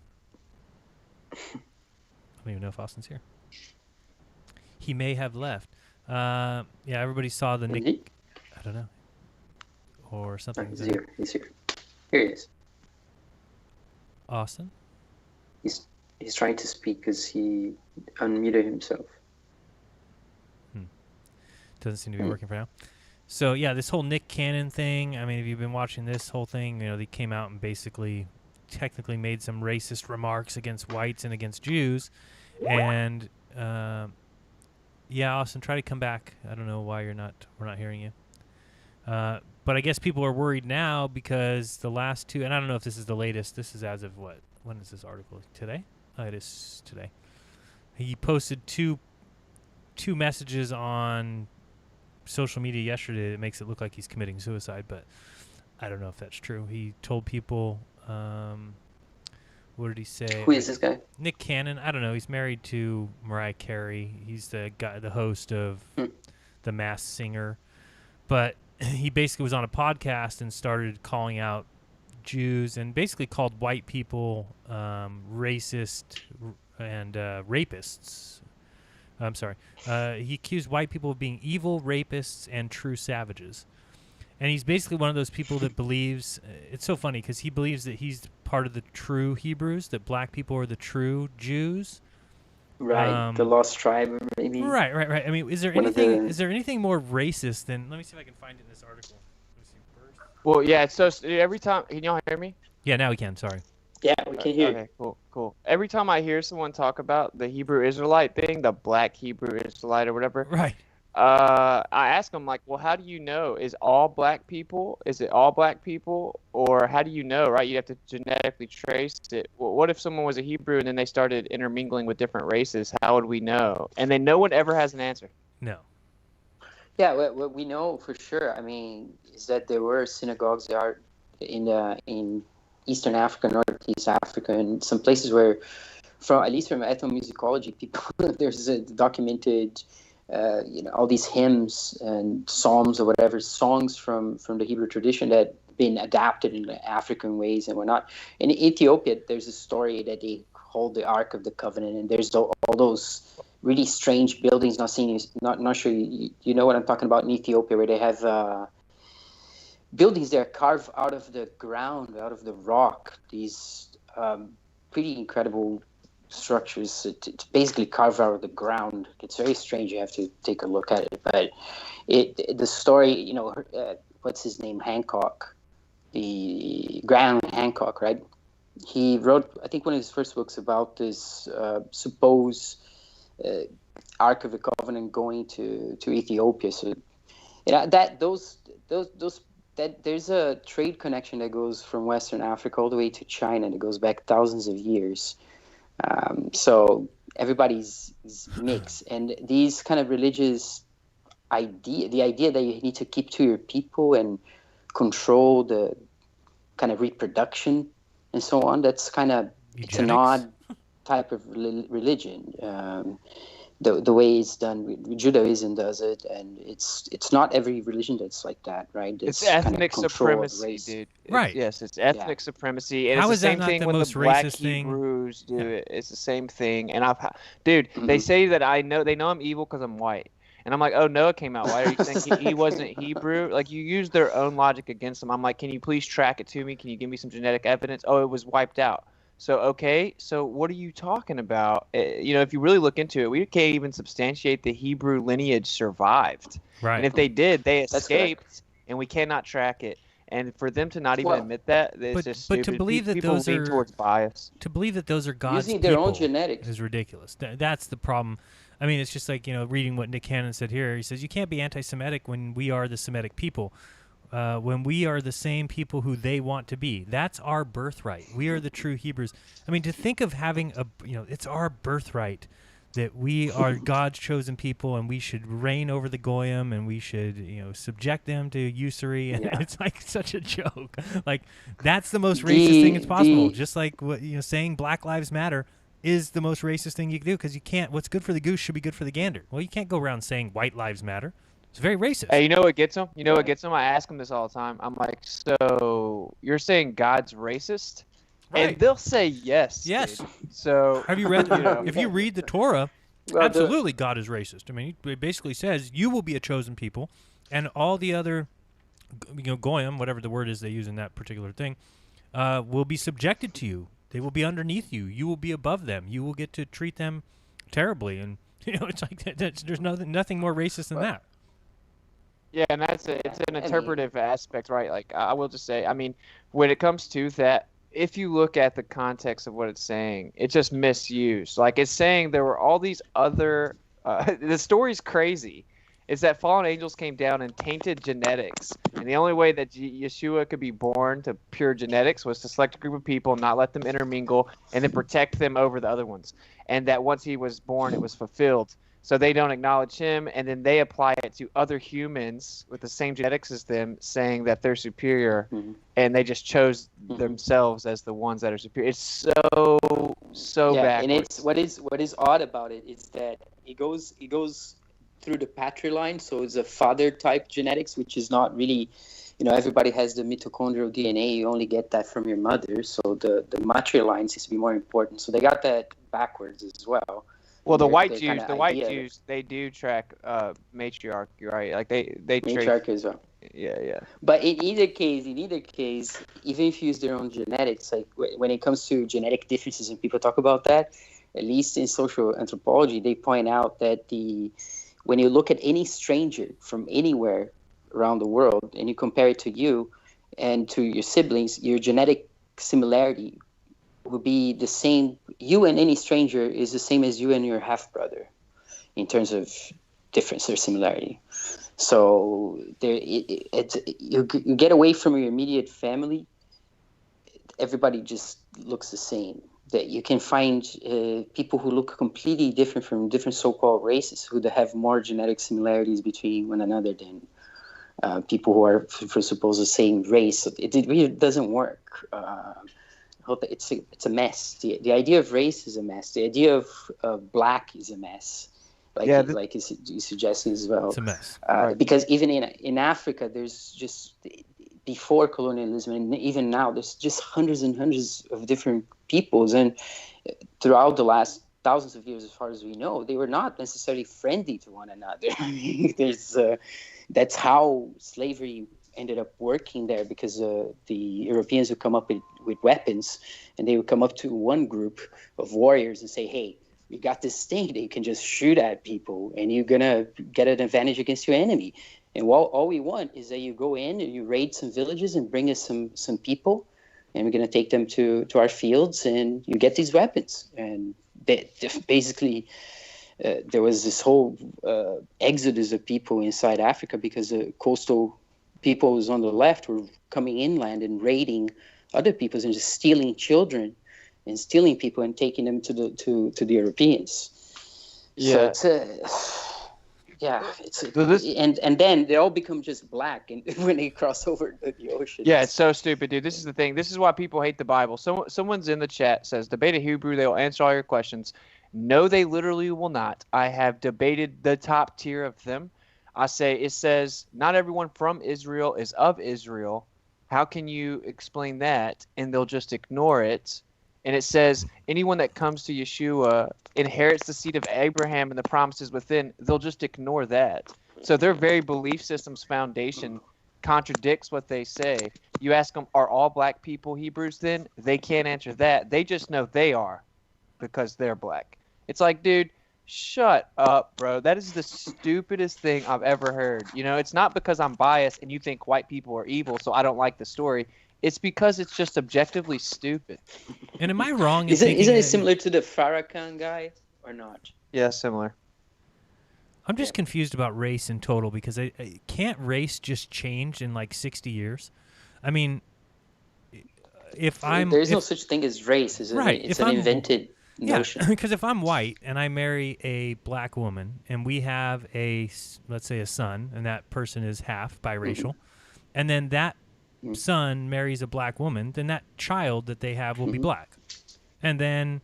I don't even know if Austin's here. He may have left. Yeah, everybody saw the Nick. Is he? I don't know. Or something. He's here. He's here. Here he is. Austin? He's trying to speak because he unmuted himself. Doesn't seem to be working for now. So, yeah, this whole Nick Cannon thing, I mean, if you've been watching this whole thing, you know, they came out and basically technically made some racist remarks against whites and against Jews. And, yeah, Austin, try to come back. I don't know why we're not hearing you. But I guess people are worried now because the last two, and I don't know if this is the latest. This is as of what? When is this article? Today? Oh, it is today. He posted two messages on social media yesterday that makes it look like he's committing suicide, but I don't know if that's true. He told people, what did he say? Who is this guy? Nick Cannon. I don't know. He's married to Mariah Carey. He's the guy, the host of The Masked Singer. But he basically was on a podcast and started calling out Jews and basically called white people racist and rapists. I'm sorry. He accused white people of being evil, rapists, and true savages. And he's basically one of those people that believes, it's so funny because he believes that he's part of the true Hebrews, that black people are the true Jews. Right, the lost tribe, maybe. Right. I mean, is there anything more racist than? Let me see if I can find it in this article. Let me see first. Well, yeah. So every time, can y'all hear me? Yeah, now we can. Sorry. Yeah, we can hear. Okay, cool. Every time I hear someone talk about the Hebrew Israelite thing, the black Hebrew Israelite or whatever, right? I ask them like, well, how do you know? Is it all black people, or how do you know? Right? You have to genetically trace it. Well, what if someone was a Hebrew and then they started intermingling with different races? How would we know? And then no one ever has an answer. No. Yeah, what we know for sure, I mean, is that there were synagogues there in Eastern Africa, Northeast Africa, and some places where, at least from ethnomusicology, people there's a documented, all these hymns and psalms or whatever, songs from the Hebrew tradition that been adapted in African ways and whatnot. In Ethiopia, there's a story that they hold the Ark of the Covenant, and there's all those really strange buildings. Not sure you know what I'm talking about in Ethiopia, where they have buildings that are carved out of the ground, out of the rock. These pretty incredible structures to basically carve out of the ground. It's very strange. You have to take a look at it. But the story, what's his name? Hancock, the Graham Hancock, right? He wrote, I think, one of his first books about this supposed Ark of the Covenant going to Ethiopia. So, that there's a trade connection that goes from Western Africa all the way to China that goes back thousands of years. So everybody's mixed, and these kind of religious the idea that you need to keep to your people and control the kind of reproduction and so on, that's kind of, it's an odd type of religion. The way it's done, Judaism does it, and it's not every religion that's like that, right? It's ethnic kind of supremacy, dude. Right. Yes, it's ethnic supremacy, and How it's is the that same not thing the when most the black racist thing? Hebrews do it. It's the same thing, and they say that they know I'm evil because I'm white, and I'm like, oh, Noah came out white. Are you saying he wasn't Hebrew? Like, you use their own logic against them. I'm like, can you please track it to me? Can you give me some genetic evidence? Oh, it was wiped out. So, okay, so what are you talking about? If you really look into it, we can't even substantiate the Hebrew lineage survived. Right. And if they did, they escaped, and we cannot track it. And for them to not even admit that, it's just stupid. But to believe that people those lean are towards bias. To believe that those are God's using their own people genetics is ridiculous. That's the problem. I mean, it's just like, reading what Nick Cannon said here. He says, you can't be anti-Semitic when we are the Semitic people. When we are the same people who they want to be. That's our birthright. We are the true Hebrews. I mean, to think of having it's our birthright that we are God's chosen people and we should reign over the Goyim and we should, subject them to usury. And it's like such a joke. Like, that's the most racist thing that's possible. Just like what, saying Black Lives Matter is the most racist thing you can do, because you can't, what's good for the goose should be good for the gander. Well, you can't go around saying white lives matter. It's very racist. Hey, you know what gets them? I ask them this all the time. I'm like, so you're saying God's racist? Right. And they'll say yes. Yes. Dude. So Have you read? you know, If you read the Torah, Well, absolutely, God is racist. I mean, it basically says you will be a chosen people, and all the other, goyim, whatever the word is they use in that particular thing, will be subjected to you. They will be underneath you. You will be above them. You will get to treat them terribly, and it's like there's nothing more racist than that. yeah, and it's an interpretive aspect, right? Like I will just say, I mean, when it comes to that, if you look at the context of what it's saying, it's just misused. Like it's saying there were all these other. The story's crazy. Is that fallen angels came down and tainted genetics, and the only way that Yeshua could be born to pure genetics was to select a group of people, not let them intermingle, and then protect them over the other ones. And that once he was born, it was fulfilled. So they don't acknowledge him, and then they apply it to other humans with the same genetics as them, saying that they're superior, and they just chose themselves as the ones that are superior. It's so backwards. And it's what is odd about it is that it goes through the patriline, so it's a father type genetics, which is not really, everybody has the mitochondrial DNA. You only get that from your mother, so the matriline seems to be more important. So they got that backwards as well. Well, the white Jews, they do track matriarchy, right? Like they matriarchy as well. Yeah. But in either case, even if you use their own genetics, like when it comes to genetic differences, and people talk about that, at least in social anthropology, they point out that when you look at any stranger from anywhere around the world and you compare it to you and to your siblings, your genetic similarity will be the same. You and any stranger is the same as you and your half-brother in terms of difference or similarity. So you get away from your immediate family, everybody just looks the same. That you can find people who look completely different from different so-called races who have more genetic similarities between one another than people who are for suppose the same race. It really doesn't work. It's a mess. The idea of race is a mess. The idea of black is a mess. Like you suggested as well. It's a mess. Because even in Africa, there's just before colonialism and even now, there's just hundreds and hundreds of different peoples, and throughout the last thousands of years, as far as we know, they were not necessarily friendly to one another. I mean, that's how slavery ended up working there, because the Europeans would come up with weapons, and they would come up to one group of warriors and say, hey, you got this thing that you can just shoot at people and you're going to get an advantage against your enemy. And all we want is that you go in and you raid some villages and bring us some people, and we're going to take them to our fields, and you get these weapons. And basically, there was this whole exodus of people inside Africa because the coastal peoples on the left were coming inland and raiding other peoples and just stealing children and stealing people and taking them to the Europeans. Yeah. So and then they all become just black and when they cross over the ocean. Yeah, it's so stupid, dude. This is the thing. This is why people hate the Bible. Someone's in the chat says, debate a Hebrew, they will answer all your questions. No, they literally will not. I have debated the top tier of them. It says, not everyone from Israel is of Israel. How can you explain that? And they'll just ignore it. And it says, anyone that comes to Yeshua inherits the seed of Abraham and the promises within. They'll just ignore that. So their very belief system's foundation contradicts what they say. You ask them, are all black people Hebrews then? They can't answer that. They just know they are because they're black. It's like, dude, shut up, bro. That is the stupidest thing I've ever heard. It's not because I'm biased and you think white people are evil, so I don't like the story. It's because it's just objectively stupid. And am I wrong? Isn't it similar to the Farrakhan guy or not? Yeah, similar. I'm just confused about race in total because can't race just change in like 60 years? I mean, there's no such thing as race, is it? Right. It's an invented notion. Yeah, because if I'm white and I marry a black woman and we have let's say a son, and that person is half biracial, and then that son marries a black woman, then that child that they have will be black. And then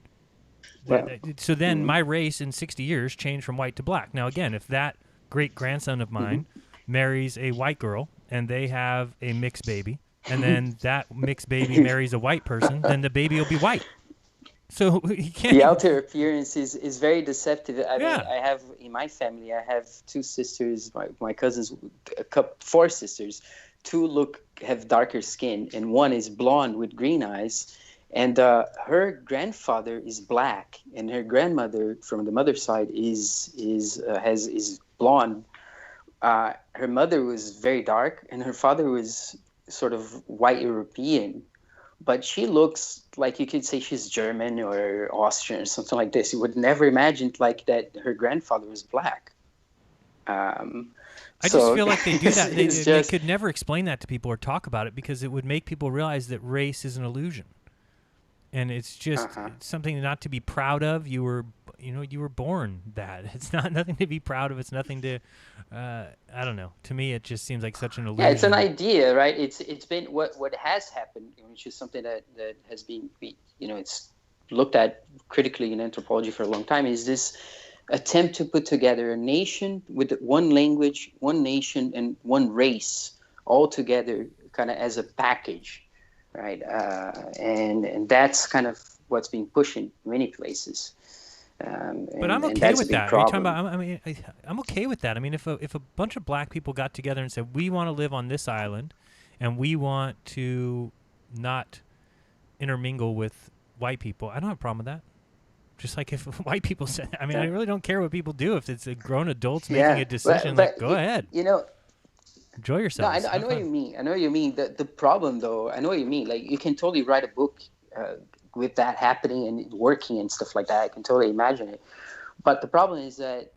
my race in 60 years changed from white to black. Now, again, if that great-grandson of mine marries a white girl and they have a mixed baby, and then that mixed baby marries a white person, then the baby will be white. So you can't. The outer appearance is very deceptive. I mean, Yeah. I have in my family, I have two sisters, my cousins, four sisters. Two have darker skin, and one is blonde with green eyes. And her grandfather is black, and her grandmother from the mother's side is blonde. Her mother was very dark, and her father was sort of white European. But she looks like you could say she's German or Austrian or something like this. You would never imagine like that her grandfather was black. I just feel like they do that. They just, could never explain that to people or talk about it because it would make people realize that race is an illusion. And it's just something not to be proud of. You were born that. It's nothing to be proud of. It's nothing to, I don't know. To me, it just seems like such an illusion. Yeah, it's an idea, right? It's been what has happened, which is something that has been, it's looked at critically in anthropology for a long time. Is this attempt to put together a nation with one language, one nation, and one race all together, kind of as a package. Right, and that's kind of what's being pushed in many places. But I'm okay with that. Are you talking about? I'm okay with that. I mean, if a bunch of black people got together and said we want to live on this island, and we want to not intermingle with white people, I don't have a problem with that. Just like if white people said, I mean, I really don't care what people do. If it's a grown adults making a decision, but go ahead. Enjoy yourself. No, I know what you mean. I know what you mean. The problem, though, I know what you mean. Like, you can totally write a book with that happening and working and stuff like that. I can totally imagine it. But the problem is that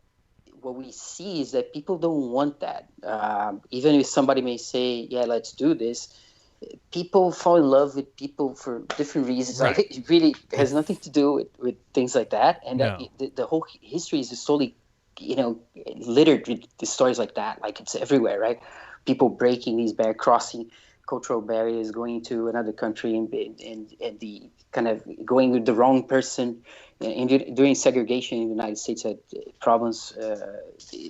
what we see is that people don't want that. Even if somebody may say, yeah, let's do this, people fall in love with people for different reasons. Right. Like, it really has nothing to do with things like that. And No. the whole history is just totally, littered with the stories like that. Like, it's everywhere, right? People breaking these crossing cultural barriers, going to another country and the kind of going with the wrong person. And during segregation in the United States had problems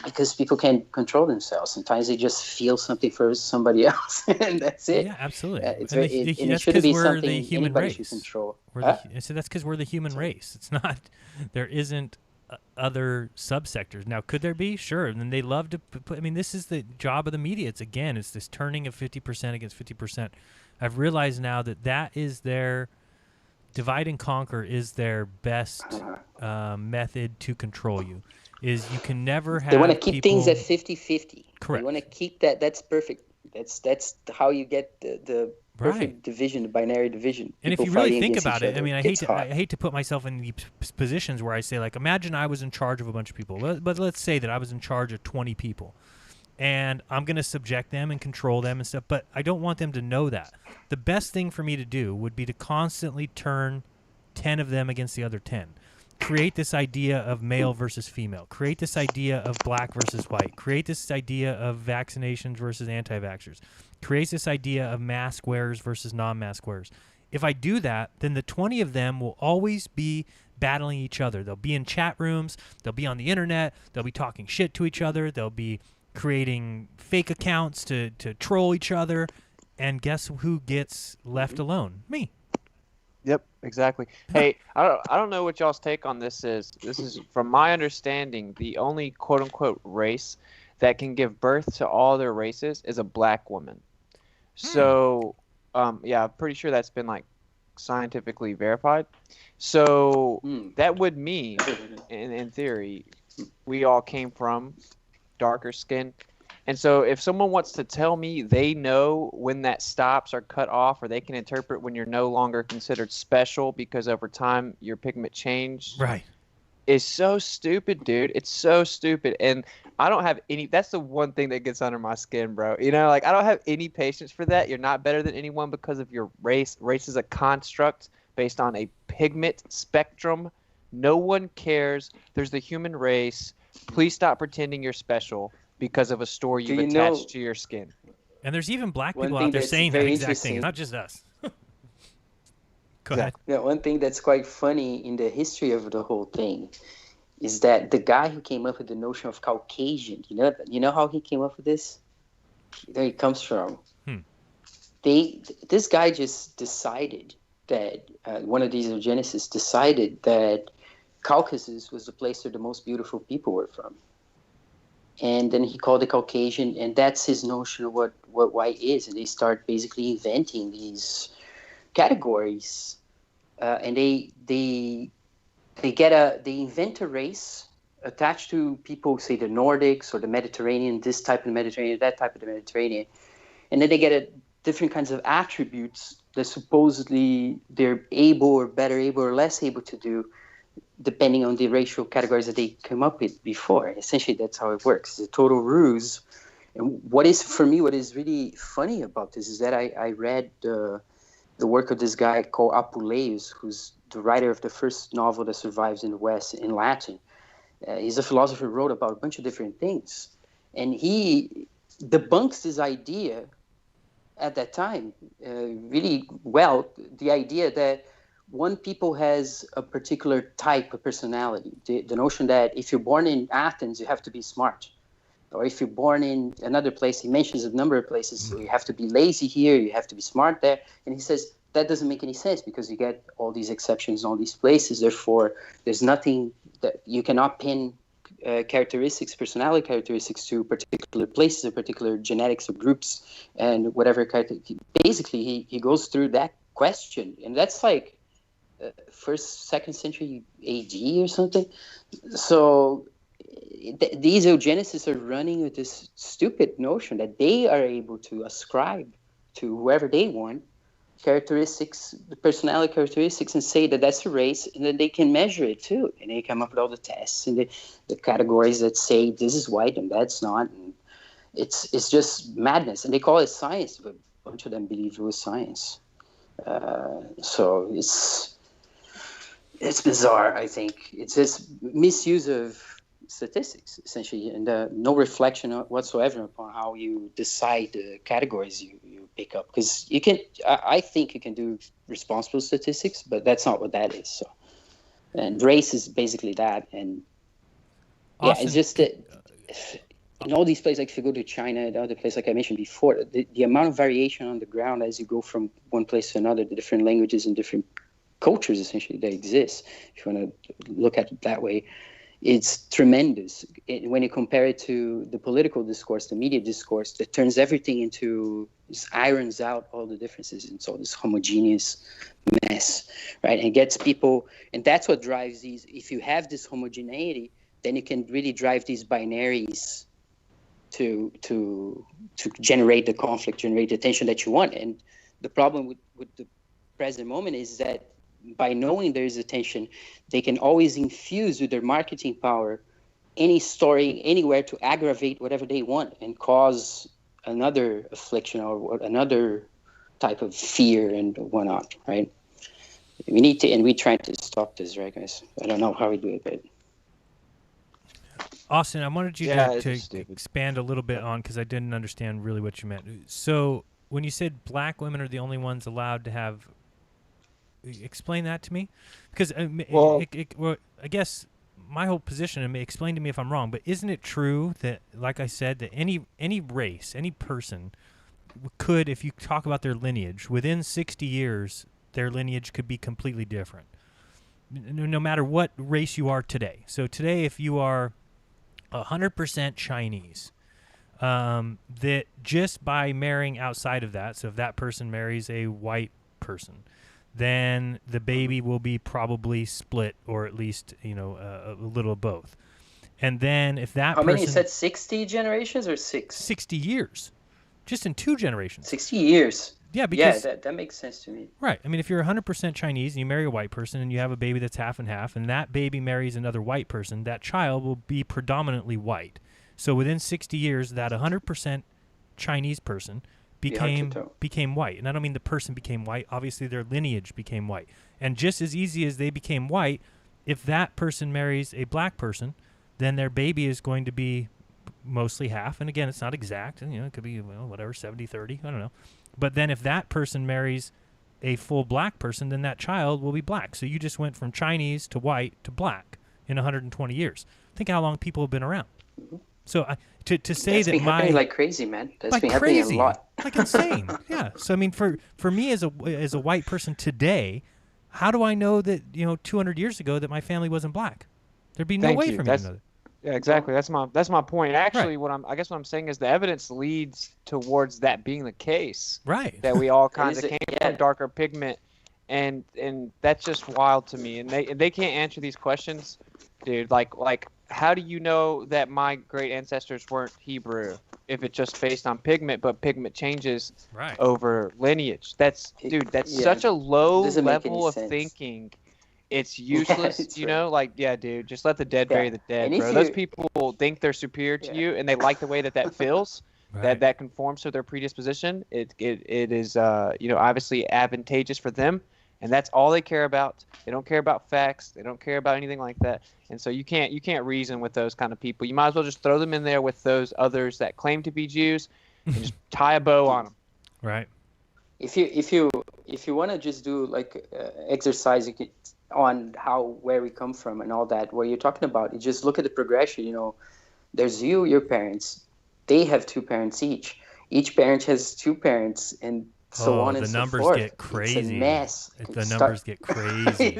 because people can't control themselves. Sometimes they just feel something for somebody else, and that's it. Yeah, absolutely. It That's shouldn't be we're something the human anybody race. should control. So that's because we're the human race. It's not. There isn't other subsectors. Now, could there be? Sure. And then they love to put. I mean, this is the job of the media. It's this turning of 50% against 50%. I've realized now that is their divide and conquer is their best method to control you. Is you can never have. They want to keep people, things at 50-50. Correct. They want to keep that. That's perfect. That's how you get the perfect division, the binary division. And if People you really fighting think against about each it, other. I mean, I It's hate to put myself in these positions where I say, like, imagine I was in charge of a bunch of people. But let's say that I was in charge of 20 people. And I'm going to subject them and control them and stuff. But I don't want them to know that. The best thing for me to do would be to constantly turn 10 of them against the other 10. Create this idea of male versus female. Create this idea of black versus white. Create this idea of vaccinations versus anti-vaxxers. Create this idea of mask wearers versus non-mask wearers. If I do that, then the 20 of them will always be battling each other. They'll be in chat rooms. They'll be on the internet. They'll be talking shit to each other. They'll be creating fake accounts to troll each other. And guess who gets left alone? Me. Yep, exactly. Hey, I don't know what y'all's take on this is. This is, from my understanding, the only quote-unquote race that can give birth to all their races is a black woman. So, yeah, I'm pretty sure that's been, like, scientifically verified. So that would mean, in theory, we all came from darker skin. And so if someone wants to tell me they know when that stops or cut off, or they can interpret when you're no longer considered special because over time your pigment changed, right, is so stupid, dude. It's so stupid. And I don't have any – that's the one thing that gets under my skin, bro. You know, like, I don't have any patience for that. You're not better than anyone because of your race. Race is a construct based on a pigment spectrum. No one cares. There's the human race. Please stop pretending you're special because of a story you've attached to your skin. And there's even black people out there saying that exact thing. It's not just us. Go ahead. Yeah, one thing that's quite funny in the history of the whole thing is that the guy who came up with the notion of Caucasian, you know how he came up with this? Where he comes from. this guy just decided that one of these eugenicists decided that Caucasus was the place where the most beautiful people were from. And then he called it Caucasian, and that's his notion of what white is. And they start basically inventing these categories, and they invent a race attached to people, say the Nordics or the Mediterranean, this type of the Mediterranean, that type of the Mediterranean, and then they get different kinds of attributes that supposedly they're able or better able or less able to do, depending on the racial categories that they came up with before. Essentially, that's how it works. It's a total ruse. And what is really funny about this is that I read the work of this guy called Apuleius, who's the writer of the first novel that survives in the West in Latin. He's a philosopher who wrote about a bunch of different things. And he debunks this idea at that time really well, the idea that one people has a particular type of personality. The notion that if you're born in Athens, you have to be smart. Or if you're born in another place, he mentions a number of places, so you have to be lazy here, you have to be smart there. And he says that doesn't make any sense because you get all these exceptions in all these places. Therefore, there's nothing that you cannot pin characteristics, personality characteristics to particular places or particular genetics or groups and whatever. Basically, he goes through that question. And that's like first, second century AD or something. So these eugenicists are running with this stupid notion that they are able to ascribe to whoever they want characteristics, the personality characteristics, and say that that's a race, and then they can measure it too. And they come up with all the tests and the categories that say this is white and that's not. And it's just madness. And they call it science, but a bunch of them believe it was science. So it's bizarre, I think. It's just misuse of statistics, essentially, and no reflection whatsoever upon how you decide the categories you pick up. Because I think you can do responsible statistics, but that's not what that is. So, and race is basically that. And Awesome. yeah, it's just that in all these places, like if you go to China, the other place, like I mentioned before, the amount of variation on the ground as you go from one place to another, the different languages and different cultures essentially that exist, if you want to look at it that way, it's tremendous. When you compare it to the political discourse, the media discourse, that turns everything into, just irons out all the differences into all this homogeneous mess, right? And gets people, and that's what drives these. If you have this homogeneity, then you can really drive these binaries to generate the conflict, generate the tension that you want. And the problem with the present moment is that by knowing there is a tension, they can always infuse with their marketing power any story anywhere to aggravate whatever they want and cause another affliction or another type of fear and whatnot, right? We need to, and we're trying to stop this, right, guys? I don't know how we do it, but... Austin, I wanted you to expand a little bit on, because I didn't understand really what you meant. So when you said black women are the only ones allowed to have, explain that to me, because well, I guess my whole position, and explain to me if I'm wrong, but isn't it true that, like I said, that any race, any person could, if you talk about their lineage, within 60 years, their lineage could be completely different, no matter what race you are today. So today, if you are 100% Chinese, that just by marrying outside of that, so if that person marries a white person, then the baby will be probably split, or at least, a little of both. And then if that How many you said, 60 generations or 6? 60 years. Just in 2 generations. 60 years. Yeah, because... Yeah, that makes sense to me. Right. I mean, if you're 100% Chinese and you marry a white person and you have a baby that's half and half, and that baby marries another white person, that child will be predominantly white. So within 60 years, that 100% Chinese person became white. And I don't mean the person became white. Obviously, their lineage became white. And just as easy as they became white, if that person marries a black person, then their baby is going to be mostly half. And again, it's not exact. And, it could be, whatever, 70-30. I don't know. But then if that person marries a full black person, then that child will be black. So you just went from Chinese to white to black in 120 years. Think how long people have been around. So to say That's that been happening like crazy, man. That's like been crazy, happening a lot. like insane. Yeah. So I mean, for me as a white person today, how do I know that 200 years ago that my family wasn't black? There'd be no Thank way you. for me to know that. Yeah, exactly. That's my point. Actually, Right. I guess what I'm saying is the evidence leads towards that being the case. Right. That we all It kinds is of a- came yeah. from darker pigment, and that's just wild to me. And they can't answer these questions, dude. Like how do you know that my great ancestors weren't Hebrew if it's just based on pigment, but pigment changes Right. over lineage? That's Yeah. such a low Doesn't make any level of sense. thinking. It's useless, it's you right. know. Like, yeah, dude, just let the dead Yeah. bury the dead, And if bro. Those you- people think they're superior to Yeah. you, and they like the way that feels. Right. That conforms to their predisposition. It is obviously advantageous for them, and that's all they care about. They don't care about facts. They don't care about anything like that. And so you can't reason with those kind of people. You might as well just throw them in there with those others that claim to be Jews, and just tie a bow on them. Right. If you want to just do like exercise on where we come from and all that, what you're talking about, you just look at the progression. There's your parents, they have two parents each. Each parent has two parents, and so on and so forth. The numbers get crazy. It's a mess. The numbers get crazy.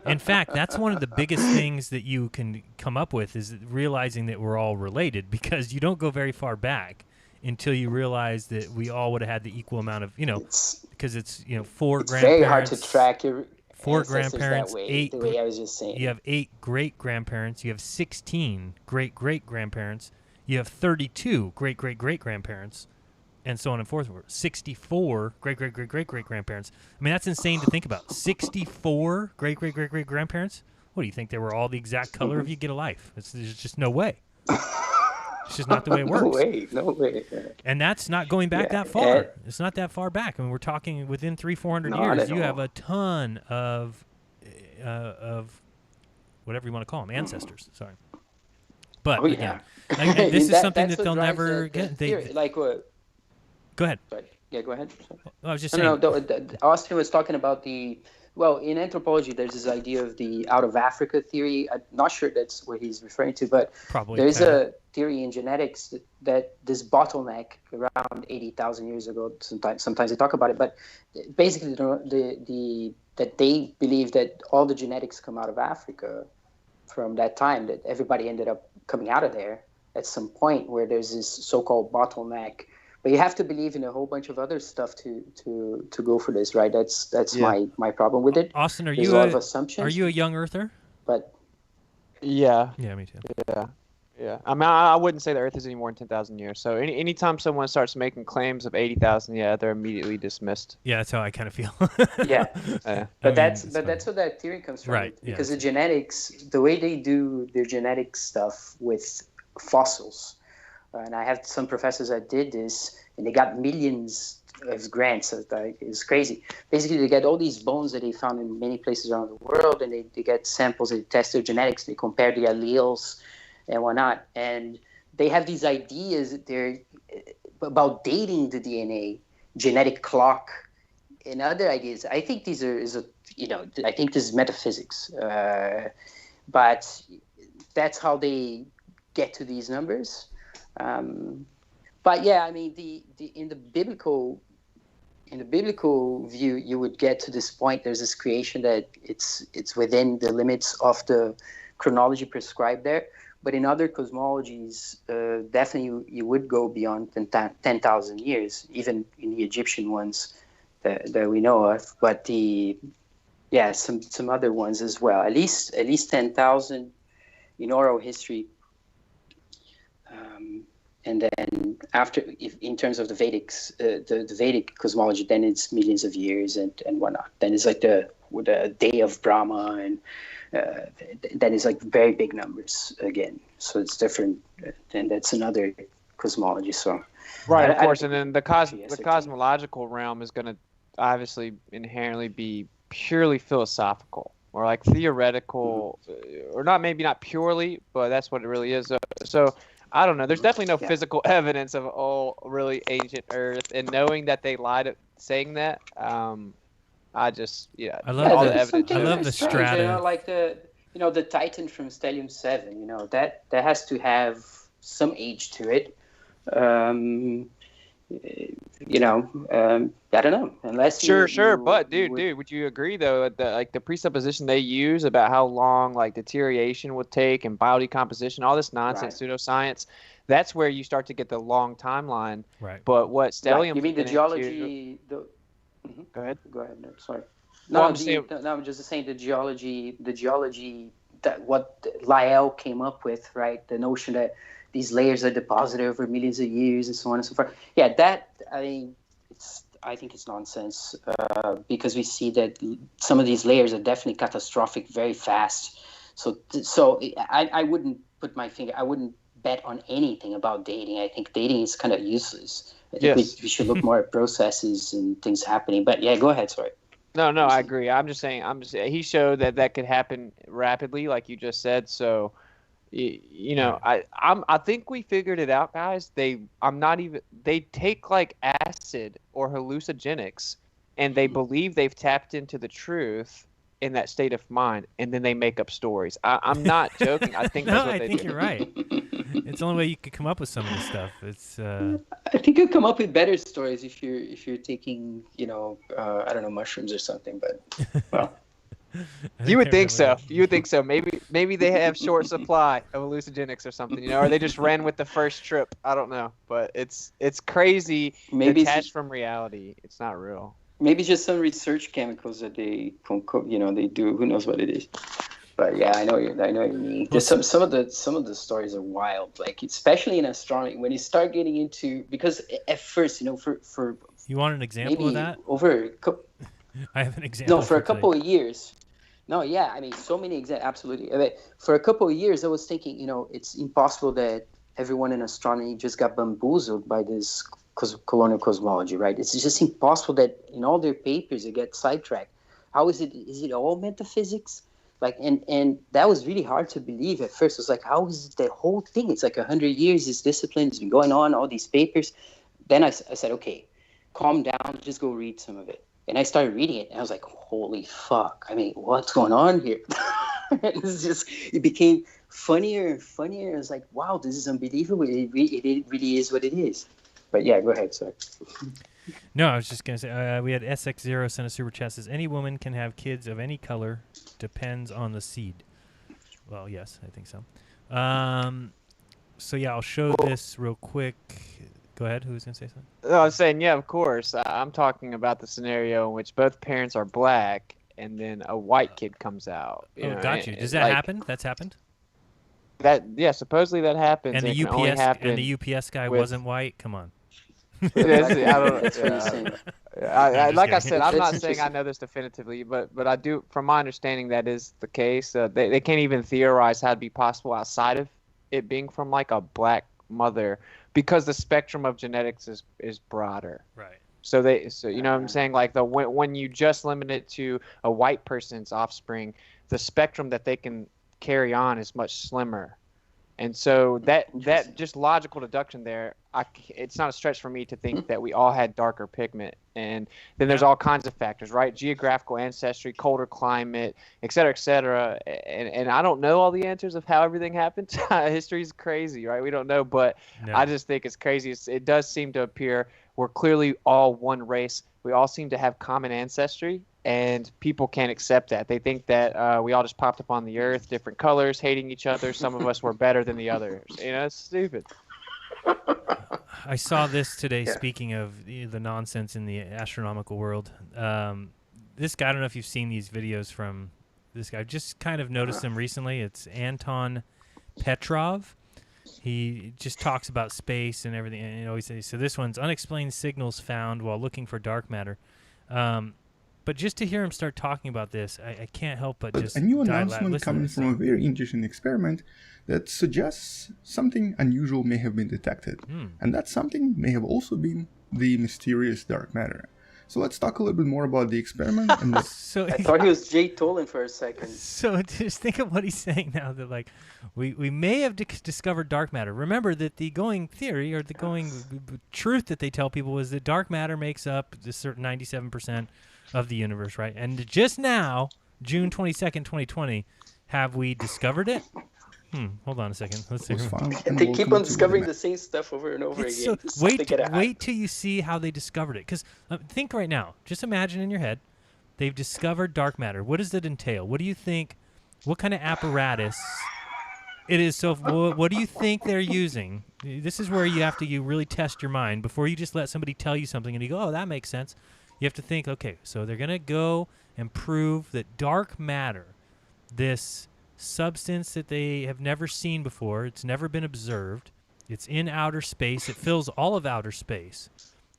In fact, that's one of the biggest things that you can come up with is realizing that we're all related, because you don't go very far back until you realize that we all would have had the equal amount of, because it's 4 it's grandparents. very hard to track your 4 ancestors grandparents, that way, 8. the way I was just saying. You have 8 great grandparents. You have 16 great great grandparents. You have 32 great great great grandparents, and so on and forth. 64 great great great great great grandparents. I mean, that's insane to think about. 64 great great great great grandparents. What do you think? They were all the exact color of you? Get a life. There's just no way. It's just not the way it works. No way. And that's not going back that far. It's not that far back. I mean, we're talking within 300-400 years. You have a ton of whatever you want to call them, ancestors. Sorry, but again, this is something that they'll never get. Go ahead. Yeah, go ahead. I was just saying. Austin was talking about in anthropology, there's this idea of the out of Africa theory. I'm not sure that's what he's referring to, but there's a theory in genetics that this bottleneck around 80,000 years ago, sometimes they talk about it, but basically that they believe that all the genetics come out of Africa from that time, that everybody ended up coming out of there at some point where there's this so-called bottleneck. But you have to believe in a whole bunch of other stuff to go for this, right? That's my problem with it. Austin, There's a lot of assumptions. Are you a young earther? But yeah, me too. Yeah. I mean, I wouldn't say the Earth is any more than 10,000 years. So anytime someone starts making claims of 80,000, they're immediately dismissed. Yeah, that's how I kind of feel. But that's where that theory comes from, right? Because the genetics, the way they do their genetic stuff with fossils. And I have some professors that did this, and they got millions of grants. It's crazy. Basically, they get all these bones that they found in many places around the world, and they get samples, they test their genetics, they compare the alleles and whatnot. And they have these ideas about dating the DNA, genetic clock, and other ideas. I think these I think this is metaphysics. But that's how they get to these numbers. But yeah, I mean, in the biblical view, you would get to this point. There's this creation that it's within the limits of the chronology prescribed there. But in other cosmologies, definitely you would go beyond 10,000 years, even in the Egyptian ones that we know of. But some other ones as well. At least 10,000 in oral history. And then after, in terms of the Vedics, the Vedic cosmology, then it's millions of years and whatnot. Then it's like the day of Brahma, and then it's like very big numbers again. So it's different, and that's another cosmology. So right, of course, and then the cosmological realm is going to obviously inherently be purely philosophical, or like theoretical, or maybe not purely, but that's what it really is. So I don't know. There's definitely no physical evidence of really ancient Earth, and knowing that they lied at saying that, I just I love all the evidence. I love the strata. Like the Titan from Stellium 7. That has to have some age to it. You know, I don't know. Unless Sure. But dude, would you agree though that like the presupposition they use about how long like deterioration would take and body composition, all this nonsense, pseudoscience, that's where you start to get the long timeline. Right. But what Stellium? You mean the geology? Go ahead. Go ahead. No, sorry. Well, I'm just saying the geology that what Lyell came up with, right? The notion that these layers are deposited over millions of years and so on and so forth. Yeah, that I think it's nonsense because we see that some of these layers are definitely catastrophic very fast. So I wouldn't put my finger. I wouldn't bet on anything about dating. I think dating is kind of useless. I think we should look more at processes and things happening. But yeah, go ahead. Sorry. No, I agree. I'm just saying. He showed that could happen rapidly, like you just said. So, you know, I think we figured it out, guys. They take like acid or hallucinogenics, and they believe they've tapped into the truth in that state of mind, and then they make up stories. I'm not joking. I think that's what they do. I think you're right. It's the only way you could come up with some of this stuff. It's. I think you'll come up with better stories if you're taking, you know, I don't know, mushrooms or something. But well, you would think so. You would think so. Maybe they have short supply of hallucinogenics or something, you know, or they just ran with the first trip. I don't know, but it's crazy. Maybe detached from reality. It's not real. Maybe just some research chemicals that they do. Who knows what it is? But yeah, I know what you mean. There's some of the stories are wild, like especially in astronomy when you start getting into, because at first, you know, for you want an example of that? I have an example. No, for a couple of years. No, yeah, I mean, so many examples. Absolutely. I mean, for a couple of years, I was thinking, you know, it's impossible that everyone in astronomy just got bamboozled by this colonial cosmology, right? It's just impossible that in all their papers they get sidetracked. How is it? Is it all metaphysics? Like, and that was really hard to believe at first. It was like, how is the whole thing? It's like 100 years. This discipline has been going on, all these papers. Then I said, okay, calm down, just go read some of it. And I started reading it, and I was like, holy fuck. I mean, what's going on here? It became funnier and funnier. I was like, wow, this is unbelievable. It really is what it is. But yeah, go ahead, sorry. No, I was just going to say, we had SX0 send a super chat, says, any woman can have kids of any color, depends on the seed. Well, yes, I think so. So yeah, I'll show this real quick. Go ahead, who's going to say something? No, I was saying, yeah, of course. I'm talking about the scenario in which both parents are black, and then a white kid comes out. Got you. Does that happen? That's happened? Supposedly that happens. And the UPS guy wasn't white? Come on. Like I said, I'm not saying I know this definitively, but I do, from my understanding, that is the case. They can't even theorize how it'd be possible outside of it being from like a black mother, because the spectrum of genetics is broader. Right. So you know what I'm saying? Like when you just limit it to a white person's offspring, the spectrum that they can carry on is much slimmer. And so that just logical deduction there, it's not a stretch for me to think that we all had darker pigment. And then there's all kinds of factors, right? Geographical ancestry, colder climate, et cetera, et cetera. And I don't know all the answers of how everything happened. History's crazy, right? We don't know, but no. I just think it's crazy. It does seem to appear we're clearly all one race. We all seem to have common ancestry. And people can't accept that. They think that we all just popped up on the earth, different colors, hating each other. Some of us were better than the others. You know, it's stupid. I saw this today, speaking of the nonsense in the astronomical world. This guy, I don't know if you've seen these videos from this guy. I've just kind of noticed him recently. It's Anton Petrov. He just talks about space and everything. And he always says, so this one's unexplained signals found while looking for dark matter. But just to hear him start talking about this, I can't help but just a new announcement coming from a very interesting experiment that suggests something unusual may have been detected. And that something may have also been the mysterious dark matter. So let's talk a little bit more about the experiment. And I thought he was Jay Tolan for a second. So just think of what he's saying now, that like we may have discovered dark matter. Remember that the going theory, or the going truth that they tell people, is that dark matter makes up this certain 97% of the universe, right? And just now, June 22nd, 2020, have we discovered it? Hold on a second. Let's see. was found And they keep welcome on to discovering the the same stuff over and over It's again. so, It's something that wait till you see how they discovered it. Because think right now. Just imagine in your head, they've discovered dark matter. What does it entail? What do you think? What kind of apparatus it is? So what do you think they're using? This is where you really test your mind before you just let somebody tell you something and you go, oh, that makes sense. You have to think, okay, so they're going to go and prove that dark matter, this substance that they have never seen before, it's never been observed, it's in outer space, it fills all of outer space.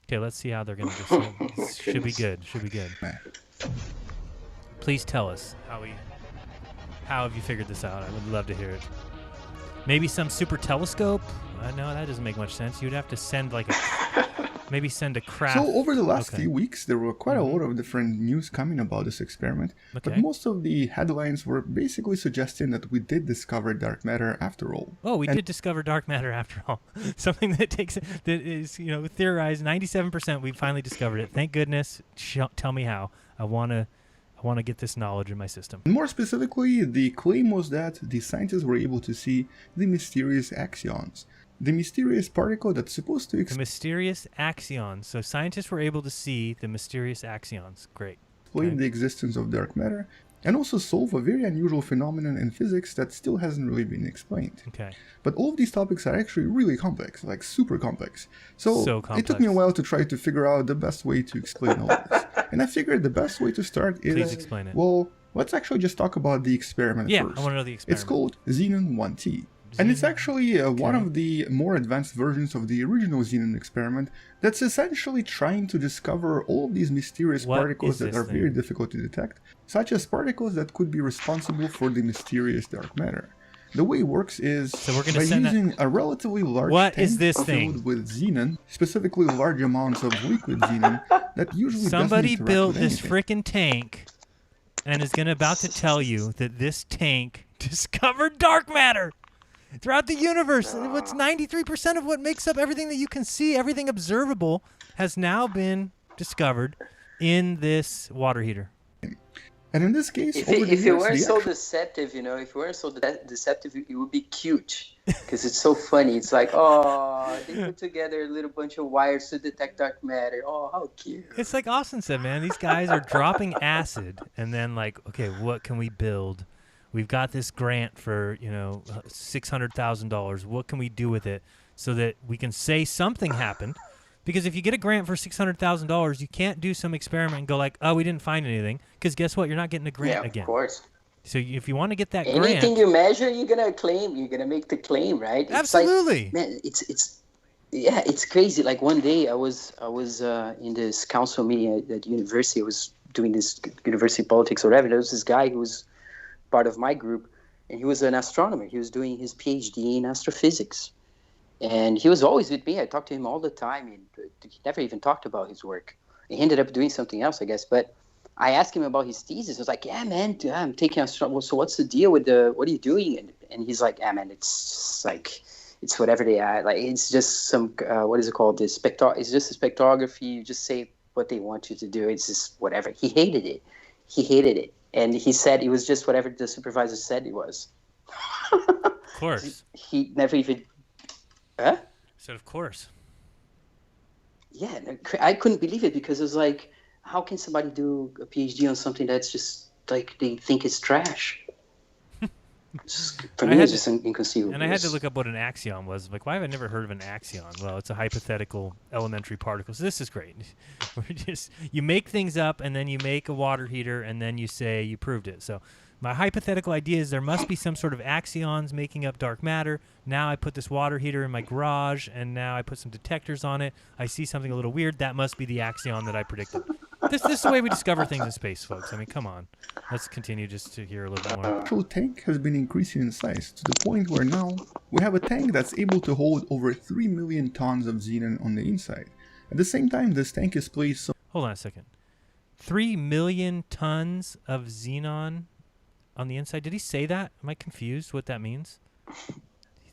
Okay, let's see how they're going to do it. Should be good. Please tell us how have you figured this out? I would love to hear it. Maybe some super telescope? No, that doesn't make much sense. You'd have to send send a craft. So over the last few weeks, there were quite a lot of different news coming about this experiment, but most of the headlines were basically suggesting that we did discover dark matter after all. Oh, we did discover dark matter after all. Something that is theorized 97%. We finally discovered it. Thank goodness. Tell me how. I want to get this knowledge in my system. More specifically, the claim was that the scientists were able to see the mysterious axions. The mysterious particle that's supposed to the mysterious axions. So scientists were able to see the mysterious axions. Great. Explain the existence of dark matter and also solve a very unusual phenomenon in physics that still hasn't really been explained. Okay. But all of these topics are actually really complex, like super complex. So complex. It took me a while to try to figure out the best way to explain all of this. And I figured the best way to start is... Please explain it. Well, let's actually just talk about the experiment first. I want to know the experiment. It's called Xenon 1T. And it's actually one of the more advanced versions of the original Xenon experiment that's essentially trying to discover all of these mysterious particles that are very difficult to detect, such as particles that could be responsible for the mysterious dark matter. The way it works is by using a relatively large tank filled with xenon, specifically large amounts of liquid xenon that usually somebody doesn't built interact this with freaking tank and is about to tell you that this tank discovered dark matter throughout the universe. What's 93% of what makes up everything that you can see, everything observable, has now been discovered in this water heater. And in this case, if it weren't so deceptive, if it weren't so deceptive, it would be cute because it's so funny. It's like, oh, they put together a little bunch of wires to detect dark matter. Oh, how cute! It's like Austin said, man. These guys are dropping acid, and then okay, what can we build? We've got this grant for $600,000. What can we do with it so that we can say something happened? Because if you get a grant for $600,000, you can't do some experiment and go like, oh, we didn't find anything. Because guess what? You're not getting a grant again. Yeah, of course. So if you want to get that grant... Anything you measure, you're going to claim. You're going to make the claim, right? Absolutely. It's like, man, it's crazy. Like one day I was in this council meeting at university. I was doing this university politics or whatever. There was this guy who was part of my group, and he was an astronomer. He was doing his PhD in astrophysics. And he was always with me. I talked to him all the time. He never even talked about his work. He ended up doing something else, I guess. But I asked him about his thesis. I was like, yeah, man, I'm taking astronomy. So what's the deal with what are you doing? And he's like, yeah, man, it's whatever they are. Like, it's just some, what is it called? It's just a spectrography. You just say what they want you to do. It's just whatever. He hated it. And he said it was just whatever the supervisor said it was. Of course. He never even... Huh? So of course. Yeah, I couldn't believe it because it was like, how can somebody do a PhD on something that's just like they think is trash? For me, it's just inconceivable. And I had to look up what an axion was. Like, why have I never heard of an axion? Well, it's a hypothetical elementary particle. So this is great. You make things up, and then you make a water heater, and then you say you proved it. So my hypothetical idea is there must be some sort of axions making up dark matter. Now I put this water heater in my garage, and now I put some detectors on it. I see something a little weird. That must be the axion that I predicted. This is the way we discover things in space, folks. I mean, come on. Let's continue just to hear a little bit more. The actual tank has been increasing in size to the point where now we have a tank that's able to hold over 3 million tons of xenon on the inside. At the same time, this tank is placed so... Hold on a second. 3 million tons of xenon on the inside? Did he say that? Am I confused what that means?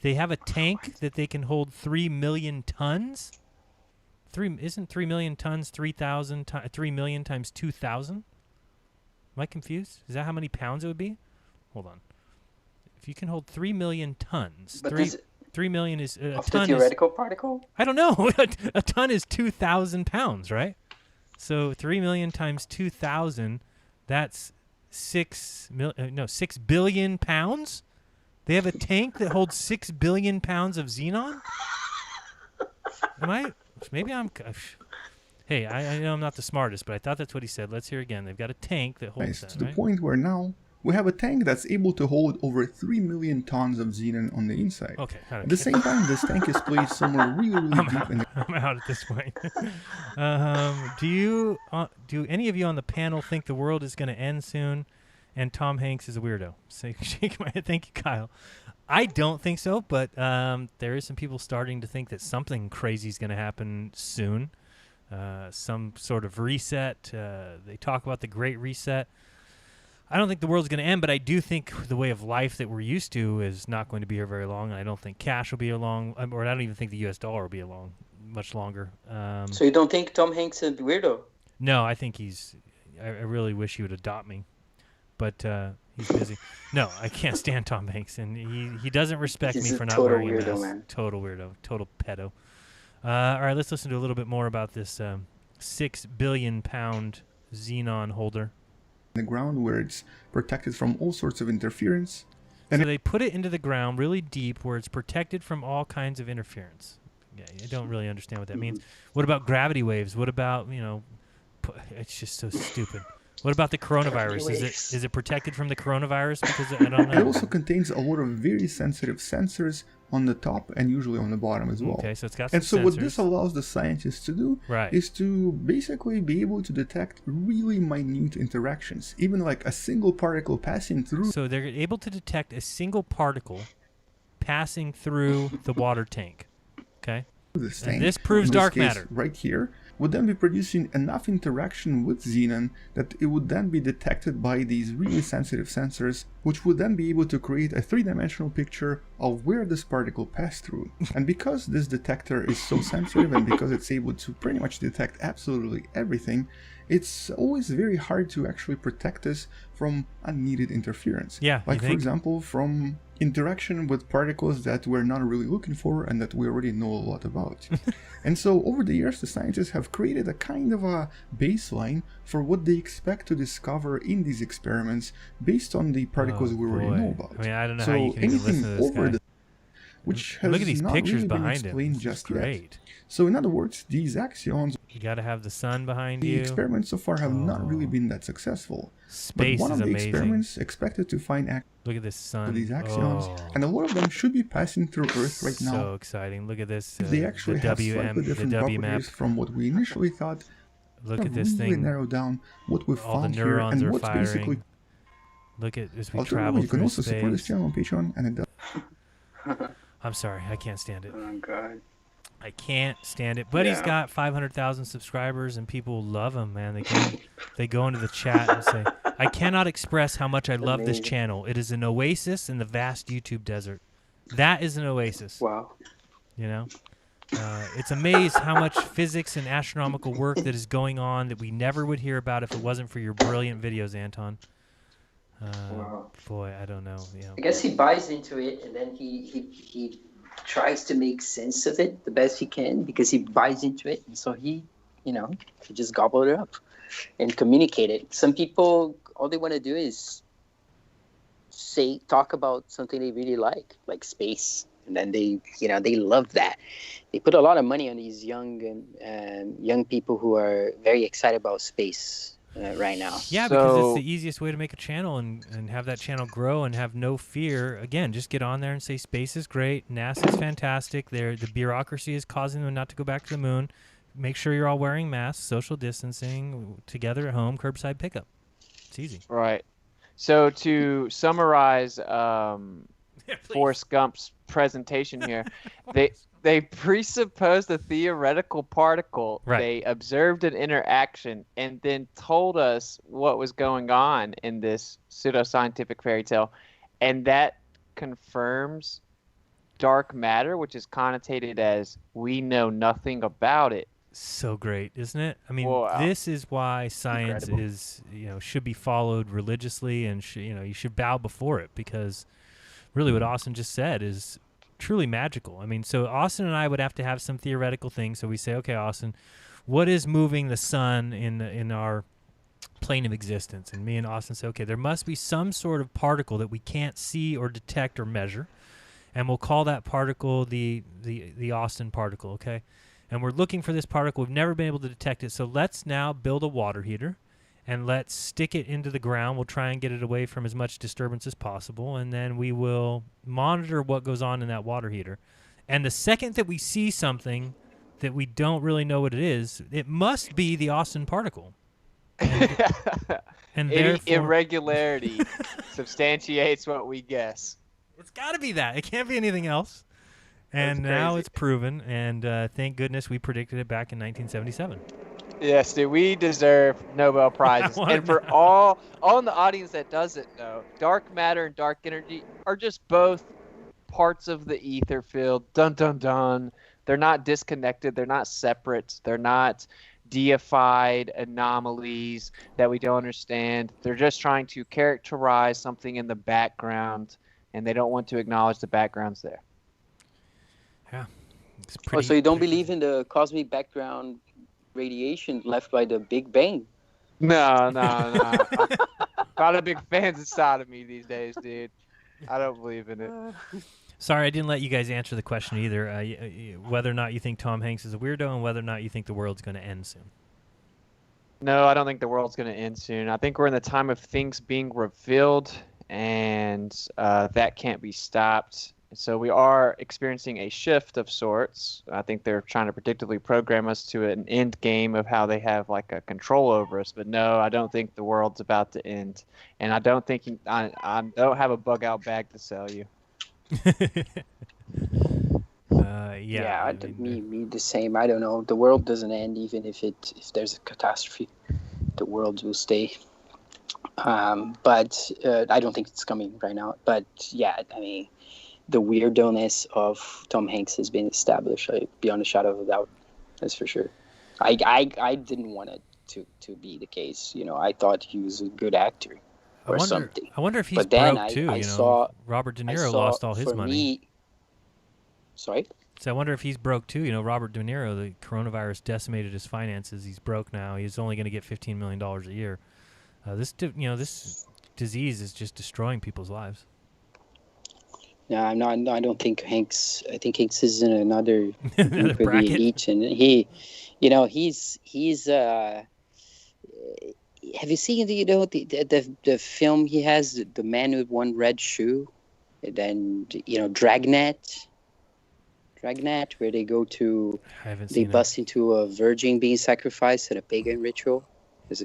They have a tank that they can hold 3 million tons? Isn't 3 million tons 3,000 3 million times 2,000? Am I confused? Is that how many pounds it would be? Hold on. if you can hold 3 million tons, But 3 million is a of the ton theoretical particle? I don't know. A ton is 2,000 pounds, right? So 3 million times 2,000, that's 6 billion pounds? They have a tank that holds 6 billion pounds of xenon? Maybe I'm... Hey, I know I'm not the smartest, but I thought that's what he said. Let's hear again. They've got a tank that holds that, to the point where now we have a tank that's able to hold over 3 million tons of xenon on the inside. Okay. At the same time, this tank is placed somewhere really deep in the... I'm out at this point. Do any of you on the panel think the world is going to end soon and Tom Hanks is a weirdo? Shake my head. Thank you, Kyle. I don't think so, but there is some people starting to think that something crazy is going to happen soon. Some sort of reset. They talk about the Great Reset. I don't think the world's going to end, but I do think the way of life that we're used to is not going to be here very long. And I don't think cash will be here long, or I don't even think the U.S. dollar will be much longer. So you don't think Tom Hanks is a weirdo? No, I think I really wish he would adopt me, but he's busy. No, I can't stand Tom Hanks, and he doesn't respect me for not wearing a mask. Man. Total weirdo, total pedo. All right, let's listen to a little bit more about this 6 billion pound xenon holder. The ground where it's protected from all sorts of interference. So they put it into the ground really deep where it's protected from all kinds of interference. Yeah, I don't really understand what that means. What about gravity waves? What about, it's just so stupid. What about the coronavirus? Is it protected from the coronavirus? Because I don't know. It also contains a lot of very sensitive sensors on the top and usually on the bottom as well. Okay, so it's got some And so sensors. what this allows the scientists to do is to basically be able to detect really minute interactions, even like a single particle passing through. So they're able to detect a single particle passing through the water tank. Okay. This tank, this proves dark matter. Right here would then be producing enough interaction with xenon that it would then be detected by these really sensitive sensors, which would then be able to create a three-dimensional picture of where this particle passed through. And because this detector is so sensitive and because it's able to pretty much detect absolutely everything, it's always very hard to actually protect this from unneeded interference. Yeah, like for example, from interaction with particles that we're not really looking for and that we already know a lot about. And so over the years, the scientists have created a kind of a baseline for what they expect to discover in these experiments based on the particles we already know about. I mean, I don't know so how you can even listen to this guy. Which has Look at these not pictures really been behind him. explained This is just great. yet. So in other words, these axions, you got to have the sun behind the you. experiments so far have not really been that successful. Space but one is of the amazing. experiments expected to find Look at this sun. these axions, and a lot of them should be passing through Earth right now. So exciting. Look at this. They actually the have WM, slightly different the W properties map. from what we initially thought. Look at this really thing. narrow down what we've All the found here neurons and are what's firing. basically. Look at as we Alternatively, travel you can through also space. support this channel on Patreon, and it does. I'm sorry, I can't stand it. Oh God. I can't stand it. But he's Yeah. got 500,000 subscribers, and people love him, man. They go into the chat and say, "I cannot express how much I love this Amazing. channel. It is an oasis in the vast YouTube desert." That is an oasis. Wow. You know, it's amazed how much physics and astronomical work that is going on that we never would hear about if it wasn't for your brilliant videos, Anton. Wow. Boy, I don't know. You know. I guess he buys into it, and then he tries to make sense of it the best he can because he buys into it, and so he just gobble it up and communicate it. Some people, all they want to do is talk about something they really like space, and then they love that. They put a lot of money on these young people who are very excited about space. Right now. Yeah, because it's the easiest way to make a channel and have that channel grow and have no fear. Again, just get on there and say space is great, NASA's fantastic. The bureaucracy is causing them not to go back to the moon. Make sure you're all wearing masks, social distancing, together at home, curbside pickup. It's easy. Right. So to summarize Forrest Gump's presentation here, they presupposed a theoretical particle. Right. They observed an interaction and then told us what was going on in this pseudoscientific fairy tale. And that confirms dark matter, which is connotated as we know nothing about it. So great, isn't it? I mean, Wow. this is why science is, should be followed religiously, and you should bow before it, because really what Austin just said is truly magical. I mean, so Austin and I would have to have some theoretical things. So we say, okay, Austin, what is moving the sun in our plane of existence? And me and Austin say, okay, there must be some sort of particle that we can't see or detect or measure, and we'll call that particle the Austin particle, okay? And we're looking for this particle. We've never been able to detect it. So let's now build a water heater, and let's stick it into the ground. We'll try and get it away from as much disturbance as possible, and then we will monitor what goes on in that water heater. And the second that we see something that we don't really know what it is, it must be the Austin particle. And Any irregularity substantiates what we guess. It's got to be that. It can't be anything else. And now it's proven, and thank goodness we predicted it back in 1977. Yes, dude, we deserve Nobel Prizes. And for all in the audience that doesn't know, dark matter and dark energy are just both parts of the ether field. Dun, dun, dun. They're not disconnected. They're not separate. They're not deified anomalies that we don't understand. They're just trying to characterize something in the background, and they don't want to acknowledge the background's there. Yeah. So you don't believe in the cosmic background radiation left by the Big Bang? No. Not a big fans inside of me these days, dude. I don't believe in it. Sorry, I didn't let you guys answer the question either. Whether or not you think Tom Hanks is a weirdo, and whether or not you think the world's going to end soon. No, I don't think the world's going to end soon. I think we're in the time of things being revealed, and that can't be stopped. So we are experiencing a shift of sorts. I think they're trying to predictably program us to an end game of how they have like a control over us. But no, I don't think the world's about to end. And I don't think I don't have a bug out bag to sell you. Me the same. I don't know. The world doesn't end even if there's a catastrophe. The world will stay. But I don't think it's coming right now. But yeah, I mean, the weirdness of Tom Hanks has been established beyond a shadow of a doubt. That's for sure. I didn't want it to be the case. You know, I thought he was a good actor or something. I wonder if he's but then broke too. I saw Robert De Niro lost all his money. Sorry? So I wonder if he's broke too. You know, Robert De Niro, the coronavirus decimated his finances. He's broke now. He's only going to get $15 million a year. This disease is just destroying people's lives. No, I'm not. No, I don't think Hanks. I think Hanks is in another Another group of the bracket. elite, and he's. Have you seen the film he has, The Man with One Red Shoe, and then Dragnet, where they go to, I haven't they seen bust into a virgin being sacrificed at a pagan ritual,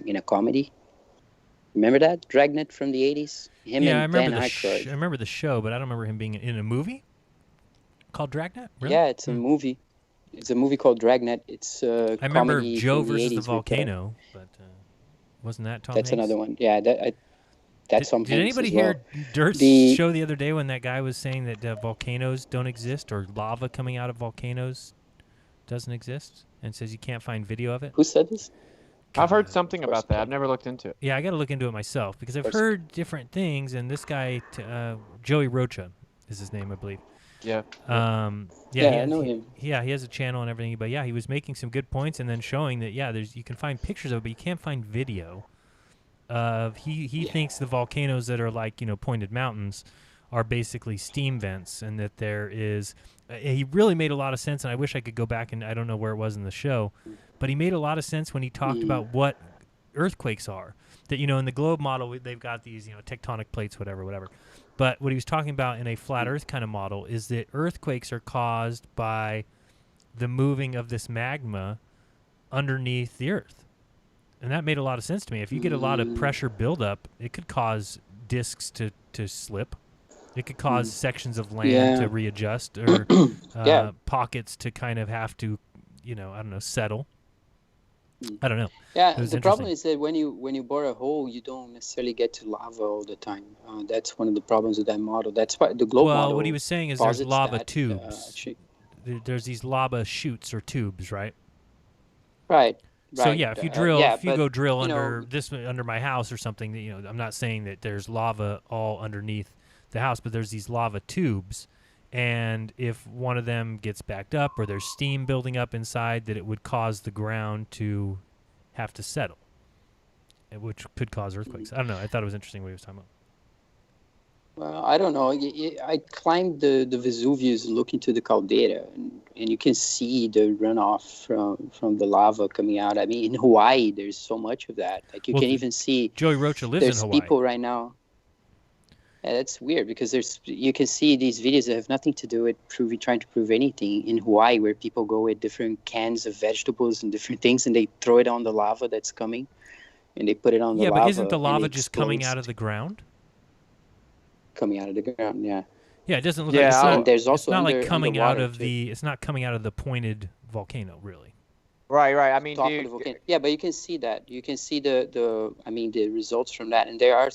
in a comedy. Remember that Dragnet from the 80s? Him I and remember Dan I Aykroyd. remember the show, but I don't remember him being in a movie called Dragnet. Really? Yeah, it's a movie. It's a movie called Dragnet. It's a I remember comedy Joe from the versus the 80s with, volcano, but wasn't that Tom that's Hanks? another one. Yeah, that's Tom Did Hanks anybody as well. hear Dirt's show the other day when that guy was saying that volcanoes don't exist, or lava coming out of volcanoes doesn't exist, and says you can't find video of it? Who said this? I've heard something about that. I've never looked into it. Yeah, I got to look into it myself because I've heard different things. And this guy, Joey Rocha, is his name, I believe. Yeah. I know him. He has a channel and everything. But yeah, he was making some good points and then showing that you can find pictures of it, but you can't find video. He thinks the volcanoes that are like pointed mountains are basically steam vents, and that there is. He really made a lot of sense, and I wish I could go back and I don't know where it was in the show. But he made a lot of sense when he talked about what earthquakes are. That, in the globe model, they've got these, tectonic plates, whatever. But what he was talking about in a flat earth kind of model is that earthquakes are caused by the moving of this magma underneath the earth. And that made a lot of sense to me. If you get a lot of pressure buildup, it could cause disks to slip. It could cause sections of land to readjust, or pockets to kind of have to, settle. I don't know. Yeah, the problem is that when you bore a hole, you don't necessarily get to lava all the time. That's one of the problems with that model. That's why the globe model. Well, what he was saying is there's posits lava that, tubes. There's these lava chutes or tubes, right? Right. So yeah, if you drill, go drill you know, under my house or something, I'm not saying that there's lava all underneath the house, but there's these lava tubes, and if one of them gets backed up or there's steam building up inside, that it would cause the ground to have to settle, which could cause earthquakes. I don't know. I thought it was interesting what he was talking about. Well, I don't know. I climbed the Vesuvius looking to the caldera, and you can see the runoff from the lava coming out. I mean, in Hawaii, there's so much of that. Like you can even see. Joey Rocha lives in Hawaii. There's people right now. Yeah, that's weird because you can see these videos that have nothing to do with trying to prove anything in Hawaii, where people go with different cans of vegetables and different things, and they throw it on the lava that's coming, and they put it on the lava. Yeah, but isn't the lava just coming out of the ground? Coming out of the ground, yeah. Yeah, it doesn't look like it's not, there's also it's not like coming out of too. It's not coming out of the pointed volcano, really. Right. I mean, Top dude. of the volcano. Yeah, but you can see that. You can see the results from that, and there are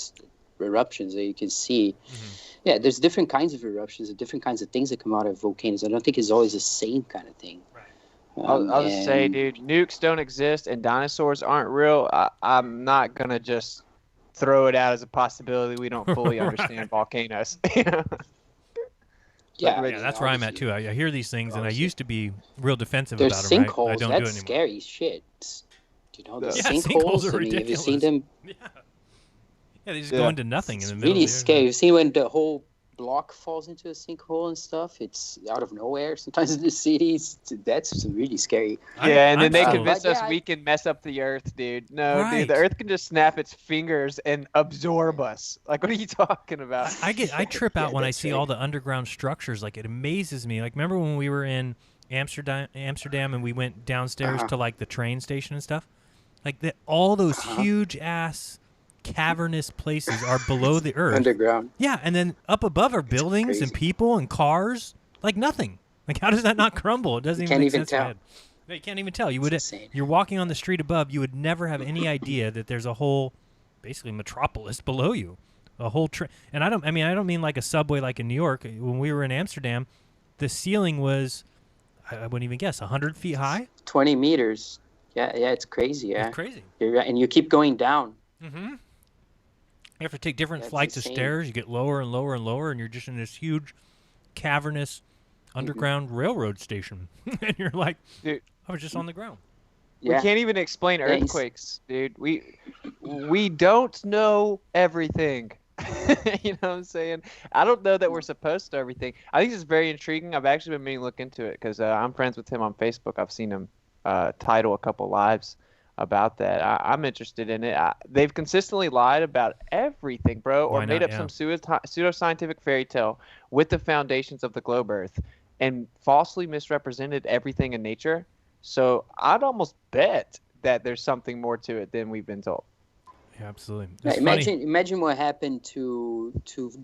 eruptions that you can see. Mm-hmm. Yeah, there's different kinds of eruptions and different kinds of things that come out of volcanoes. I don't think it's always the same kind of thing. Right. I'll just say, dude, nukes don't exist and dinosaurs aren't real. I'm not gonna just throw it out as a possibility. We don't fully understand volcanoes. Yeah, that's where I'm at too. I hear these things, and I used to be real defensive there's about them. Sinkholes. I don't that's do it anymore. Scary shit. You know, the sinkholes are I mean, ridiculous. have you seen them? Yeah, they just go into nothing in the middle. Really of the scary. You've seen when the whole block falls into a sinkhole and stuff? It's out of nowhere. Sometimes in the cities, that's really scary. Yeah, and then they convince us we can mess up the Earth, dude. No, dude, the Earth can just snap its fingers and absorb us. Like, what are you talking about? I trip out when I see all the underground structures. Like, it amazes me. Like, remember when we were in Amsterdam and we went downstairs to like the train station and stuff? Like all those huge ass cavernous places are below the earth. Underground. Yeah, and then up above are buildings and people and cars. Like nothing. Like how does that not crumble? It doesn't even make sense in my head. No, you can't even tell. You're walking on the street above, you would never have any idea that there's a whole basically metropolis below you. A whole and I don't mean like a subway like in New York. When we were in Amsterdam, the ceiling was I wouldn't even guess 100 feet high. 20 meters. Yeah, it's crazy. Yeah, it's crazy. You're right, and you keep going down. Mm-hmm. You have to take different flights of stairs. You get lower and lower and lower, and you're just in this huge, cavernous, underground railroad station. And you're like, dude, I was just on the ground. Yeah. We can't even explain earthquakes, dude. We don't know everything. You know what I'm saying? I don't know that we're supposed to know everything. I think this is very intriguing. I've actually been meaning to look into it because I'm friends with him on Facebook. I've seen him title a couple lives about that. I'm interested in it. They've consistently lied about everything, bro, or made up some pseudo-scientific fairy tale with the foundations of the globe Earth and falsely misrepresented everything in nature. So I'd almost bet that there's something more to it than we've been told. Yeah, absolutely. Imagine what happened to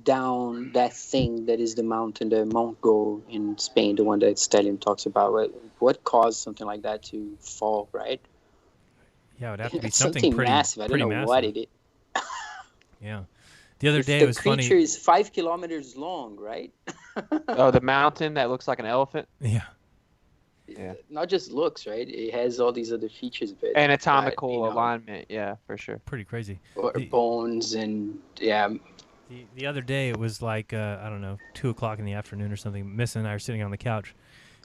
down that thing that is the mountain, the Mount Go in Spain, the one that Stallion talks about. What caused something like that to fall, right? Yeah, it would have to be something pretty massive. I don't know massive. what it is. Yeah. The other day it was funny. The creature is 5 kilometers long, right? Oh, the mountain that looks like an elephant? Yeah. Yeah. Not just looks, right? It has all these other features. But anatomical alignment, yeah, for sure. Pretty crazy. Or bones and, yeah. The other day it was like, I don't know, 2 o'clock in the afternoon or something. Missa and I are sitting on the couch,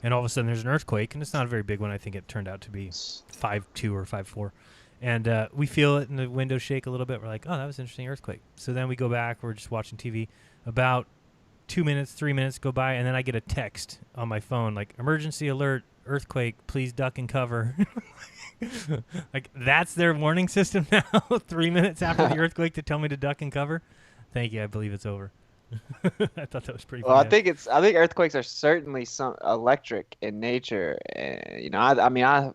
and all of a sudden there's an earthquake, and it's not a very big one. I think it turned out to be 5.2 or 5.4. And we feel it in the window shake a little bit. We're like, oh, that was an interesting earthquake. So then we go back. We're just watching TV. About 2 minutes, 3 minutes go by, and then I get a text on my phone, like, emergency alert, earthquake, please duck and cover. Like, that's their warning system now, 3 minutes after the earthquake to tell me to duck and cover? Thank you, I believe it's over. I thought that was pretty funny. Well, I think earthquakes are certainly some electric in nature. I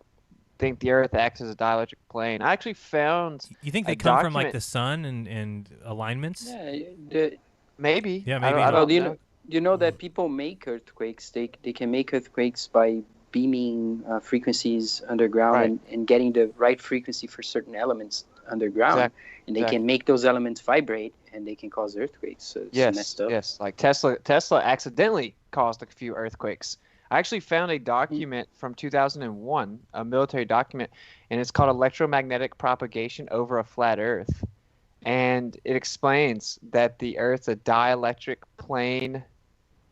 think the Earth acts as a dielectric plane. I actually found. You think they come from like the sun and alignments? Yeah, maybe. Yeah, maybe. I don't know. You know that people make earthquakes. They can make earthquakes by beaming frequencies underground and getting the right frequency for certain elements underground. Exactly. And they can make those elements vibrate, and they can cause earthquakes. So it's messed up. Yes, like Tesla accidentally caused a few earthquakes. I actually found a document from 2001, a military document, and it's called Electromagnetic Propagation Over a Flat Earth. and it explains that the Earth's a dielectric plane,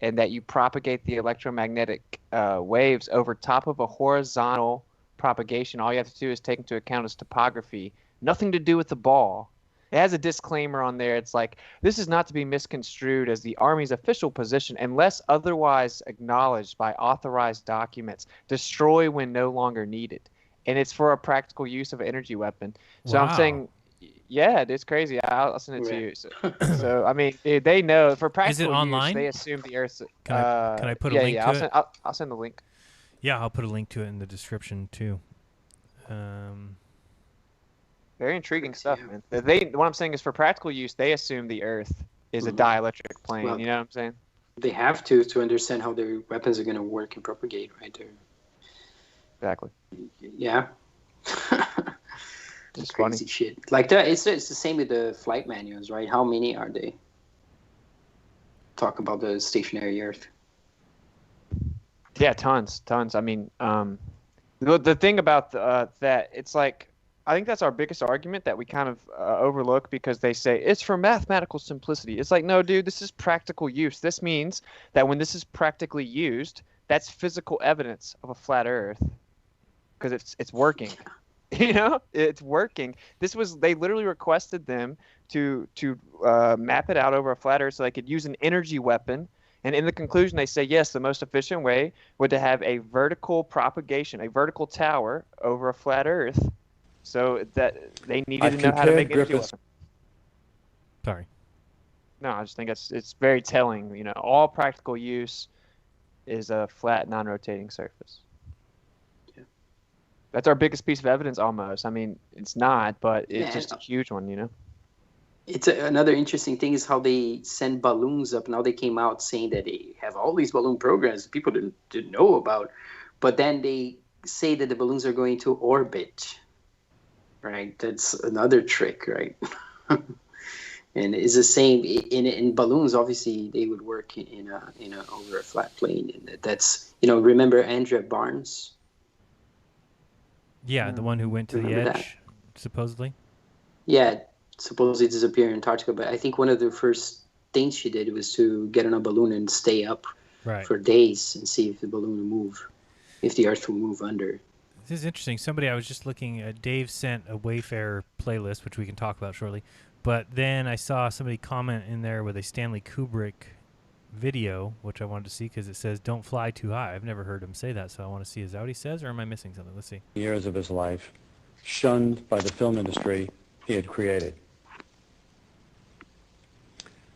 and that you propagate the electromagnetic waves over top of a horizontal propagation. All you have to do is take into account its topography. Nothing to do with the ball. It has a disclaimer on there. It's like, this is not to be misconstrued as the Army's official position unless otherwise acknowledged by authorized documents. Destroy when no longer needed. And it's for a practical use of an energy weapon. So Wow. I'm saying, yeah, it's crazy. I'll send it to you. So I mean, they know for practical online? use, they assume the Earth's. Can I put a link to it? I'll send the link. Yeah, I'll put a link to it in the description too. Very intriguing stuff, man. What I'm saying is, for practical use, they assume the Earth is a dielectric plane. Well, you know what I'm saying? They have to understand how their weapons are going to work and propagate, right there. Exactly. Yeah. It's crazy funny. shit. Like that, it's the same with the flight manuals, right? How many are they? Talk about the stationary Earth. Yeah, tons. I mean, the thing about that, it's like, I think that's our biggest argument that we kind of overlook, because they say it's for mathematical simplicity. It's like, no, dude, this is practical use. This means that when this is practically used, that's physical evidence of a flat Earth, because it's working. You know, it's working. They literally requested them to map it out over a flat Earth so they could use an energy weapon. And in the conclusion, they say, yes, the most efficient way would to have a vertical propagation, a vertical tower over a flat Earth. So that they needed to know how to make energy weapons. Sorry. No, I just think it's very telling. You know, all practical use is a flat, non-rotating surface. That's our biggest piece of evidence, almost. I mean, it's not, but it's just a huge one, you know? It's another interesting thing is how they send balloons up. Now they came out saying that they have all these balloon programs people didn't know about. But then they say that the balloons are going to orbit, right? That's another trick, right? And it's the same in balloons. Obviously, they would work in a over a flat plane. And that's, remember Andrea Barnes? Yeah, the one who went to the edge, supposedly. Yeah, supposedly disappeared in Antarctica. But I think one of the first things she did was to get on a balloon and stay up for days and see if the balloon would move, if the Earth will move under. This is interesting. I was just looking at, Dave sent a Wayfarer playlist, which we can talk about shortly. But then I saw somebody comment in there with a Stanley Kubrick video, which I wanted to see because it says, "Don't fly too high." I've never heard him say that, so I want to see, is that what he says, or am I missing something? Let's see. Years of his life, shunned by the film industry he had created.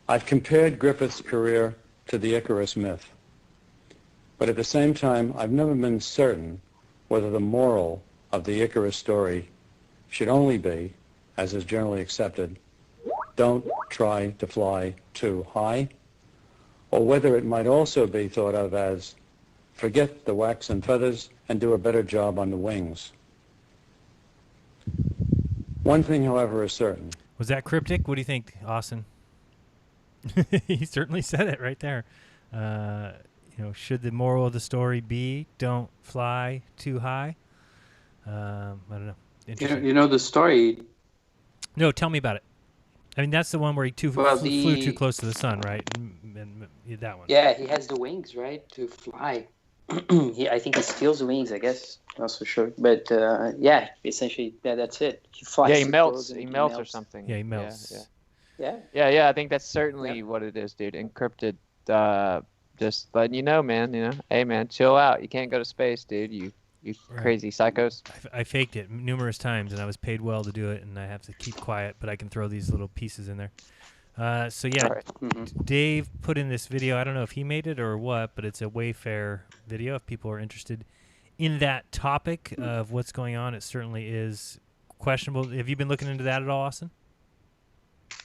I've compared Griffith's career to the Icarus myth, but at the same time, I've never been certain whether the moral of the Icarus story should only be, as is generally accepted, don't try to fly too high, or whether it might also be thought of as forget the wax and feathers and do a better job on the wings. One thing, however, is certain. Was that cryptic? What do you think, Austin? He certainly said it right there. Should the moral of the story be don't fly too high? I don't know. You know the story? No, tell me about it. I mean, that's the one where he flew too close to the sun, right? And that one. Yeah, he has the wings, right, to fly. I think he steals the wings, I guess. Not so sure. But, essentially, that's it. He flies. Yeah, he melts. He melts or something. Yeah, he melts. Yeah. I think that's certainly what it is, dude. Encrypted. Just letting you know, man. Hey, man, chill out. You can't go to space, dude. You crazy psychos. I faked it numerous times, and I was paid well to do it, and I have to keep quiet, but I can throw these little pieces in there. Dave put in this video. I don't know if he made it or what, but it's a Wayfair video. If people are interested in that topic of what's going on, it certainly is questionable. Have you been looking into that at all, Austin?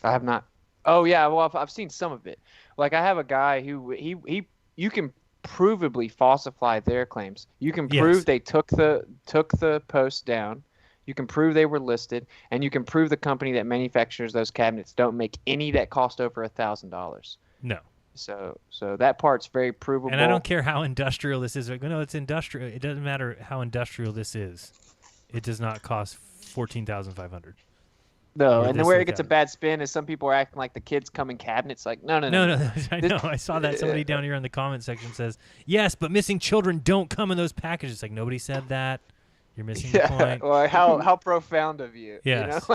I have not. Oh, yeah, well, I've seen some of it. Like, I have a guy who you can provably falsify their claims. You can prove they took the post down. You can prove they were listed, and you can prove the company that manufactures those cabinets don't make any that cost over $1,000. No. So that part's very provable. And I don't care how industrial this is. No, it's industrial. It doesn't matter how industrial this is. It does not cost $14,500. No, Or and then this where little it gets a cabinet. bad spin is some people are acting like the kids come in cabinets. Like, no. No, I know. I saw that. Somebody down here in the comment section says, yes, but missing children don't come in those packages. Like, nobody said that. You're missing the point. Well, how profound of you. Yes.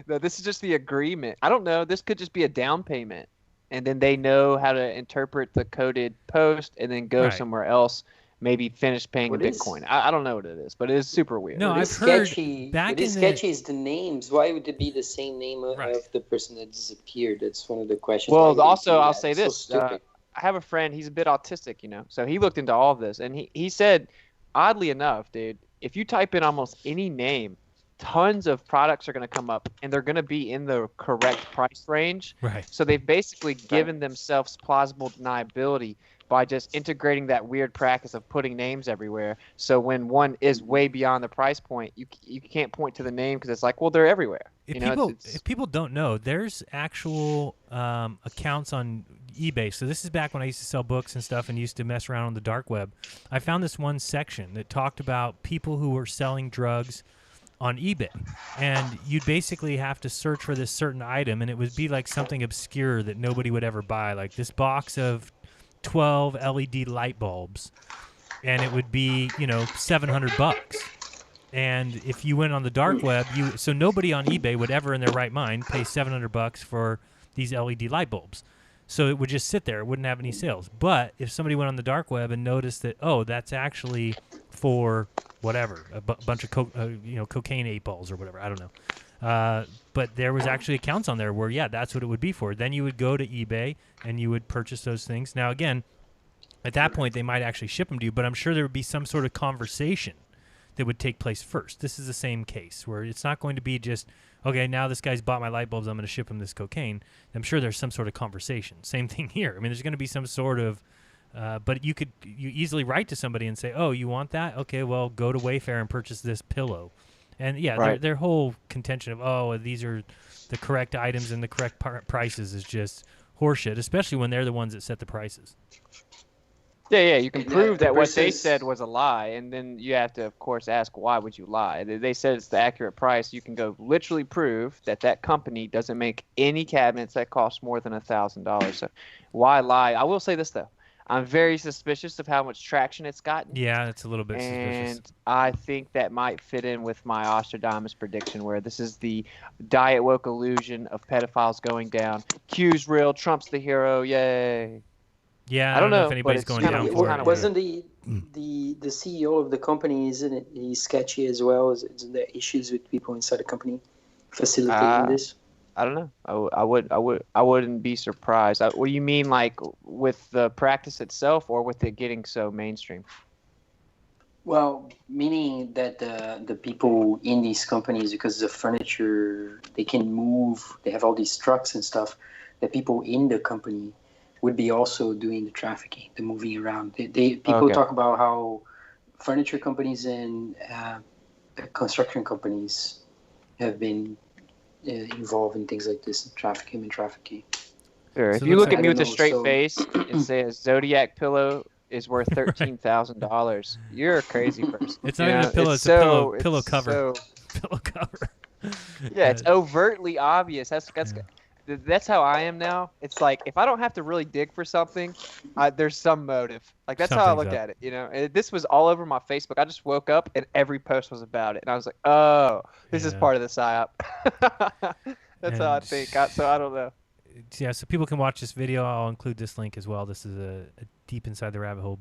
No, this is just the agreement. I don't know. This could just be a down payment, and then they know how to interpret the coded post, and then go Right. somewhere else. Maybe finish paying What in is- Bitcoin. I don't know what it is, but it is super weird. No, What I've is heard sketchy. back What is in the- sketchy is the names. Why would it be the same name Right. of the person that disappeared? That's one of the questions. Why Well, would they also, do I'll that? say It's so this. stupid. I have a friend, he's a bit autistic, so he looked into all of this, and he said, oddly enough, dude, if you type in almost any name, tons of products are going to come up, and they're going to be in the correct price range. Right. So they've basically given themselves plausible deniability by just integrating that weird practice of putting names everywhere. So when one is way beyond the price point, you can't point to the name because it's like, well, they're everywhere. If people don't know, there's actual accounts on eBay. So this is back when I used to sell books and stuff and used to mess around on the dark web. I found this one section that talked about people who were selling drugs on eBay. And you'd basically have to search for this certain item, and it would be like something obscure that nobody would ever buy, like this box of 12 LED light bulbs, and it would be, $700. And if you went on the dark web, so nobody on eBay would ever in their right mind pay $700 for these LED light bulbs. So it would just sit there. It wouldn't have any sales. But if somebody went on the dark web and noticed that, oh, that's actually for whatever, a bunch of cocaine 8 balls or whatever, I don't know. But there was actually accounts on there where, that's what it would be for. Then you would go to eBay and you would purchase those things. Now, again, at that point, they might actually ship them to you, but I'm sure there would be some sort of conversation that would take place first. This is the same case where it's not going to be just, okay, now this guy's bought my light bulbs, I'm going to ship him this cocaine. I'm sure there's some sort of conversation. Same thing here. I mean, there's going to be some sort of, but you easily write to somebody and say, oh, you want that? Okay, well, go to Wayfair and purchase this pillow. And Right. their whole contention of, oh, these are the correct items and the correct prices is just horseshit, especially when they're the ones that set the prices. Yeah, you can And prove the that what they person's- said was a lie, and then you have to, of course, ask why would you lie. They said it's the accurate price. You can go literally prove that company doesn't make any cabinets that cost more than $1,000. So why lie? I will say this, though. I'm very suspicious of how much traction it's gotten. Yeah, it's a little bit suspicious. And I think that might fit in with my Ostradamus prediction, where this is the diet woke illusion of pedophiles going down. Q's real, Trump's the hero, yay. Yeah, I don't know if anybody's but it's going kinda- down it's for kinda it. Wasn't the CEO of the company, isn't it? He's sketchy as well. Isn't there issues with people inside the company facilitating this? I don't know. I wouldn't be surprised. What do you mean, like with the practice itself, or with it getting so mainstream? Well, meaning that the people in these companies, because the furniture, they can move, they have all these trucks and stuff, the people in the company would be also doing the trafficking, the moving around. People Okay. talk about how furniture companies and construction companies have been involved in things like this, human trafficking. Sure. So If it you looks look at like- me I with a don't know, straight so- face and say a Zodiac pillow is worth $13,000, you're a crazy person. It's not You even know, a pillow, it's it's a so- pillow it's cover. so- Pillow cover. Yeah, it's overtly obvious. That's how I am now. It's like if I don't have to really dig for something, there's some motive. Like that's how I Something's look up. at it. And this was all over my Facebook. I just woke up and every post was about it, and I was like, oh, this is Yeah. part of the psyop. That's how I And- think. So I don't know. Yeah, so people can watch this video. I'll include this link as well. This is a deep inside the rabbit hole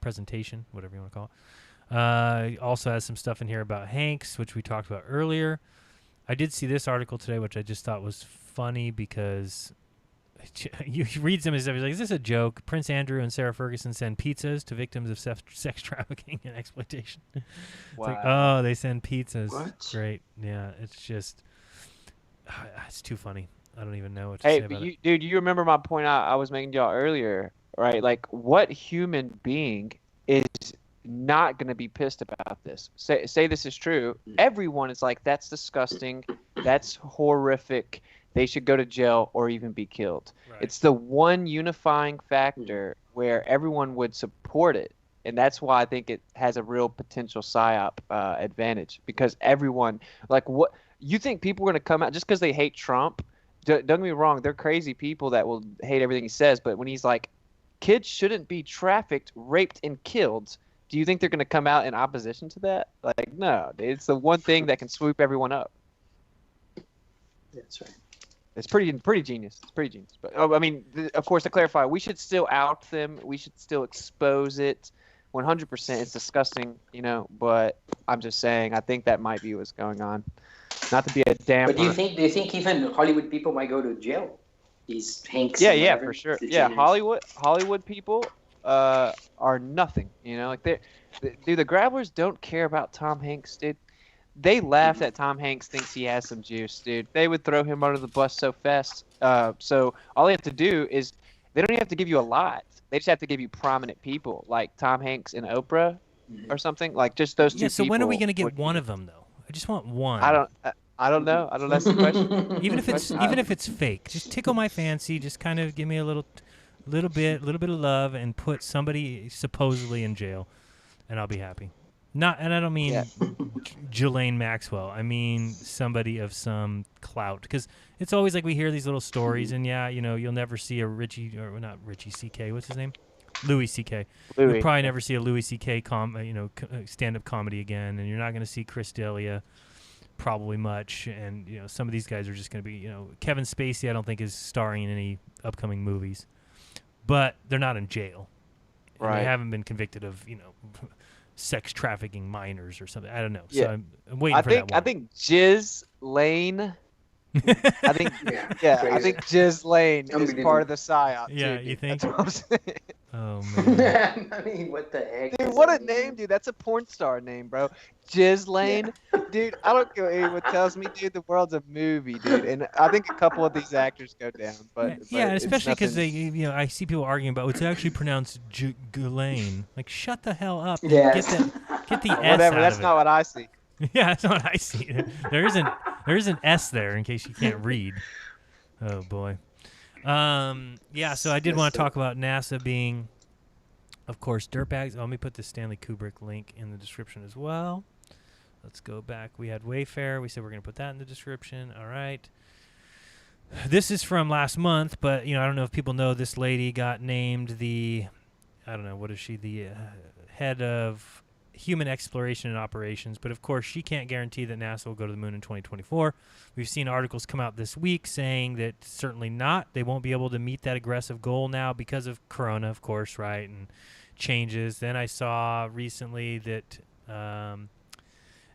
presentation, whatever you want to call it. Also has some stuff in here about Hanks, which we talked about earlier. I did see this article today, which I just thought was funny because you read some of this stuff. He's like, is this a joke? Prince Andrew and Sarah Ferguson send pizzas to victims of sex trafficking and exploitation. It's like, oh, they send pizzas. What? Great. Yeah, it's just, it's too funny. I don't even know what to say Hey, about it. dude, you remember my point I was making to y'all earlier, right? Like, what human being is not going to be pissed about this? Say this is true. Everyone is like, that's disgusting. That's horrific. They should go to jail or even be killed. Right. It's the one unifying factor where everyone would support it. And that's why I think it has a real potential psyop advantage, because everyone, like, what you think people are going to come out just because they hate Trump? Don't get me wrong, they're crazy people that will hate everything he says. But when he's like, kids shouldn't be trafficked, raped, and killed, do you think they're going to come out in opposition to that? Like, no, it's the one thing that can swoop everyone up. That's right. It's pretty genius. It's pretty genius. But I mean, of course, to clarify, we should still out them. We should still expose it. 100%. It's disgusting, But I'm just saying, I think that might be what's going on. Not to be a damper. But do you think even Hollywood people might go to jail? These Hanks. Yeah, for sure. Yeah, Hollywood people are nothing. Like dude, the Grabblers don't care about Tom Hanks, dude. They laugh that Tom Hanks thinks he has some juice, dude. They would throw him under the bus so fast. So all they have to do is they don't even have to give you a lot. They just have to give you prominent people like Tom Hanks and Oprah or something. Like just those two so people. when are we going to get one of them, though? I just want one. I don't know. That's the question. Even if it's fake, just tickle my fancy. Just kind of give me a little bit of love and put somebody supposedly in jail, and I'll be happy. And I don't mean Ghislaine Maxwell. I mean somebody of some clout, because it's always like we hear these little stories, and you'll never see a not Richie C.K. What's his name? Louis C.K. You'll probably never see a Louis C.K. stand-up comedy again, and you're not going to see Chris D'Elia probably much, and some of these guys are just going to be, Kevin Spacey I don't think is starring in any upcoming movies, but they're not in jail. Right. And they haven't been convicted of, sex trafficking minors or something. I don't know. So I'm waiting for that one. I think Ghislaine. I think Ghislaine is part of the psyop. Yeah, too, you think? That's what I'm saying. Oh man. I mean, what the heck? Dude, what a name, dude. That's a porn star name, bro. Ghislaine. Yeah. Dude, I don't care what anyone tells me, dude. The world's a movie, dude. And I think a couple of these actors go down. But especially because they, I see people arguing about it's actually pronounced Ghislaine. Like, shut the hell up. Yeah. Get the S Whatever. out That's of not it. what I see. Yeah, that's not what I see. There is an S there in case you can't read. Oh boy. So I did want to talk about NASA being, of course, dirtbags. Let me put the Stanley Kubrick link in the description as well. Let's go back. We had Wayfair. We said we're going to put that in the description. All right. This is from last month, but I don't know if people know this lady got named the head of human exploration and operations, but of course she can't guarantee that NASA will go to the moon in 2024. We've seen articles come out this week saying that certainly not. They won't be able to meet that aggressive goal now because of Corona, of course, right, and changes. Then I saw recently that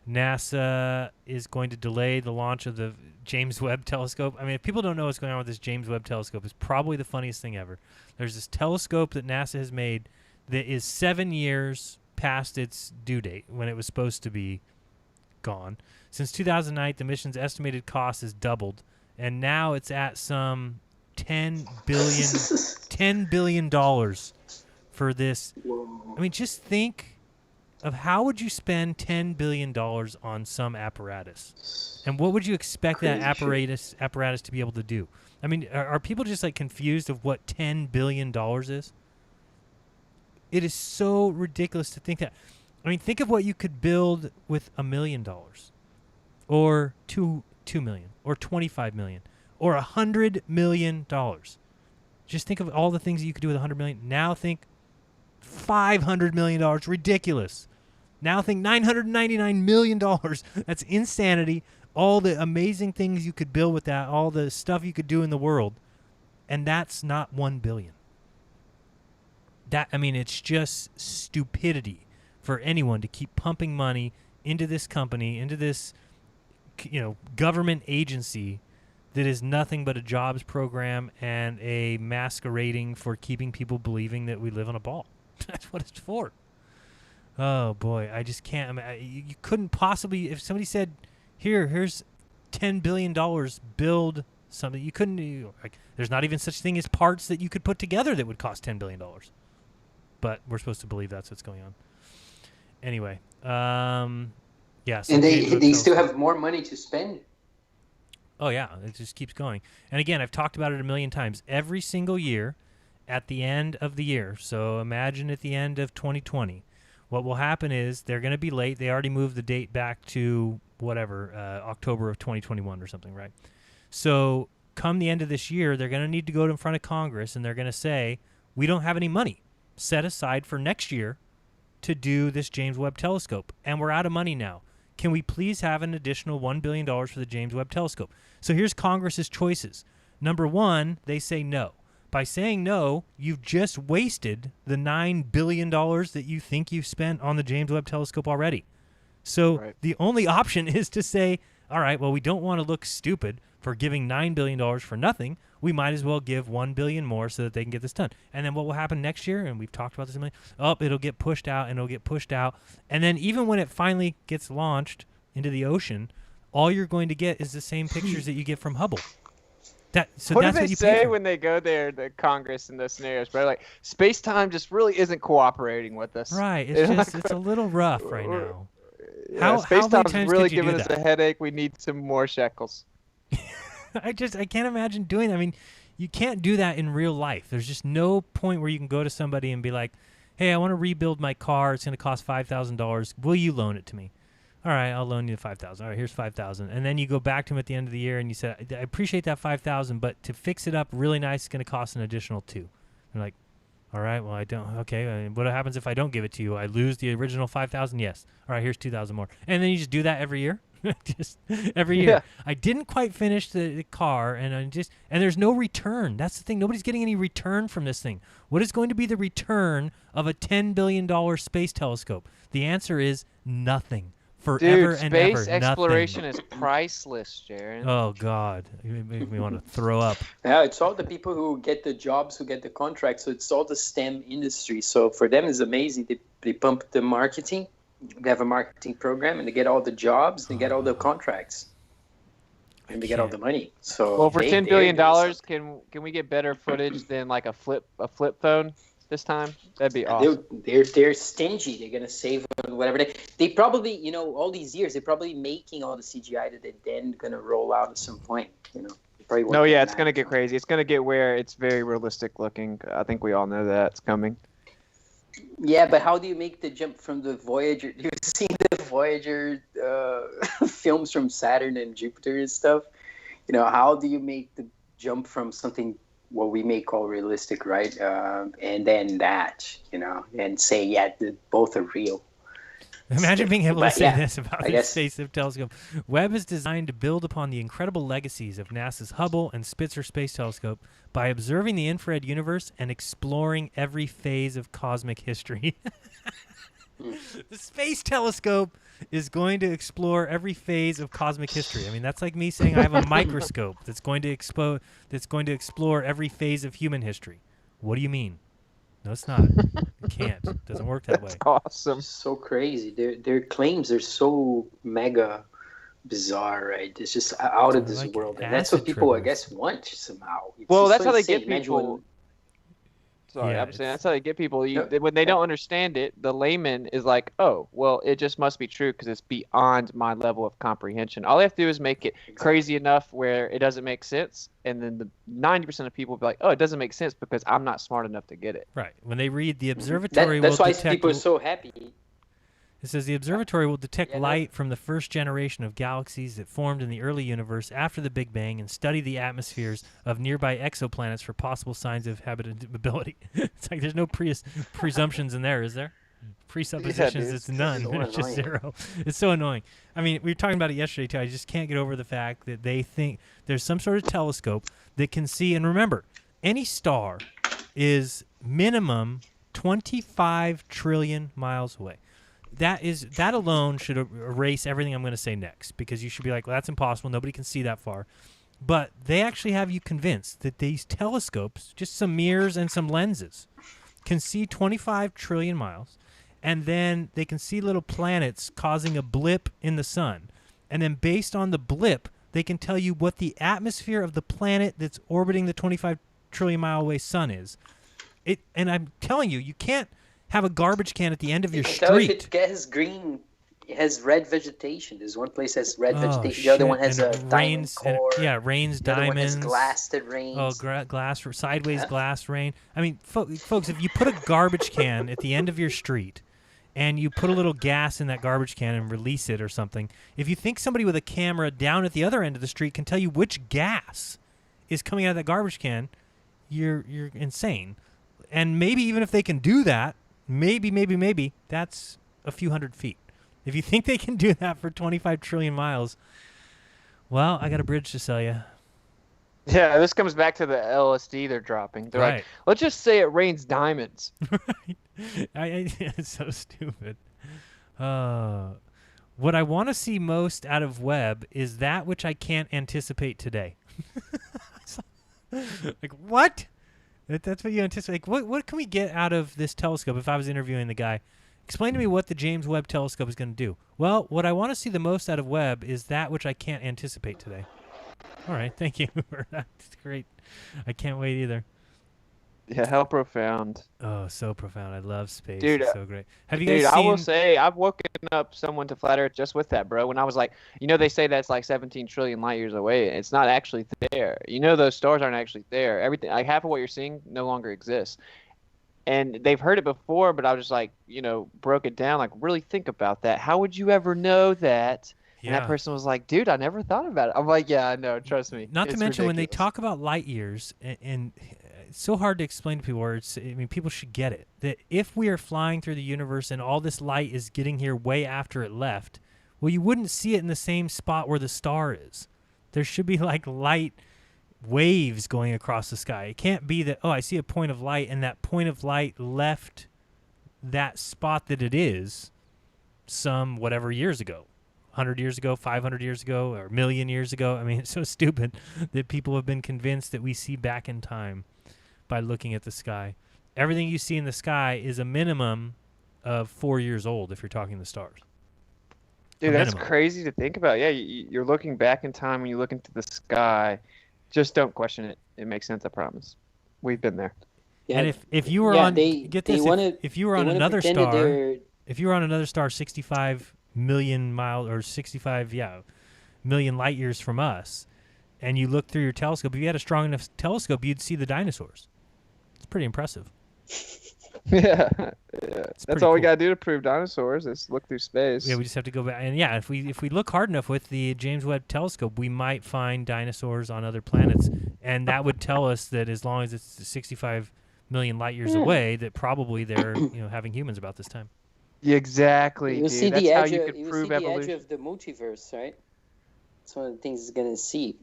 NASA is going to delay the launch of the James Webb Telescope. I mean, if people don't know what's going on with this James Webb Telescope, it's probably the funniest thing ever. There's this telescope that NASA has made that is 7 years past its due date when it was supposed to be gone. Since 2009, the mission's estimated cost has doubled, and now it's at some $10 billion for this. I mean, just think of how would you spend $10 billion on some apparatus, and what would you expect that apparatus to be able to do? I mean, are people just like confused of what $10 billion is? It is so ridiculous to think that. I mean, think of what you could build with $1 million, or $2 million, or $25 million, or $100 million. Just think of all the things that you could do with $100 million. Now think $500 million. Ridiculous. Now think $999 million. That's insanity. All the amazing things you could build with that, all the stuff you could do in the world, and that's not $1 billion. It's just stupidity for anyone to keep pumping money into this company, into this, government agency that is nothing but a jobs program and a masquerading for keeping people believing that we live on a ball. That's what it's for. Oh boy, I just can't. You couldn't possibly, if somebody said, here's $10 billion, build something. You couldn't. There's not even such thing as parts that you could put together that would cost $10 billion. But we're supposed to believe that's what's going on. Anyway, So and they still have more money to spend. Oh yeah, it just keeps going. And again, I've talked about it a million times. Every single year, at the end of the year. So imagine at the end of 2020, what will happen is they're going to be late. They already moved the date back to whatever, October of 2021 or something, right? So come the end of this year, they're going to need to go in front of Congress, and they're going to say, we don't have any money set aside for next year to do this James Webb Telescope, and we're out of money now. Can we please have an additional $1 billion for the James Webb Telescope? So here's Congress's choices. Number one, they say no. By saying no, you've just wasted the $9 billion that you think you've spent on the James Webb Telescope already. So the only option is to say, all right, well, we don't want to look stupid for giving $9 billion for nothing. We might as well give $1 billion more so that they can get this done. And then what will happen next year, and we've talked about this a million, it'll get pushed out, and it'll get pushed out. And then even when it finally gets launched into the ocean, all you're going to get is the same pictures that you get from Hubble. What do they say when they go there, the Congress in those scenarios? Right, like space-time just really isn't cooperating with us. Right, it's a little rough right now. Yeah, space-time's really giving us a headache. We need some more shekels. I can't imagine doing that. I mean, you can't do that in real life. There's just no point where you can go to somebody and be like, hey, I want to rebuild my car. It's going to cost $5,000. Will you loan it to me? All right, I'll loan you the $5,000. All right, here's $5,000. And then you go back to him at the end of the year and you said, I appreciate that $5,000, but to fix it up really nice, it's going to cost an additional $2,000. They're like, all right, well, I don't. Okay, what happens if I don't give it to you? I lose the original $5,000? Yes. All right, here's $2,000 more. And then you just do that every year? Just every year. Yeah. I didn't quite finish the car, and there's no return. That's the thing. Nobody's getting any return from this thing. What is going to be the return of a $10 billion space telescope? The answer is nothing. Forever and ever. Space exploration nothing. is priceless, Jaron. Oh, God. You make me want to throw up. Yeah, it's all the people who get the jobs, who get the contracts. So it's all the STEM industry. So for them, it's amazing. They pump the marketing. They have a marketing program, and they get all the jobs, they get all the contracts, and they get all the money. So, well, for $10 billion, can we get better footage than like a flip phone this time? That'd be awesome. They're stingy. They're gonna save whatever they probably, all these years they're probably making all the CGI that they're then gonna roll out at some point. No, yeah, it's gonna get crazy. It's gonna get where it's very realistic looking. I think we all know that it's coming. Yeah, but how do you make the jump from the Voyager? You've seen the Voyager films from Saturn and Jupiter and stuff. How do you make the jump from something what we may call realistic, right? And then that, and say, both are real. Imagine being able to say this about the Space Telescope. Webb is designed to build upon the incredible legacies of NASA's Hubble and Spitzer Space Telescope by observing the infrared universe and exploring every phase of cosmic history. The Space Telescope is going to explore every phase of cosmic history. I mean, that's like me saying I have a microscope that's going to explore every phase of human history. What do you mean? No, it's not. It can't. It doesn't work that way. Awesome. So crazy. Their claims are so mega bizarre, right? It's just out of this world. And that's what people, I guess, want somehow. Well, that's how they get people. Sorry, I'm saying that's how they get people. When they don't understand it, the layman is like, oh, well, it just must be true because it's beyond my level of comprehension. All they have to do is make it crazy enough where it doesn't make sense. And then the 90% of people will be like, oh, it doesn't make sense because I'm not smart enough to get it. Right. When they read the observatory that's why people are so happy. It says the observatory will detect light from the first generation of galaxies that formed in the early universe after the Big Bang and study the atmospheres of nearby exoplanets for possible signs of habitability. It's like there's no presumptions in there, is there? Presuppositions, it's none. So it's just zero. It's so annoying. I mean, we were talking about it yesterday, too. I just can't get over the fact that they think there's some sort of telescope that can see, and remember, any star is minimum 25 trillion miles away. That alone should erase everything I'm going to say next, because you should be like, well, that's impossible. Nobody can see that far. But they actually have you convinced that these telescopes, just some mirrors and some lenses, can see 25 trillion miles, and then they can see little planets causing a blip in the sun. And then based on the blip, they can tell you what the atmosphere of the planet that's orbiting the 25 trillion mile away sun is. And I'm telling you, you can't have a garbage can at the end of your street. It has green, it has red vegetation. There's one place that has red vegetation. The other one has a diamond core. Rains, the diamonds. One has glass that rains. Oh, sideways glass rain. I mean, folks, if you put a garbage can at the end of your street and you put a little gas in that garbage can and release it or something, if you think somebody with a camera down at the other end of the street can tell you which gas is coming out of that garbage can, you're insane. And maybe even if they can do that, maybe that's a few hundred feet. If you think they can do that for 25 trillion miles, well, I got a bridge to sell you. Yeah, this comes back to the LSD they're dropping. They're Right. like, let's just say it rains diamonds. Right. It's so stupid. What I want to see most out of Webb is that which I can't anticipate today. Like, what? That's what you anticipate. Like, what can we get out of this telescope if I was interviewing the guy? Explain to me what the James Webb Telescope is going to do. Well, what I want to see the most out of Webb is that which I can't anticipate today. All right, thank you for that. It's great. I can't wait either. Yeah, how profound. Oh, so profound. I love space. Dude, It's so great. Have you guys seen... I will say, I've woken up someone to flat Earth just with that, bro. When I was like, they say that's like 17 trillion light years away. It's not actually there. Those stars aren't actually there. Everything, like half of what you're seeing no longer exists. And they've heard it before, but I was just like, broke it down. Like, really think about that. How would you ever know that? And that person was like, dude, I never thought about it. I'm like, yeah, I know. Trust me. Not to mention ridiculous. when they talk about light years, and it's so hard to explain to people, or people should get it, that if we are flying through the universe and all this light is getting here way after it left, well, you wouldn't see it in the same spot where the star is. There should be like light waves going across the sky. It can't be that, I see a point of light, and that point of light left that spot that it is some whatever years ago. 100 years ago, 500 years ago, or a million years ago. I mean, it's so stupid that people have been convinced that we see back in time by looking at the sky. Everything you see in the sky is a minimum of 4 years old if you're talking the stars. Dude, that's crazy to think about. Yeah, you're looking back in time when you look into the sky. Just don't question it. It makes sense, I promise. We've been there. Yeah, and if you were on, if you were on another star, if you were on another star 65 million miles or 65 million light years from us, and you look through your telescope, if you had a strong enough telescope, you'd see the dinosaurs. It's pretty impressive. Yeah. That's all we gotta do to prove dinosaurs is look through space. Yeah, we just have to go back, and if we look hard enough with the James Webb Telescope, we might find dinosaurs on other planets, and that would tell us that as long as it's 65 million light years away, that probably they're having humans about this time. Exactly. You see That's the how edge. you You can see prove the evolution. edge of the multiverse, right? It's one of the things he's gonna see.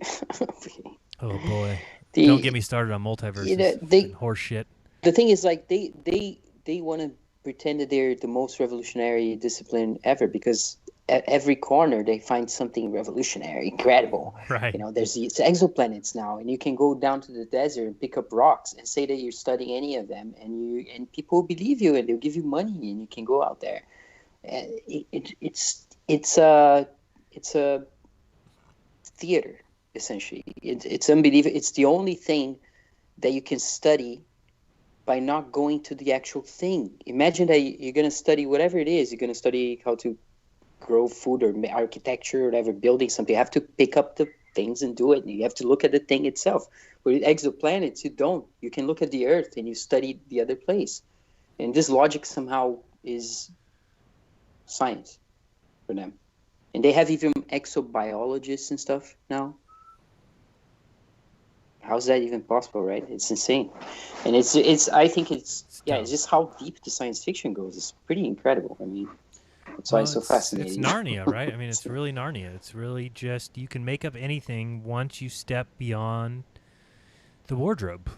Oh boy! Don't get me started on multiverses and horse shit. The thing is, like, they want to pretend that they're the most revolutionary discipline ever because at every corner they find something revolutionary, incredible. Right. There's these exoplanets now, and you can go down to the desert and pick up rocks and say that you're studying any of them, and people will believe you, and they'll give you money, and you can go out there. And it's a theater, essentially. It's unbelievable. It's the only thing that you can study by not going to the actual thing. Imagine that you're going to study whatever it is. You're going to study how to grow food or architecture or whatever, building something. You have to pick up the things and do it. And you have to look at the thing itself. With exoplanets, you don't. You can look at the Earth and you study the other place. And this logic somehow is science for them. And they have even exobiologists and stuff now. How's that even possible, right? It's insane. And I think it's just how deep the science fiction goes. It's pretty incredible. I mean, that's why it's so fascinating. It's Narnia, right? I mean, it's really Narnia. It's really just, you can make up anything once you step beyond the wardrobe.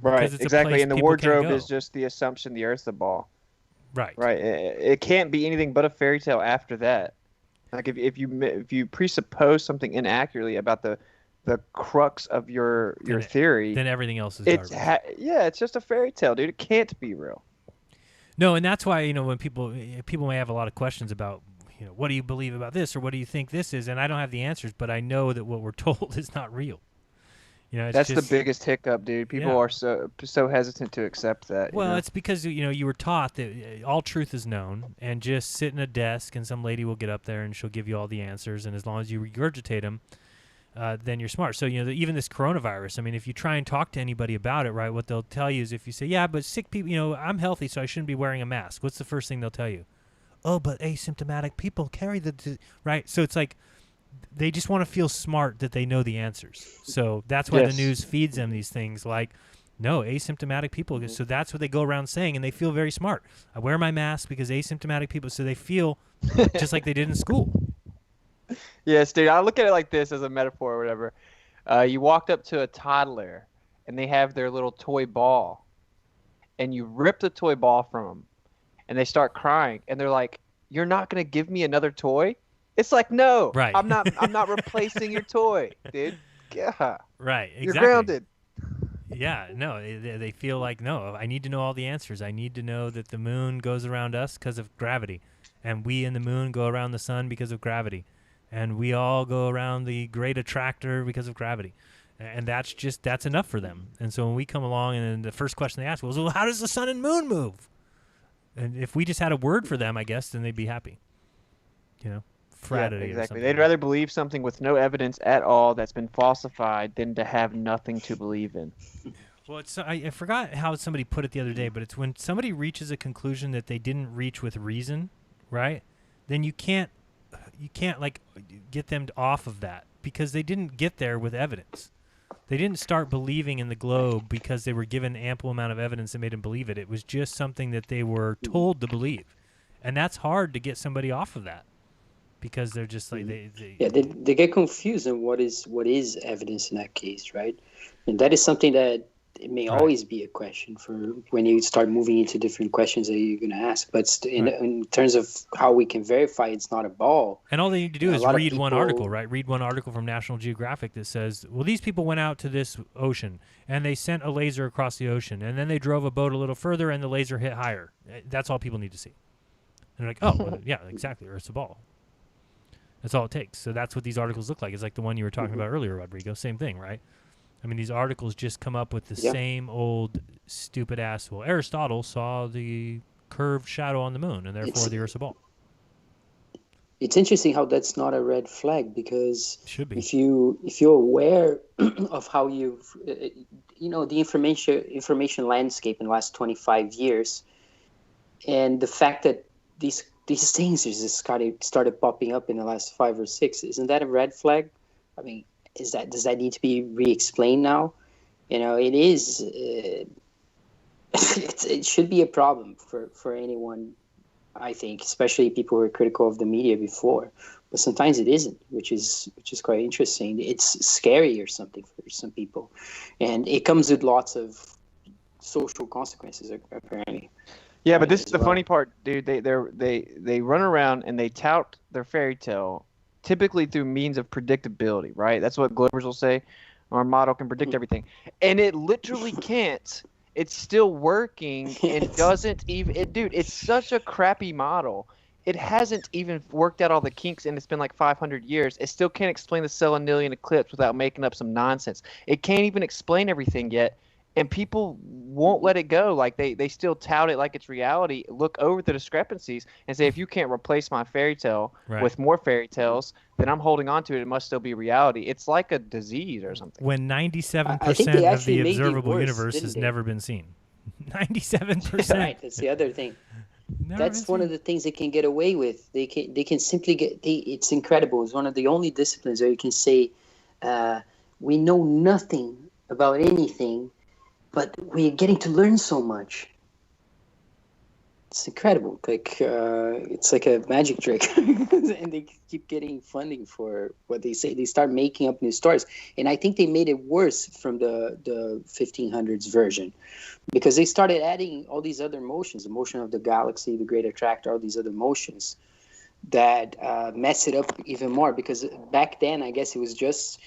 Right, exactly. And the wardrobe is just the assumption the Earth's a ball. Right. Right. It can't be anything but a fairy tale after that. Like if you presuppose something inaccurately about the crux of your theory, then everything else is garbage. It's just a fairy tale, dude. It can't be real. No, and that's why when people may have a lot of questions about what do you believe about this or what do you think this is, and I don't have the answers, but I know that what we're told is not real. That's the biggest hiccup, dude. People are so hesitant to accept that. Well, it's because you were taught that all truth is known, and just sit in a desk and some lady will get up there and she'll give you all the answers, and as long as you regurgitate them, then you're smart. So, even this coronavirus, I mean, if you try and talk to anybody about it, right, what they'll tell you is if you say, yeah, but sick people, I'm healthy, so I shouldn't be wearing a mask. What's the first thing they'll tell you? Oh, but asymptomatic people carry right? So it's like they just want to feel smart that they know the answers. So that's why the news feeds them these things like, no, asymptomatic people. So that's what they go around saying, and they feel very smart. I wear my mask because asymptomatic people, so they feel just like they did in school. Yes, dude. I look at it like this as a metaphor or whatever. You walked up to a toddler, and they have their little toy ball, and you rip the toy ball from them, and they start crying, and they're like, "You're not gonna give me another toy?" It's like, no, right. I'm not replacing your toy, dude. Yeah. Right. Exactly. You're grounded. Yeah, no, they feel like, no, I need to know all the answers. I need to know that the moon goes around us because of gravity, and we and the moon go around the sun because of gravity, and we all go around the great attractor because of gravity. And that's enough for them. And so when we come along and then the first question they ask was, well, how does the sun and moon move? And if we just had a word for them, I guess, then they'd be happy. Fraternity. Yeah, exactly. They'd rather believe something with no evidence at all that's been falsified than to have nothing to believe in. Well, I forgot how somebody put it the other day, but it's when somebody reaches a conclusion that they didn't reach with reason, right? Then you can't like get them off of that because they didn't get there with evidence. They didn't start believing in the globe because they were given ample amount of evidence that made them believe it. It was just something that they were told to believe, and that's hard to get somebody off of that. Because they're just like they get confused on what is evidence in that case, right? And that is something that it may always be a question for when you start moving into different questions that you're going to ask. But in terms of how we can verify it's not a ball. And all they need to do is read one article, right? Read one article from National Geographic that says, well, these people went out to this ocean and they sent a laser across the ocean, and then they drove a boat a little further and the laser hit higher. That's all people need to see. And they're like, oh, well, yeah, exactly. Earth's a ball. That's all it takes. So that's what these articles look like. It's like the one you were talking about earlier, Rodrigo. Same thing, right? I mean, these articles just come up with the same old stupid ass. Well, Aristotle saw the curved shadow on the moon, and therefore the Earth's a ball. It's interesting how that's not a red flag because should be. if you're aware of how you've the information landscape in the last 25 years, and the fact that these things just started popping up in the last 5 or 6. Isn't that a red flag? I mean, does that need to be re-explained now? It is. It should be a problem for anyone, I think, especially people who are critical of the media before. But sometimes it isn't, which is quite interesting. It's scary or something for some people, and it comes with lots of social consequences apparently. Yeah, but this is the funny part, dude. They run around and they tout their fairy tale, typically through means of predictability, right? That's what Glovers will say. Our model can predict everything, and it literally can't. It's still working and doesn't even. Dude, it's such a crappy model. It hasn't even worked out all the kinks, and it's been like 500 years. It still can't explain the Selenilian eclipse without making up some nonsense. It can't even explain everything yet. And people won't let it go. Like they still tout it like it's reality. Look over the discrepancies and say, if you can't replace my fairy tale with more fairy tales, then I'm holding on to it. It must still be reality. It's like a disease or something. When 97% of the observable universe has never been seen. 97%. Right. That's the other thing. That's one of the things they can get away with. They can simply get. It's incredible. It's one of the only disciplines where you can say, we know nothing about anything. But we're getting to learn so much. It's incredible. Like it's like a magic trick, and they keep getting funding for what they say. They start making up new stories, and I think they made it worse from the 1500s version, because they started adding all these other motions, the motion of the galaxy, the great attractor, all these other motions that mess it up even more. Because back then, I guess it was just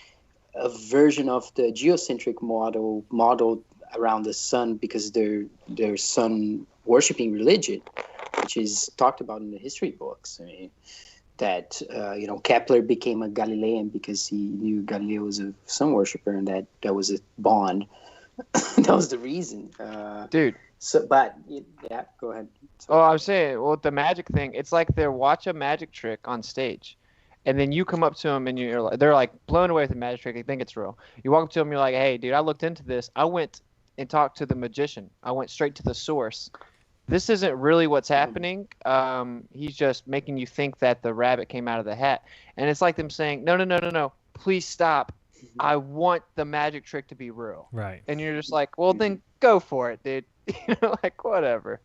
a version of the geocentric model modeled around the sun, because their sun worshipping religion, which is talked about in the history books. I mean, that Kepler became a Galilean because he knew Galileo was a sun worshiper, and that was a bond. That was the reason, dude. So, but yeah, go ahead. Oh, I was saying, well, the magic thing, it's like they watch a magic trick on stage, and then you come up to them and they're like blown away with the magic trick. They think it's real. You walk up to them, you're like, hey, dude, I looked into this. I went and talked to the magician. I went straight to the source. This isn't really what's happening. He's just making you think that the rabbit came out of the hat. And it's like them saying, no, please stop. I want the magic trick to be real. Right. And you're just like, well, then go for it, dude. Like, whatever.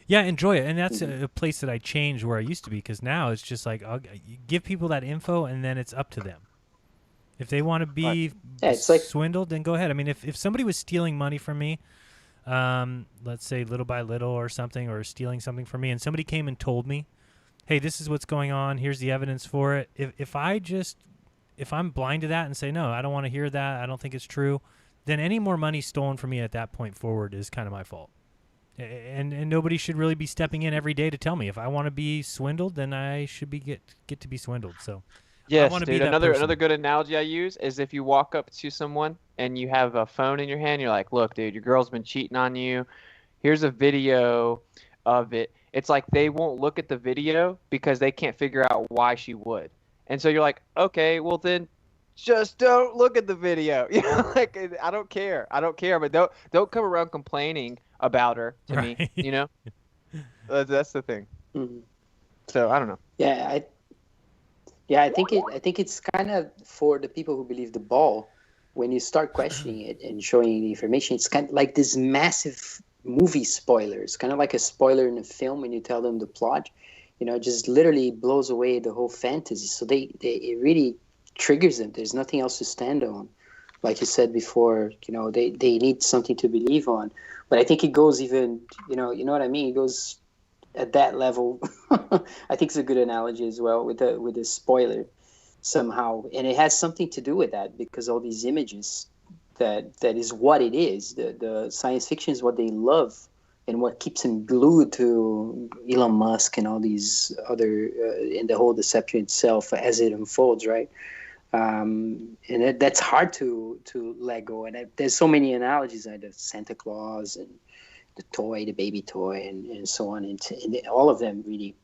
Yeah, enjoy it. And that's a place that I changed where I used to be, because now it's just like, you give people that info and then it's up to them. If they want to be swindled, then go ahead. I mean, if somebody was stealing money from me, let's say little by little or something, or stealing something from me, and somebody came and told me, hey, this is what's going on, here's the evidence for it. If I'm blind to that and say, no, I don't want to hear that, I don't think it's true, then any more money stolen from me at that point forward is kind of my fault. And nobody should really be stepping in every day to tell me. If I want to be swindled, then I should get to be swindled. So yes, I want to dude. be that Another good analogy I use is if you walk up to someone and you have a phone in your hand, you're like, look, dude, your girl's been cheating on you. Here's a video of it. It's like they won't look at the video because they can't figure out why she would. And so you're like, okay, well then just don't look at the video. Like, I don't care, but don't come around complaining about her to me. That's the thing. Mm-hmm. So I don't know. I think it's kind of for the people who believe the ball. When you start questioning it and showing the information, it's kind of like this massive movie spoiler. It's kind of like a spoiler in a film when you tell them the plot. It just literally blows away the whole fantasy. So it really triggers them. There's nothing else to stand on. Like you said before, they need something to believe on. But I think it goes even, you know what I mean? It goes at that level. I think it's a good analogy as well with the spoiler somehow. And it has something to do with that, because all these images, that is what it is. The science fiction is what they love and what keeps them glued to Elon Musk and all these other, and the whole deception itself as it unfolds, right? And that's hard to let go. And there's so many analogies, like the Santa Claus and the baby toy, and so on. And all of them really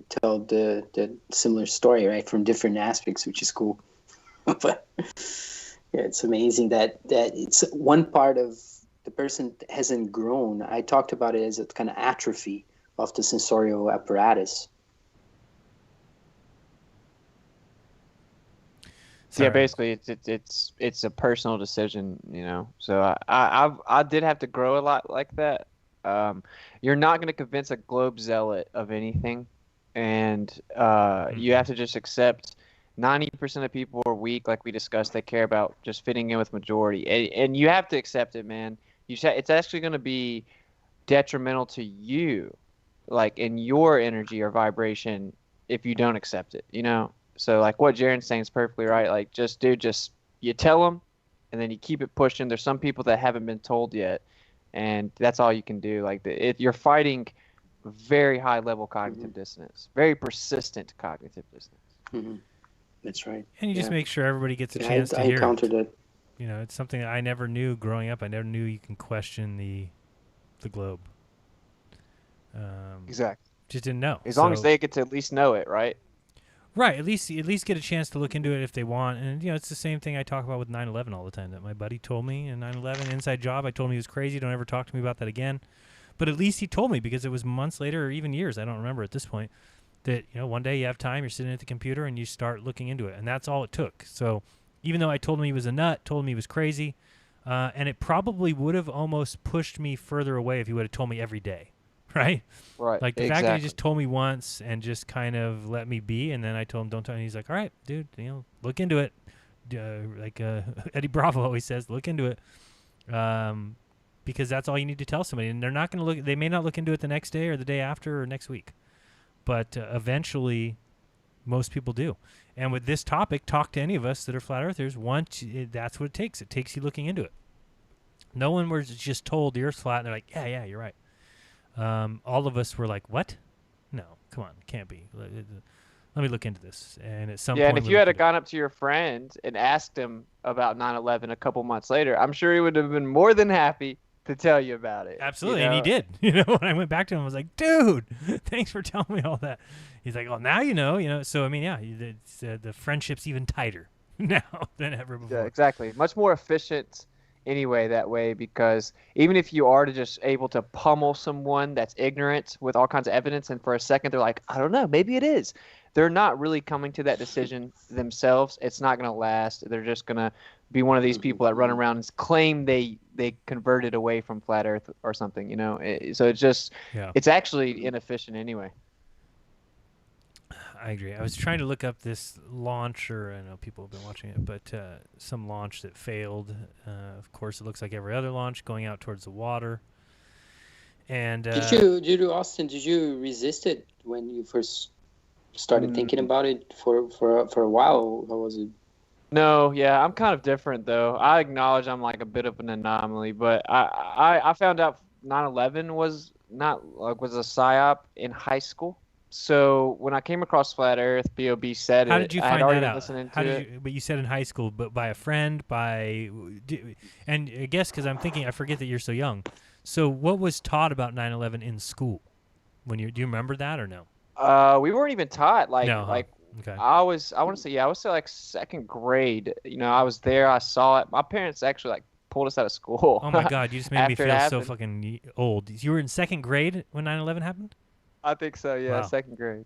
tell the similar story, right, from different aspects, which is cool. But yeah, it's amazing that it's one part of the person hasn't grown. I talked about it as a kind of atrophy of the sensorial apparatus. Yeah, basically, it's a personal decision, So I did have to grow a lot like that. You're not going to convince a globe zealot of anything, and you have to just accept 90% of people are weak, like we discussed. They care about just fitting in with majority, and you have to accept it, man. It's actually going to be detrimental to you, like in your energy or vibration, if you don't accept it, So like what Jaren's saying is perfectly right. Like just you tell them, and then you keep it pushing. There's some people that haven't been told yet, and that's all you can do. Like you're fighting very high level cognitive dissonance, very persistent cognitive dissonance. Mm-hmm. That's right. And you just make sure everybody gets a chance to hear it. I encountered it. It's something that I never knew growing up. I never knew you can question the globe. Exactly. Just didn't know. As long as they get to at least know it, right? Right, at least get a chance to look into it if they want. And it's the same thing I talk about with 9/11 all the time, that my buddy told me in 9/11 inside job. I told him he was crazy, don't ever talk to me about that again. But at least he told me, because it was months later or even years, I don't remember at this point, that one day you have time, you're sitting at the computer and you start looking into it, and that's all it took. So even though I told him he was a nut, told him he was crazy, and it probably would have almost pushed me further away if he would have told me every day. Right? Right. Like the fact that he just told me once and just kind of let me be, and then I told him don't tell me. He's like, all right, dude, look into it. Like Eddie Bravo always says, look into it. Because that's all you need to tell somebody. And they're not going to look, they may not look into it the next day or the day after or next week. But eventually, most people do. And with this topic, talk to any of us that are flat earthers. That's what it takes. It takes you looking into it. No one was just told the earth's flat and they're like, yeah, you're right. All of us were like, what? No, come on, it can't be. Let me look into this. And at some point, and if you had gone up to your friend and asked him about 9/11 a couple months later, I'm sure he would have been more than happy to tell you about it. Absolutely, and he did. When I went back to him, I was like, dude, thanks for telling me all that. he's like, oh, now you know. So I mean, yeah, the friendship's even tighter now than ever before. Yeah, exactly. Much more efficient anyway that way, because even if you are to just able to pummel someone that's ignorant with all kinds of evidence, and for a second they're like, I don't know, maybe it is. They're not really coming to that decision themselves. It's not going to last. They're just going to be one of these people that run around and claim they converted away from flat Earth or something, So it's just, it's actually inefficient anyway. I agree. I was trying to look up this launch, or I know people have been watching it, but some launch that failed. Of course, it looks like every other launch going out towards the water. And did you, Austin? Did you resist it when you first started thinking about it for a while? How was it? No, yeah, I'm kind of different though. I acknowledge I'm like a bit of an anomaly, but I found out 9/11 was was a psyop in high school. So when I came across Flat Earth, B.O.B. said how did you I had find already that been out? listening How to did it. you? But you said in high school, but by a friend, and I guess because I'm thinking, I forget that you're so young. So what was taught about 9/11 in school? Do you remember that or no? We weren't even taught Okay. I want to say I was still like second grade. I was there. I saw it. My parents actually pulled us out of school. Oh my God, you just made me feel so happened. fucking old. You were in second grade when 9/11 happened? I think so. Yeah, Wow. Second grade.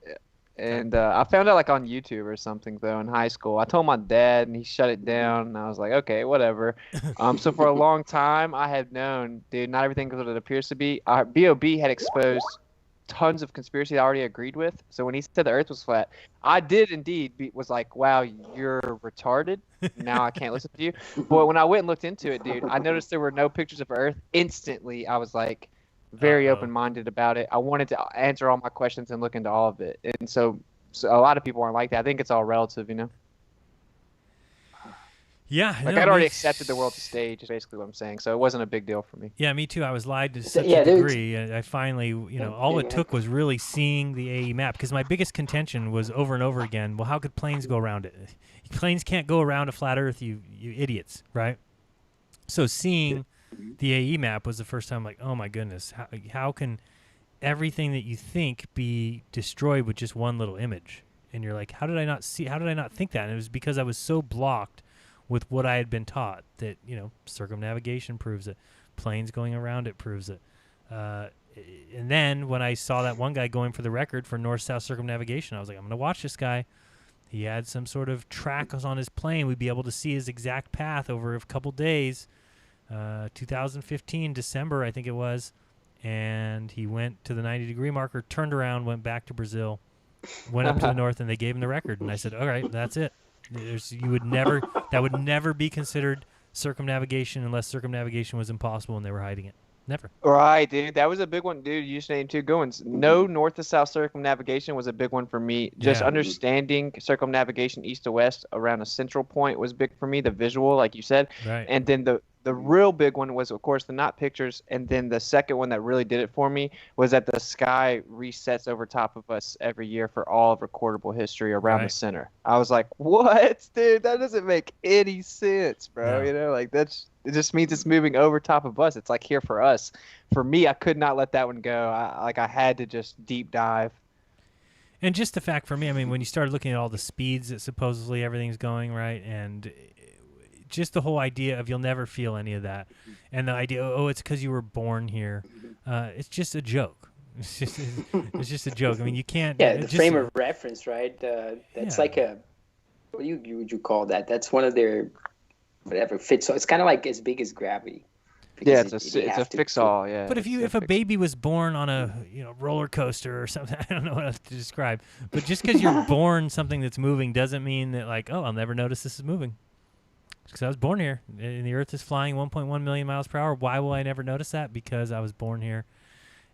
Yeah. And I found out on YouTube or something though in high school. I told my dad and he shut it down. And I was like, okay, whatever. So for a long time I had known, dude, not everything is what it appears to be. B.O.B. had exposed tons of conspiracy I already agreed with. So when he said the Earth was flat, I did indeed was like, wow, you're retarded. Now I can't listen to you. But when I went and looked into it, dude, I noticed there were no pictures of Earth. Instantly, I was like very open-minded about it. I wanted to answer all my questions and look into all of it. And so a lot of people aren't like that. I think it's all relative, Yeah. I'd already accepted the world to stage is basically what I'm saying. So it wasn't a big deal for me. Yeah, me too. I was lied to such a degree. I finally, all it took was really seeing the AE map, because my biggest contention was over and over again, well, how could planes go around it? Planes can't go around a flat Earth, you idiots, right? So seeing the AE map was the first time like, oh my goodness, how can everything that you think be destroyed with just one little image? And you're like, how did I not think that? And it was because I was so blocked with what I had been taught that, circumnavigation proves it, planes going around it proves it. And then when I saw that one guy going for the record for north-south circumnavigation, I was like, I'm going to watch this guy. He had some sort of track on his plane. We'd be able to see his exact path over a couple days. 2015, December, I think it was. And he went to the 90-degree marker, turned around, went back to Brazil, went up to the north, and they gave him the record. And I said, all right, that's it. That would never be considered circumnavigation unless circumnavigation was impossible and they were hiding it. Never. Right, dude. That was a big one, dude. You just named two good ones. No north to south circumnavigation was a big one for me. Just understanding circumnavigation east to west around a central point was big for me. The visual, like you said. Right. And then the real big one was, of course, the not pictures. And then the second one that really did it for me was that the sky resets over top of us every year for all of recordable history around the center. I was like, what, dude? That doesn't make any sense, bro. No. It just means it's moving over top of us. It's like here for us. For me, I could not let that one go. I had to just deep dive. And just the fact for me, I mean, when you started looking at all the speeds that supposedly everything's going, right, and just the whole idea of you'll never feel any of that, and the idea, it's because you were born here, it's just a joke. It's just a joke. I mean, you can't. Yeah, the frame of reference, right? That's like a, what would you call that? That's one of their, whatever fits. So it's kind of like as big as gravity. Yeah, it's a fix-all. Yeah. But if a baby was born on a roller coaster or something, I don't know what else to describe. But just because you're born something that's moving doesn't mean that I'll never notice this is moving. Because I was born here, and the Earth is flying 1.1 million miles per hour. Why will I never notice that? Because I was born here,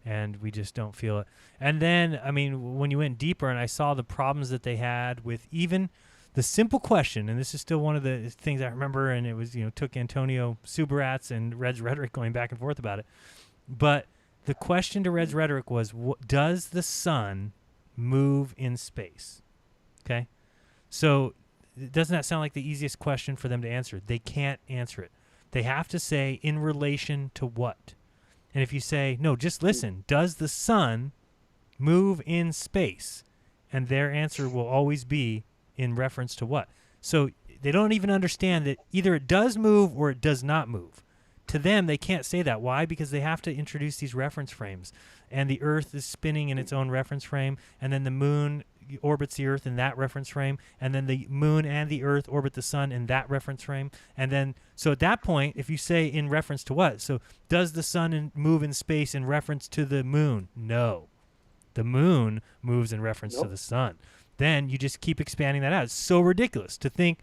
and we just don't feel it. And then, I mean, when you went deeper, and I saw the problems that they had with even the simple question, and this is still one of the things I remember, and it was, took Antonio Subarats and Red's Rhetoric going back and forth about it. But the question to Red's Rhetoric was, does the sun move in space? Okay? So doesn't that sound like the easiest question for them to answer? They can't answer it. They have to say, in relation to what? And if you say, no, just listen, does the sun move in space? And their answer will always be in reference to what? So they don't even understand that either it does move or it does not move. To them, they can't say that. Why? Because they have to introduce these reference frames. And the Earth is spinning in its own reference frame, and then the moon orbits the Earth in that reference frame, and then the moon and the Earth orbit the sun in that reference frame. And then, so at that point, if you say in reference to what? So does the sun move in space in reference to the moon? No. The moon moves in reference to the sun. Then you just keep expanding that out. It's so ridiculous to think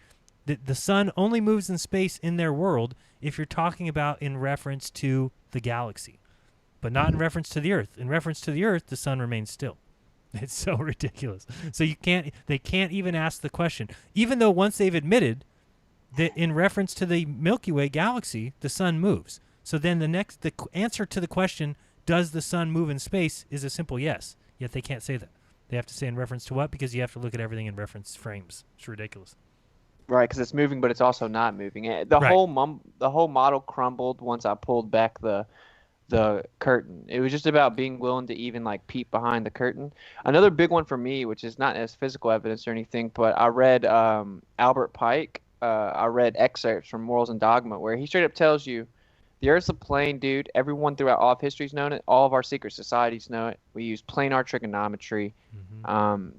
that the sun only moves in space in their world if you're talking about in reference to the galaxy, but not in reference to the Earth. In reference to the Earth, the sun remains still. It's so ridiculous. So they can't even ask the question, even though once they've admitted that in reference to the Milky Way galaxy, the sun moves. So then the answer to the question, does the sun move in space, is a simple yes. Yet they can't say that. They have to say in reference to what? Because you have to look at everything in reference frames. It's ridiculous. Right, because it's moving, but it's also not moving. The whole model crumbled once I pulled back the curtain. It was just about being willing to even like peep behind the curtain. Another big one for me, which is not as physical evidence or anything, but I read Albert Pike. I read excerpts from Morals and Dogma where he straight up tells you the Earth's a plane, dude. Everyone throughout all of history's known it. All of our secret societies know it. We use planar trigonometry.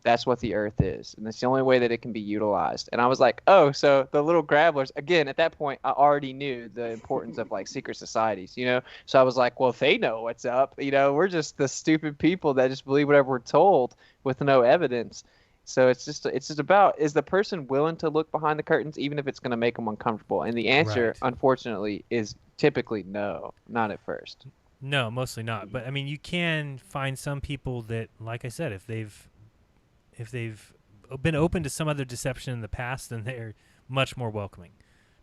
That's what the Earth is, and that's the only way that it can be utilized. And I was like, oh, so the little grabblers, again, at that point, I already knew the importance of like secret societies, you know? So I was like, well, if they know what's up, you know, we're just the stupid people that just believe whatever we're told with no evidence. So it's just about, is the person willing to look behind the curtains, even if it's going to make them uncomfortable? And the answer, unfortunately, is typically no, not at first. No, mostly not. But I mean, you can find some people that, like I said, if they've been open to some other deception in the past, then they're much more welcoming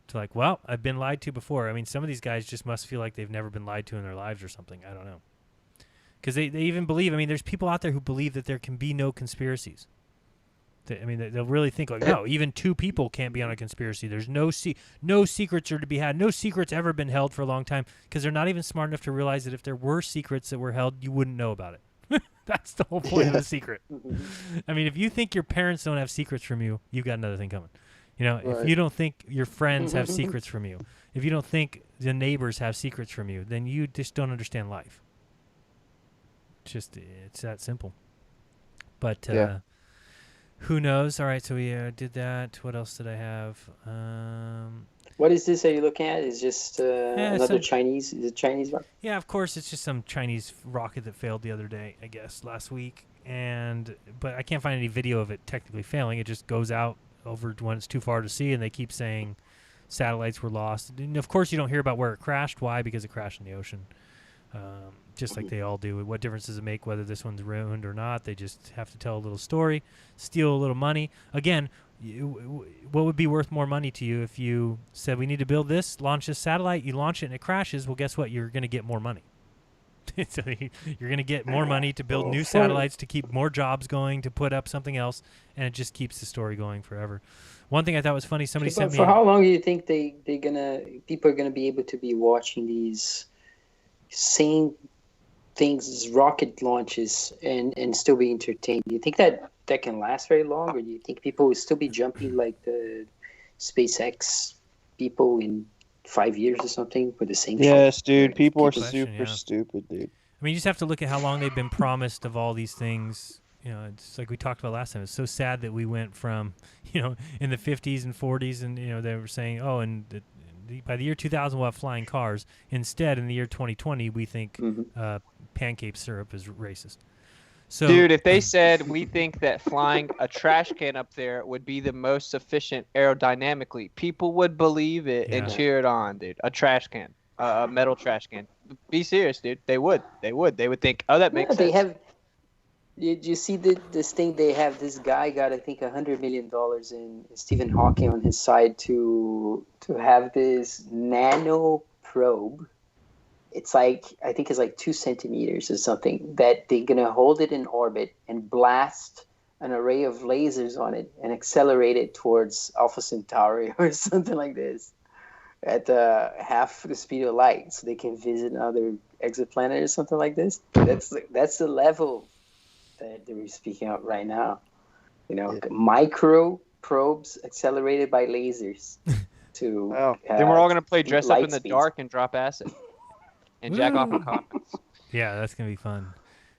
to like, well, I've been lied to before. I mean, some of these guys just must feel like they've never been lied to in their lives or something. I don't know. Because they even believe, I mean, there's people out there who believe that there can be no conspiracies. I mean, they'll really think like, no, even two people can't be on a conspiracy. There's no secrets are to be had. No secrets ever been held for a long time, because they're not even smart enough to realize that if there were secrets that were held, you wouldn't know about it. That's the whole point of the secret. I mean, if you think your parents don't have secrets from you, you've got another thing coming. You know, if you don't think your friends have secrets from you, if you don't think the neighbors have secrets from you, then you just don't understand life. It's that simple. But who knows? All right, so we did that. What else did I have? What is this that you're looking at? Is just another Chinese? Is it Chinese rocket? Yeah, of course. It's just some Chinese rocket that failed the other day, I guess, last week. But I can't find any video of it technically failing. It just goes out over when it's too far to see, and they keep saying satellites were lost. And of course, you don't hear about where it crashed. Why? Because it crashed in the ocean. Just like they all do. What difference does it make whether this one's ruined or not? They just have to tell a little story, steal a little money. Again, what would be worth more money to you if you said, we need to build this, launch this satellite, you launch it and it crashes? Well, guess what? You're going to get more money. So you're going to get more money to build new satellites, to keep more jobs going, to put up something else, and it just keeps the story going forever. One thing I thought was funny, somebody sent me... For how long do you think people are going to be able to be watching these same things as rocket launches and still be entertained? Do you think that can last very long, or do you think people will still be jumping like the SpaceX people in 5 years or something with the same? Yes, dude. People are super stupid, dude. I mean, you just have to look at how long they've been promised of all these things. You know, it's like we talked about last time. It's so sad that we went from, you know, in the 50s and 40s, and you know they were saying, oh, and by the year 2000 we'll have flying cars. Instead, in the year 2020, we think pancake syrup is racist. So, dude, if they said we think that flying a trash can up there would be the most efficient aerodynamically, people would believe it and cheer it on, dude. A trash can, a metal trash can. Be serious, dude. They would. They would think, oh, that makes sense. Did you see this thing? They have this guy got, I think, $100 million in Stephen Hawking on his side to have this nano probe. It's like, I think it's like 2 centimeters or something, that they're going to hold it in orbit and blast an array of lasers on it and accelerate it towards Alpha Centauri or something like this at half the speed of light, so they can visit another exoplanet or something like this. That's the level that we're speaking of right now. Micro probes accelerated by lasers to. Then we're all gonna play dress up in the speeds. dark and drop acid and jack off in coffins. Yeah, that's gonna be fun.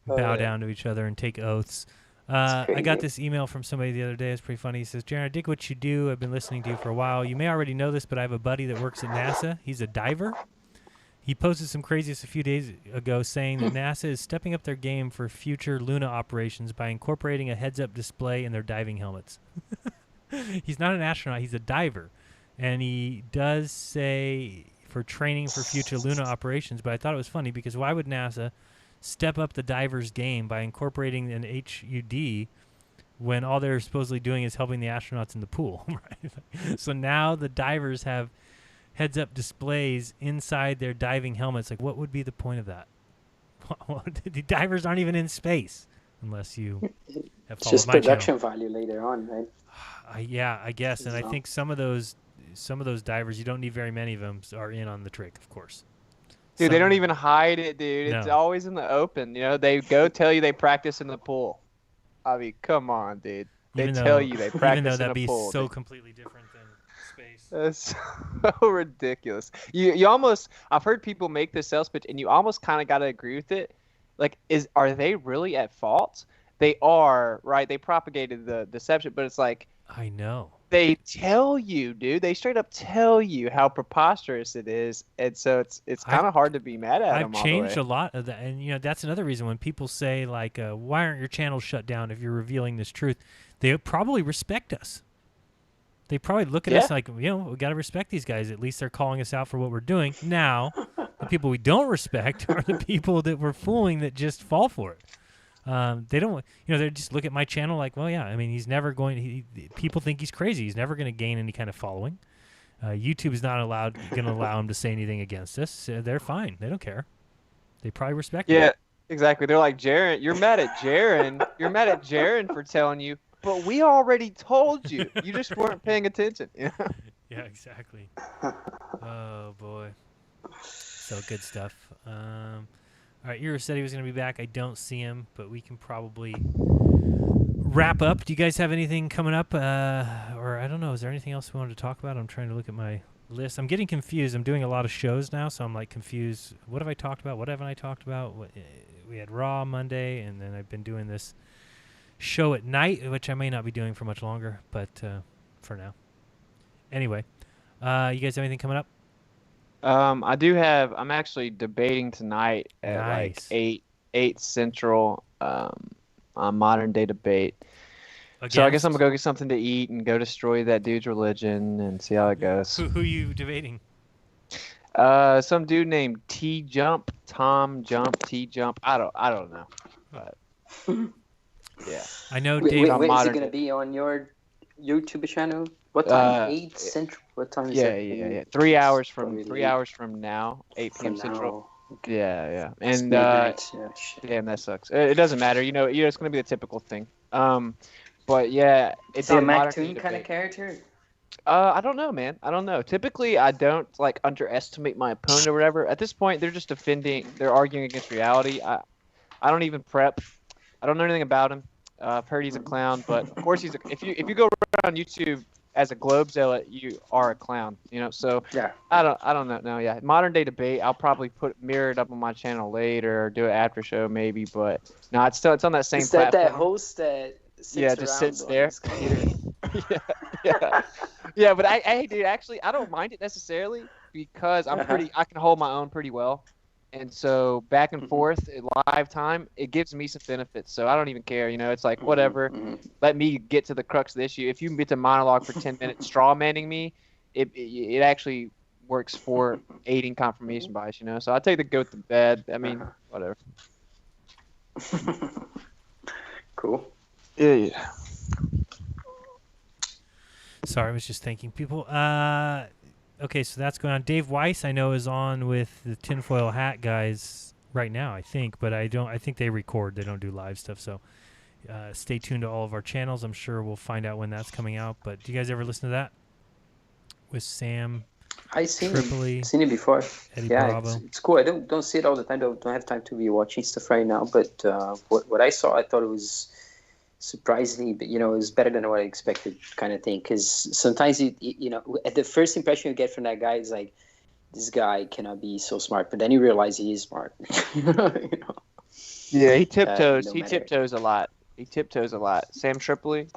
Bow down to each other and take oaths. I got this email from somebody the other day. It's pretty funny. He says, Jaron, I dig what you do. I've been listening to you for a while. You may already know this, but I have a buddy that works at NASA. He's a diver. He posted some craziness a few days ago saying that NASA is stepping up their game for future Luna operations by incorporating a heads-up display in their diving helmets. He's not an astronaut. He's a diver. And he does say for training for future Luna operations, but I thought it was funny because why would NASA step up the divers' game by incorporating an HUD when all they're supposedly doing is helping the astronauts in the pool? Right? So now the divers have heads-up displays inside their diving helmets. Like, what would be the point of that? The divers aren't even in space unless you have followed just my production channel. value later on, right? Yeah, I guess. And I think some of those divers, you don't need very many of them, are in on the trick, of course. Dude, they don't even hide it, dude. No. It's always in the open. You know, they go tell you they practice in the pool. I mean, come on, dude. They tell you they practice even though that'd in be a pool. so completely different than space. That's so ridiculous. You almost, I've heard people make this sales pitch, and you almost kind of got to agree with it. Like, are they really at fault? They are, right? They propagated the deception, but it's like, I know. They tell you, dude. They straight up tell you how preposterous it is, and so it's kind of hard to be mad at them. I've changed a lot of that, and that's another reason when people say like, "Why aren't your channels shut down if you're revealing this truth?" They probably respect us. They probably look at us like, we got to respect these guys. At least they're calling us out for what we're doing. Now, the people we don't respect are the people that we're fooling that just fall for it. They don't, they just look at my channel like, well, yeah, I mean, he's never going. People think he's crazy. He's never going to gain any kind of following. YouTube is not going to allow him to say anything against us. They're fine. They don't care. They probably respect. Yeah, exactly. They're like, Jaron, you're mad at Jaron. You're mad at Jaron for telling you, but we already told you. You just weren't paying attention. Yeah, exactly. Oh boy. So good stuff. All right, Ira said he was going to be back. I don't see him, but we can probably wrap up. Do you guys have anything coming up? Or I don't know, is there anything else we wanted to talk about? I'm trying to look at my list. I'm getting confused. I'm doing a lot of shows now, so I'm like confused. What have I talked about? What haven't I talked about? We had Raw Monday, and then I've been doing this show at night, which I may not be doing for much longer, but for now. Anyway, you guys have anything coming up? I do have. I'm actually debating tonight at like 8 Central on Modern Day Debate. So I guess I'm gonna go get something to eat and go destroy that dude's religion and see how it goes. Who are you debating? Some dude named Tom Jump, T Jump. I don't know. But yeah, I know. Wait, is it gonna be on your YouTube channel? What time? 8 Central. What time is it? Yeah. 3 hours from now, 8 p.m. Central. Okay. Yeah. And damn, that sucks. It doesn't matter. It's gonna be the typical thing. But yeah, it's a Mactoon kind of character. I don't know, man. I don't know. Typically, I don't like underestimate my opponent or whatever. At this point, they're just they're arguing against reality. I don't even prep. I don't know anything about him. I've heard he's a clown, but of course if you go around YouTube as a Globe zealot, you are a clown, So yeah, I don't know. No, yeah, Modern Day Debate. I'll probably mirror it up on my channel later, or do an after show maybe. But no, it's on that same platform. That host that just sits there. yeah. But hey, dude, actually, I don't mind it necessarily because I can hold my own pretty well. And so back and forth in live time, it gives me some benefits. So I don't even care. It's like, whatever. Let me get to the crux of the issue. If you can get to monologue for 10 minutes straw manning me, it actually works for aiding confirmation bias, So I take the goat to bed. I mean, whatever. Cool. Yeah. Sorry, I was just thanking people. Okay, so that's going on. Dave Weiss, I know, is on with the Tinfoil Hat guys right now, I think, but I think they record. They don't do live stuff, so stay tuned to all of our channels. I'm sure we'll find out when that's coming out. But do you guys ever listen to that with Sam I've seen Tripoli, it before. Eddie Yeah, Bravo. it's cool. I don't see it all the time. Don't have time to be watching stuff right now. But what I saw, I thought it was surprisingly, but it was better than what I expected, kind of thing. Because sometimes at the first impression you get from that guy is like, this guy cannot be so smart, but then you realize he is smart. Yeah, he tiptoes. No he matter. tiptoes a lot. Sam Tripoli,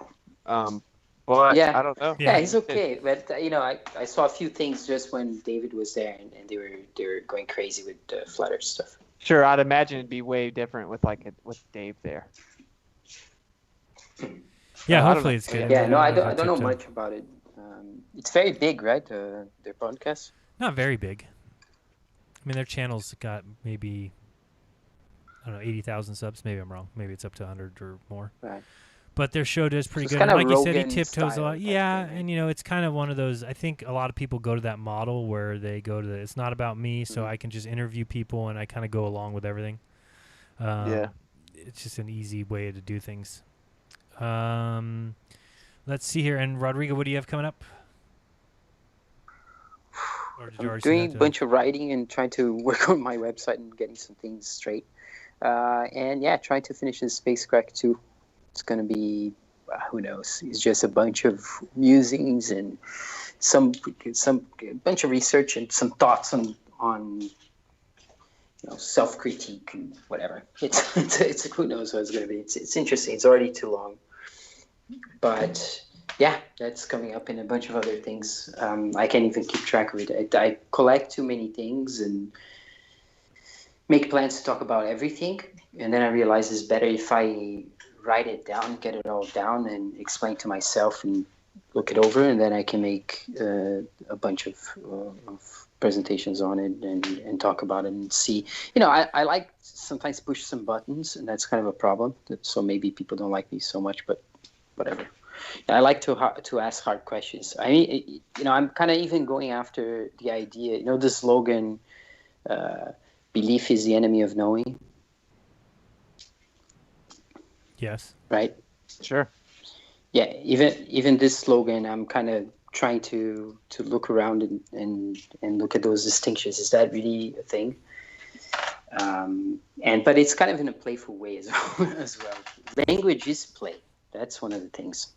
but Yeah. I don't know. Yeah, he's okay. But I saw a few things just when David was there, and they were going crazy with the flat Earth stuff. Sure, I'd imagine it'd be way different with with Dave there. Yeah, I don't hopefully know. it's good. Yeah, no, I if don't know tiptoe. much about it. It's very big, right? Their podcast. Not very big. I mean, their channel's got maybe, I don't know, 80,000 subs. Maybe I'm wrong. Maybe it's up to 100 or more. Right. But their show does pretty it's good. kind And of like you said, he Rogan tiptoes a style lot. type Yeah, thing, right? and it's kind of one of those. I think a lot of people go to that model where they go to it's not about me, so I can just interview people and I kind of go along with everything. Yeah. It's just an easy way to do things. Let's see here. And Rodrigo, what do you have coming up? Or did you I'm already say doing that a bunch of writing and trying to work on my website and getting some things straight. And yeah, trying to finish the spacecraft too. It's going to be, who knows? It's just a bunch of musings and some bunch of research and some thoughts on self-critique and whatever. It's who knows what it's going to be. It's interesting. It's already too long, but yeah, that's coming up in a bunch of other things. I can't even keep track of it. I collect too many things and make plans to talk about everything, and then I realize it's better if I write it down, get it all down, and explain to myself and look it over, and then I can make a bunch of presentations on it and talk about it and see. I like sometimes push some buttons, and that's kind of a problem. So maybe people don't like me so much, but whatever. I like to ask hard questions. I mean, I'm kind of even going after the idea. The slogan, "Belief is the enemy of knowing." Yes. Right. Sure. Yeah. Even this slogan, I'm kind of trying to look around and look at those distinctions. Is that really a thing? But it's kind of in a playful way as well. Language is play. That's one of the things.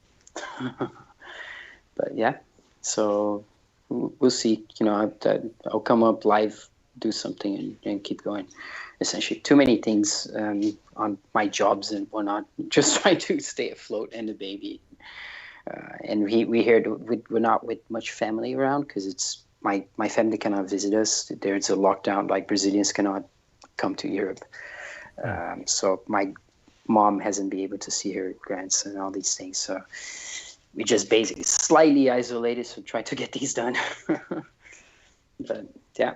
But yeah, so we'll see. I'll come up live, do something, and keep going. Essentially, too many things on my jobs and whatnot. Just trying to stay afloat and the baby. And we here we're not with much family around because it's my family cannot visit us. There's a lockdown. Like Brazilians cannot come to Europe. So my mom hasn't been able to see her grandson and all these things. So we just basically slightly isolated, so try to get these done. But yeah,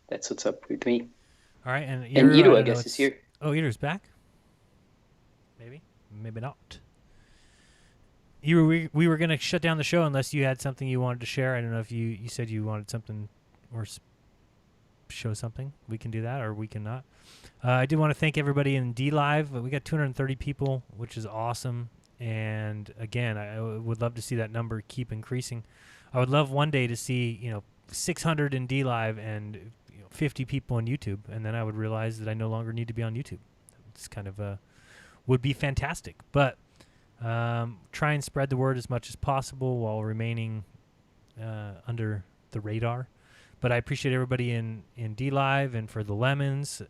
that's what's up with me. All right, and Ido, I guess, is here. Oh, Ido's back? Maybe not. We were going to shut down the show unless you had something you wanted to share. I don't know if you said you wanted something or show something. We can do that or we cannot. I do want to thank everybody in D Live. We got 230 people, which is awesome. And again, I would love to see that number keep increasing. I would love one day to see 600 in D Live and 50 people on YouTube, and then I would realize that I no longer need to be on YouTube. It's kind of would be fantastic. But try and spread the word as much as possible while remaining under the radar. But I appreciate everybody in D Live and for the lemons.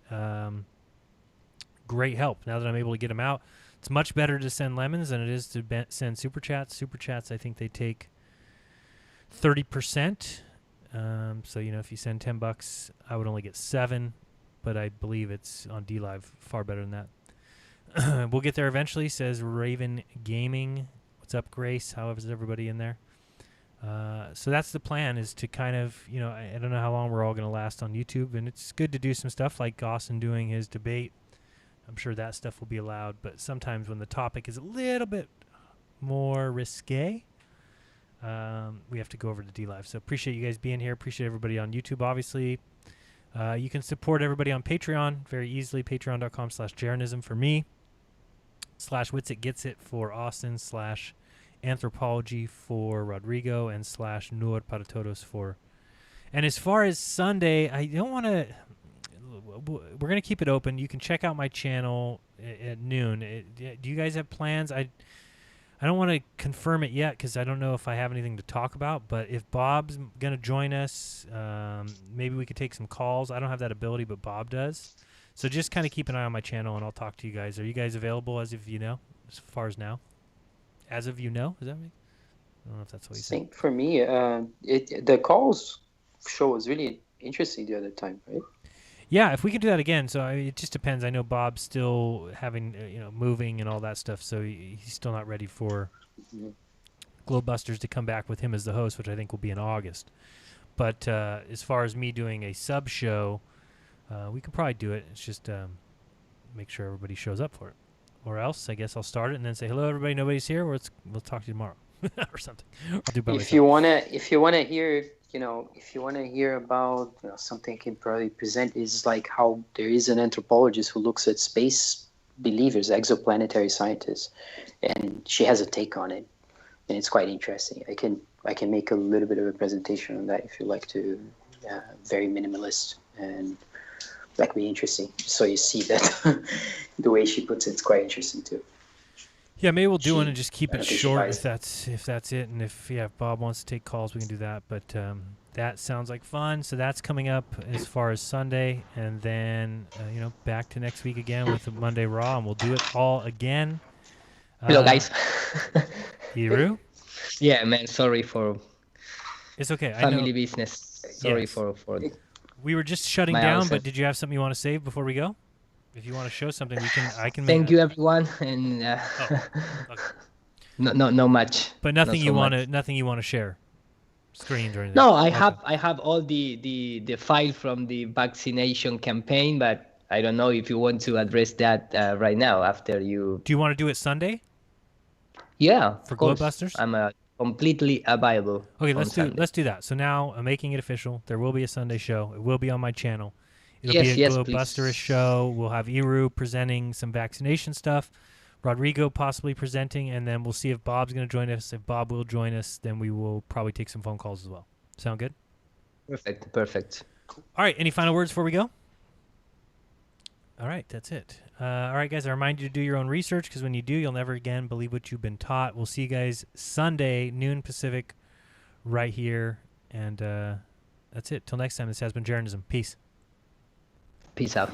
Great help. Now that I'm able to get them out, it's much better to send lemons than it is to send super chats. Super chats, I think they take 30%. So if you send $10, I would only get 7, but I believe it's on D Live far better than that. We'll get there eventually, says Raven Gaming. What's up, Grace? How is everybody in there? So that's the plan, is to kind of, I don't know how long we're all going to last on YouTube, and it's good to do some stuff like Austin doing his debate. I'm sure that stuff will be allowed, but sometimes when the topic is a little bit more risque, we have to go over to D-Live. So appreciate you guys being here. Appreciate everybody on YouTube, obviously. You can support everybody on Patreon very easily, patreon.com/jeranism for me, /WitsitGetsIt for Austin, anthropology for Rodrigo, and / Nur para Todos for. And as far as Sunday, I don't want to. We're gonna keep it open. You can check out my channel at noon. Do you guys have plans? I don't want to confirm it yet because I don't know if I have anything to talk about. But if Bob's going to join us, maybe we could take some calls. I don't have that ability, but Bob does. So just kind of keep an eye on my channel, and I'll talk to you guys. Are you guys available as of as far as now? As of does that mean? I don't know if that's what you Same said. for me. The calls show was really interesting the other time, right? Yeah, if we could do that again. So it just depends. I know Bob's still having, moving and all that stuff, so he's still not ready for Globebusters to come back with him as the host, which I think will be in August. But as far as me doing a sub show, we could probably do it. It's just make sure everybody shows up for it. Or else, I guess I'll start it and then say, hello, everybody, nobody's here, or we'll talk to you tomorrow or something. I'll do by If you wanna hear, if you wanna hear about something I can probably present is like how there is an anthropologist who looks at space believers, exoplanetary scientists, and she has a take on it, and it's quite interesting. I can make a little bit of a presentation on that if you like to. Very minimalist and that could be interesting. So you see that the way she puts it's quite interesting too. Yeah, maybe we'll do one and just keep it short if that's it. And if Bob wants to take calls, we can do that. But that sounds like fun. So that's coming up as far as Sunday, and then back to next week again with the Monday Raw, and we'll do it all again. Hello, guys. Hiru? Yeah, man. Sorry for. It's okay. Family business. Sorry Yes. for. We were just shutting My down, answer. but did you have something you want to save before we go? If you want to show something, I can. Thank you, everyone, and Okay. no much. But nothing Not you so want much. to, nothing you want to share, screens or anything. No, I Okay. have all the file from the vaccination campaign, but I don't know if you want to address that right now after you. Do you want to do it Sunday? Yeah, For of course. Globebusters? I'm completely available. Okay, on Sunday. let's do that. So now I'm making it official. There will be a Sunday show. It will be on my channel. It'll Yes, be a yes, Globebusters please. show. We'll have Iru presenting some vaccination stuff, Rodrigo possibly presenting, and then we'll see if Bob's going to join us. If Bob will join us, then we will probably take some phone calls as well. Sound good? Perfect. All right. Any final words before we go? All right. That's it. All right, guys. I remind you to do your own research because when you do, you'll never again believe what you've been taught. We'll see you guys Sunday, noon Pacific, right here. And that's it. Till next time, this has been Jeranism. Peace. Peace out.